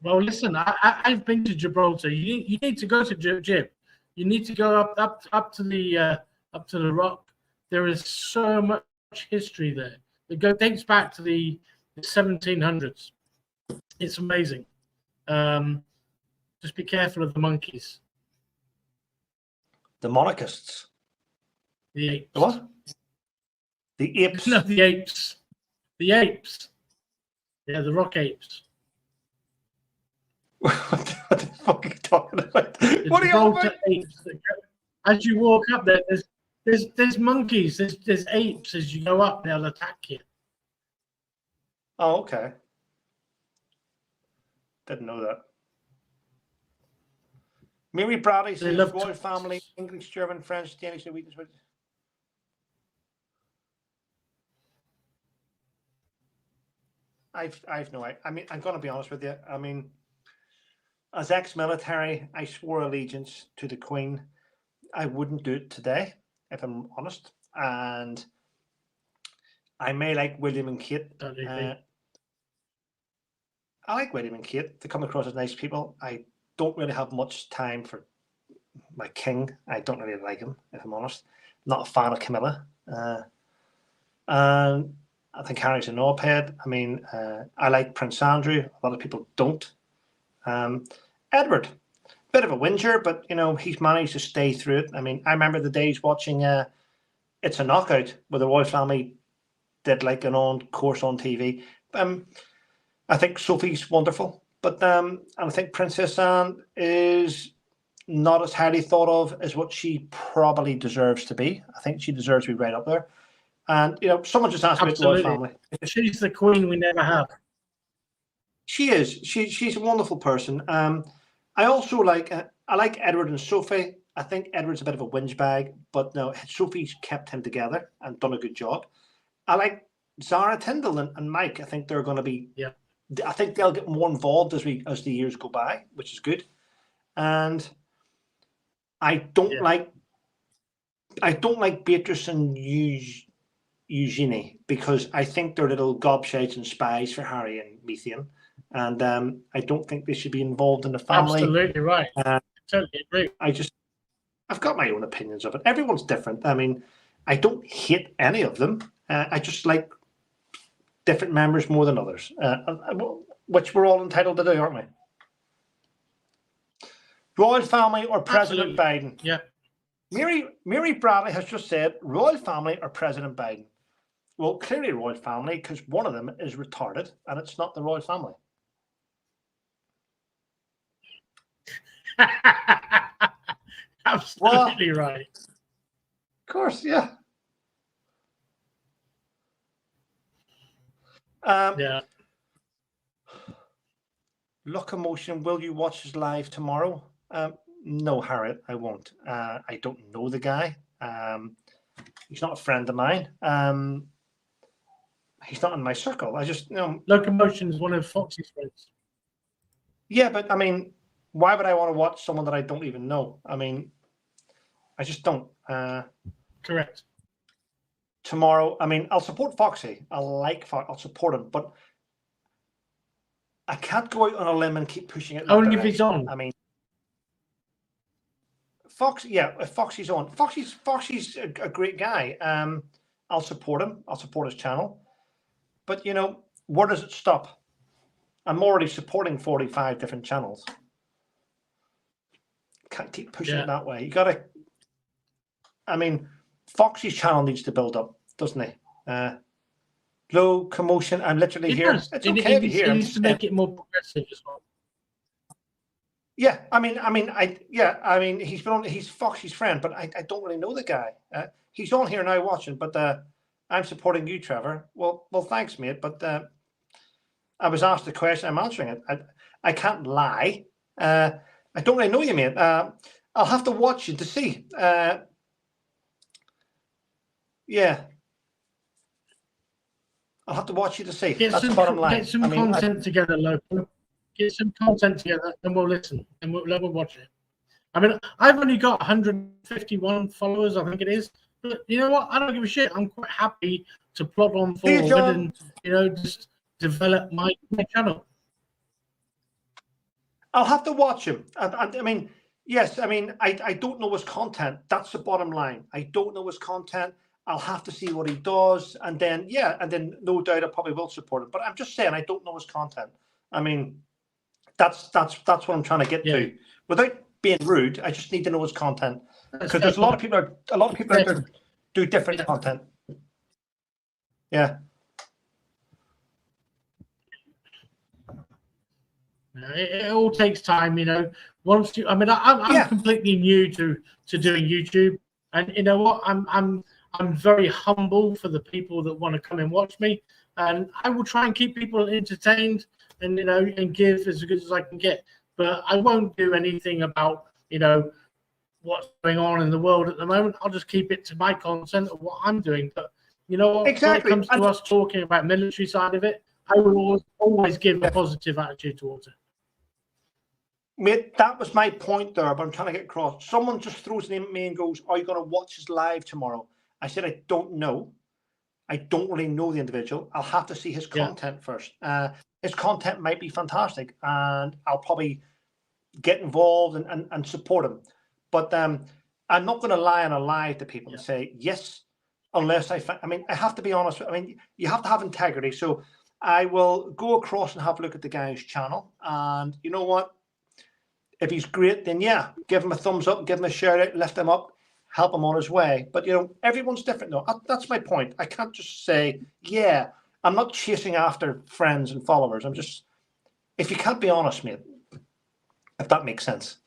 Listen, I've been to Gibraltar. You need to go to Jib. You need to go up to the rock. There is so much history there. It dates back to the 1700s. It's amazing. Just be careful of the monkeys. The monarchists. The apes. The what? The apes. No, the apes. The apes. Yeah, the rock apes. What the fuck are you talking about? What are you on about? Apes as you walk up there, there's monkeys, there's apes as you go up, they'll attack you. Oh, okay. Didn't know that. Mary Bradley says royal family, English, German, French, Danish, Norwegian. I've no idea. I mean, I'm going to be honest with you. I mean, as ex-military, I swore allegiance to the Queen. I wouldn't do it today, if I'm honest. And I may like William and Kate. I like William and Kate. They come across as nice people. I don't really have much time for my king. I don't really like him, if I'm honest. Not a fan of Camilla. And I think Harry's a knobhead. I mean, I like Prince Andrew. A lot of people don't. Edward, bit of a whinger, but you know he's managed to stay through it. I mean, I remember the days watching It's a Knockout, where the royal family did like an on-course on TV. I think Sophie's wonderful, but I think Princess Anne is not as highly thought of as what she probably deserves to be. I think she deserves to be right up there. And you know, someone just asked me about the royal family. She's the queen we never have. She is. She's a wonderful person. I also like I like Edward and Sophie. I think Edward's a bit of a whinge bag, but no, Sophie's kept him together and done a good job. I like Zara Tyndall and Mike. I think they're going to be. Yeah. I think they'll get more involved as the years go by, which is good. And I don't like Beatrice and Eugenie because I think they're little gobshites and spies for Harry and Methane, and I don't think they should be involved in the family. Absolutely right. Totally agree. I've got my own opinions of it. Everyone's different. I mean, I don't hate any of them. I just like different members more than others, which we're all entitled to do, aren't we? Royal family or President Biden? Yeah. Mary Bradley has just said royal family or President Biden. Well, clearly royal family because one of them is retarded and it's not the royal family. Absolutely right. Of course, yeah. Yeah. Locomotion, will you watch us live tomorrow? No, Harriet, I won't. I don't know the guy. He's not a friend of mine. He's not in my circle. I just, Locomotion is one of Foxy's friends. Yeah, but I mean, why would I want to watch someone that I don't even know? I mean, I just don't. Correct. Tomorrow, I mean, I'll support Foxy. I'll support him, but I can't go out on a limb and keep pushing it. Only if he's on. I mean, if Foxy's on. Foxy's a great guy. I'll support him. I'll support his channel. But, where does it stop? I'm already supporting 45 different channels. Can't keep pushing it that way. You got to... I mean, Foxy's channel needs to build up, doesn't he? Low commotion. I'm literally here. Does. It's okay to be here. He needs to make it more progressive as well. Yeah, he's Foxy's friend, but I don't really know the guy. He's on here now watching, but I'm supporting you, Trevor. Well, thanks, mate. But I was asked the question. I'm answering it. I can't lie. I don't really know you, mate. I'll have to watch you to see. Yeah. I'll have to watch you to see. That's the bottom line. Get some content together, Loco. Get some content together, and we'll listen, and we'll watch it. I mean, I've only got 151 followers, I think it is. But you know what? I don't give a shit. I'm quite happy to plod on forward and just develop my channel. I'll have to watch him. I mean, yes. I mean, I don't know his content. That's the bottom line. I don't know his content. I'll have to see what he does, and then no doubt I probably will support him. But I'm just saying I don't know his content. I mean, that's what I'm trying to get to. Without being rude, I just need to know his content because there's a lot of people out there do different content. Yeah. It all takes time, Once you, I mean, I'm completely new to doing YouTube, and you know what? I'm very humble for the people that want to come and watch me, and I will try and keep people entertained and and give as good as I can get. But I won't do anything about what's going on in the world at the moment. I'll just keep it to my content of what I'm doing. But exactly. When it comes to us talking about military side of it, I will always give a positive attitude towards it. Mate, that was my point there, but I'm trying to get across. Someone just throws a name at me and goes, "Are you going to watch us live tomorrow?" I said, "I don't know. I don't really know the individual. I'll have to see his content first. His content might be fantastic, and I'll probably get involved and support him. But I'm not going to lie on a lie to people and say yes, unless I have to be honest. I mean, you have to have integrity. So I will go across and have a look at the guy's channel, and you know what? If he's great, then give him a thumbs up, give him a shout out, lift him up, help him on his way. But everyone's different though. That's my point. I can't just say, I'm not chasing after friends and followers. I'm just, if you can't be honest, mate, if that makes sense.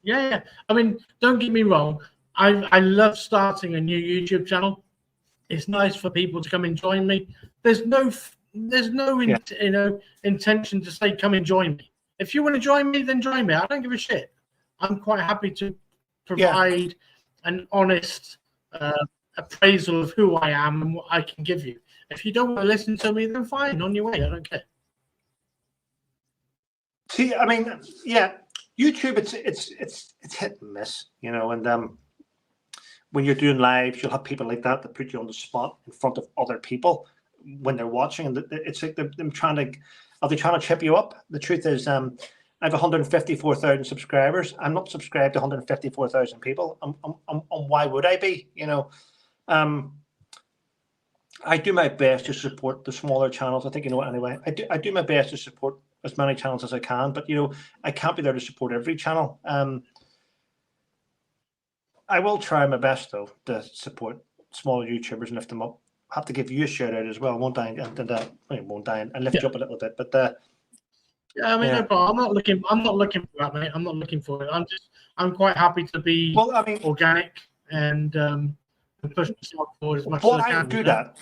Yeah. I mean, don't get me wrong. I love starting a new YouTube channel. It's nice for people to come and join me. There's no intention to say come and join me. If you want to join me, then join me. I don't give a shit. I'm quite happy to provide an honest appraisal of who I am and what I can give you. If you don't want to listen to me, then fine, on your way. I don't care. See, I mean, YouTube, it's hit and miss, you know, and when you're doing lives, you'll have people like that put you on the spot in front of other people when they're watching, and it's like them trying to, are they trying to trip you up? The truth is, I have 154,000 subscribers. I'm not subscribed to 154,000 people. Why would I be? You know, I do my best to support the smaller channels. I think you know it anyway. I do my best to support as many channels as I can, but you know, I can't be there to support every channel. I will try my best though to support smaller YouTubers and lift them up. I have to give you a shout out as well, won't I? And lift you up a little bit. But yeah, I mean, no problem. I'm not looking for that, mate. I'm not looking for it. I'm quite happy to be organic and push myself forward as much as I can.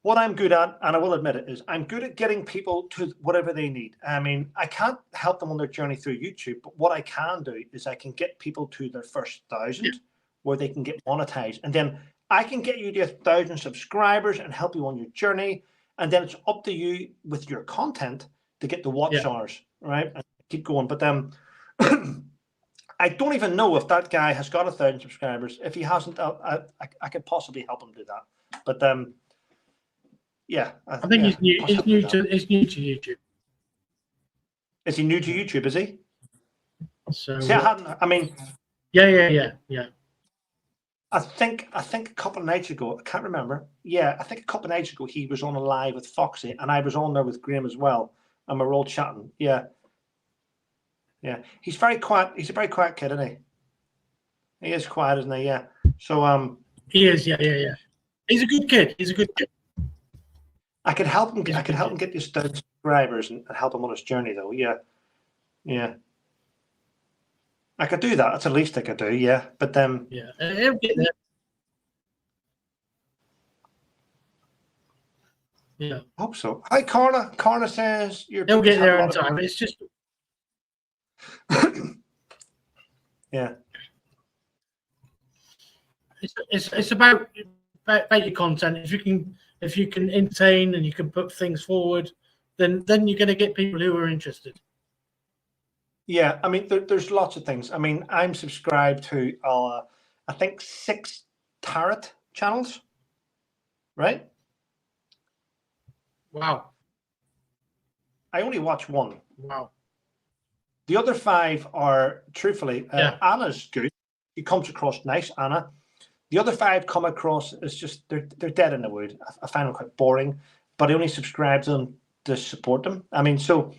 What I'm good at, and I will admit it, is I'm good at getting people to whatever they need. I mean, I can't help them on their journey through YouTube, but what I can do is I can get people to their first 1,000 where they can get monetized. And then I can get you to 1,000 subscribers and help you on your journey. And then it's up to you with your content to get the watch hours, right? And keep going. But I don't even know if that guy has got 1,000 subscribers. If he hasn't, I could possibly help him do that. But yeah, I think he's new. He's new to YouTube. Is he new to YouTube? Is he? So see, I mean, yeah. I think a couple of nights ago, I can't remember. Yeah, I think a couple of nights ago he was on a live with Foxy, and I was on there with Graham as well, and we were all chatting. Yeah. He's very quiet. He's a very quiet kid, isn't he? He is quiet, isn't he? Yeah. So he is. Yeah. He's a good kid. I could help him. I could help him get these subscribers and help him on his journey, though. Yeah. I could do that. That's the least I could do. Yeah, but he'll get there. Yeah, I hope so. Hi, Corna. Corna says he'll get there in time. It's just yeah. It's about your content. If you can entertain and you can put things forward, then you're going to get people who are interested. Yeah, I mean, there's lots of things. I mean, I'm subscribed to, I think 6 tarot channels, right? Wow. I only watch one. Wow. The other 5 are, truthfully, Anna's good. She comes across nice, Anna. The other 5 come across as just, they're dead in the wood. I find them quite boring, but I only subscribe to them to support them. I mean, so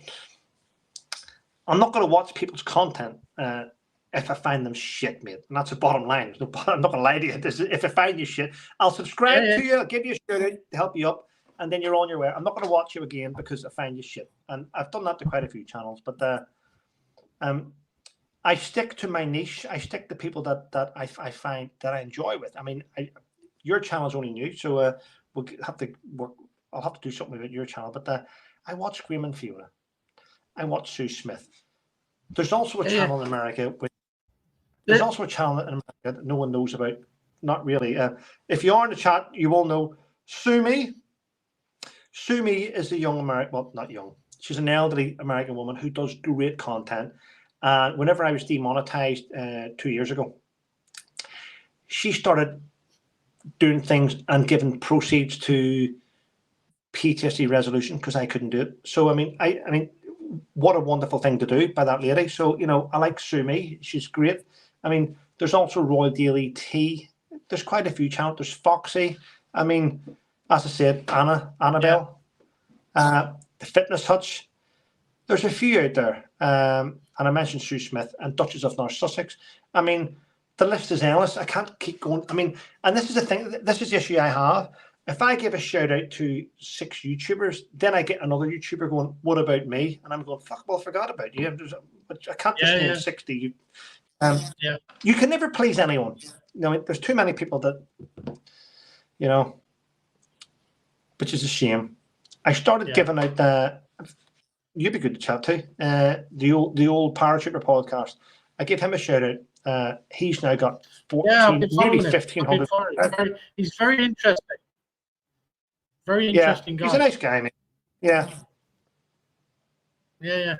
I'm not going to watch people's content if I find them shit, mate. And that's the bottom line. I'm not going to lie to you. If I find you shit, I'll subscribe to you, I'll give you a shout out to help you up, and then you're on your way. I'm not going to watch you again because I find you shit. And I've done that to quite a few channels, but I stick to my niche. I stick to people that I find that I enjoy with. I mean, your channel is only new, so we'll have to work. I'll have to do something with your channel. But I watch Graham and Fiona. I watch Sue Smith. There's also a channel in America. There's also a channel in America that no one knows about. Not really. If you are in the chat, you will know Sue Me. Sue Me is a young American. Well, not young. She's an elderly American woman who does great content. And whenever I was demonetized 2 years ago, she started doing things and giving proceeds to PTSD resolution because I couldn't do it. So I mean, what a wonderful thing to do by that lady. So you know, I like Sue Me. She's great. I mean, there's also Royal Daily Tea. There's quite a few channels. There's Foxy. I mean, as I said, Annabelle, the Fitness Hutch. There's a few out there. And I mentioned Sue Smith and Duchess of North Sussex. I mean, the list is endless. I can't keep going. I mean, and this is the thing. This is the issue I have. If I give a shout out to 6 YouTubers, then I get another YouTuber going, "What about me?" And I'm going, "Fuck, well, I forgot about you." I can't just name 60. You can never please anyone. You know, there's too many people that, you know, which is a shame. I started giving out you'd be good to chat to. The old Paratrooper podcast. I give him a shout out. He's now got 14, nearly 1,500. He's very interesting. Very interesting guy. He's a nice guy, mate. Yeah. I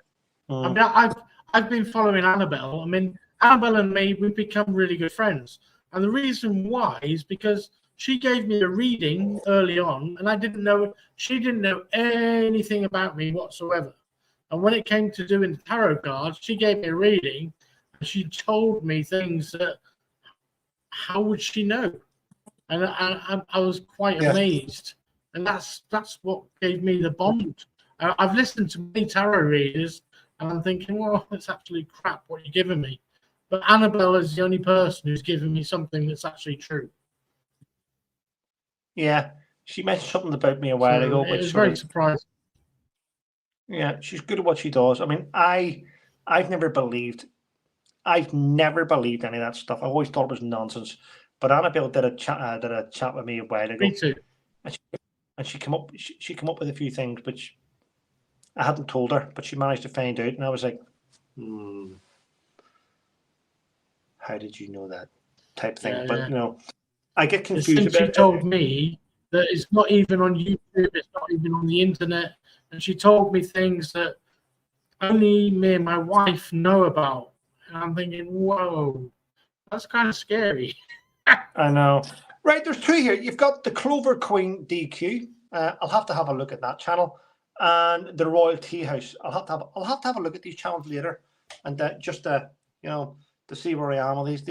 mean, I've been following Annabelle. I mean, Annabelle and me, we've become really good friends. And the reason why is because she gave me a reading early on, and she didn't know anything about me whatsoever. And when it came to doing the tarot cards, she gave me a reading, and she told me things that, how would she know? And I was quite amazed. And that's what gave me the bond. I've listened to many tarot readers, and I'm thinking, well, that's actually crap what you're giving me. But Annabelle is the only person who's given me something that's actually true. Yeah, she mentioned something about me a while ago. It was very surprising. Yeah, she's good at what she does. I mean, I've never believed any of that stuff. I always thought it was nonsense. But Annabelle did a chat with me a while ago. Me too. And she came up with a few things which I hadn't told her, but she managed to find out, and I was like, how did you know that? Type thing. Yeah, but yeah. you know, I get confused. Since she told me that it's not even on YouTube, it's not even on the internet, and she told me things that only me and my wife know about. And I'm thinking, whoa, that's kind of scary. I know. Right, there's two here. You've got the Clover Queen DQ. I'll have to have a look at that channel, and the Royal Tea House. I'll have to have a look at these channels later, and just to see where I am on these.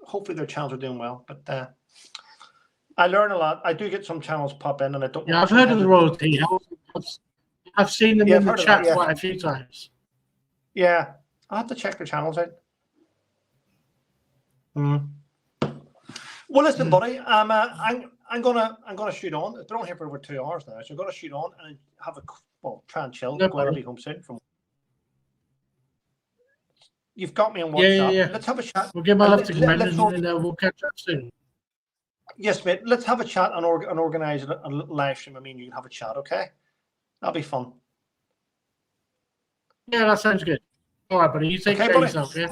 Hopefully their channels are doing well, but I learn a lot. I do get some channels pop in, and I don't. Yeah, I've heard of the Royal Tea House. I've seen them in the chat quite a few times. Yeah, I'll have to check their channels out. Well, listen, buddy. I'm gonna shoot on. They're on here for over 2 hours now, so I'm gonna shoot on and have try and chill. No Go out, be home soon. You've got me on WhatsApp. Yeah. Let's have a chat. We'll give my love to Commander, and we'll catch up soon. Yes, mate. Let's have a chat and organise a little live stream. I mean, you can have a chat, okay? That'll be fun. Yeah, that sounds good. All right, buddy. You take care of yourself, yeah?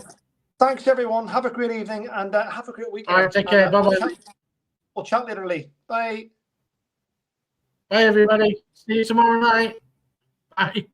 Thanks, everyone. Have a great evening and have a great weekend. All right, take care. Bye-bye. We'll chat later, Lee. Bye. Bye, everybody. See you tomorrow night. Bye.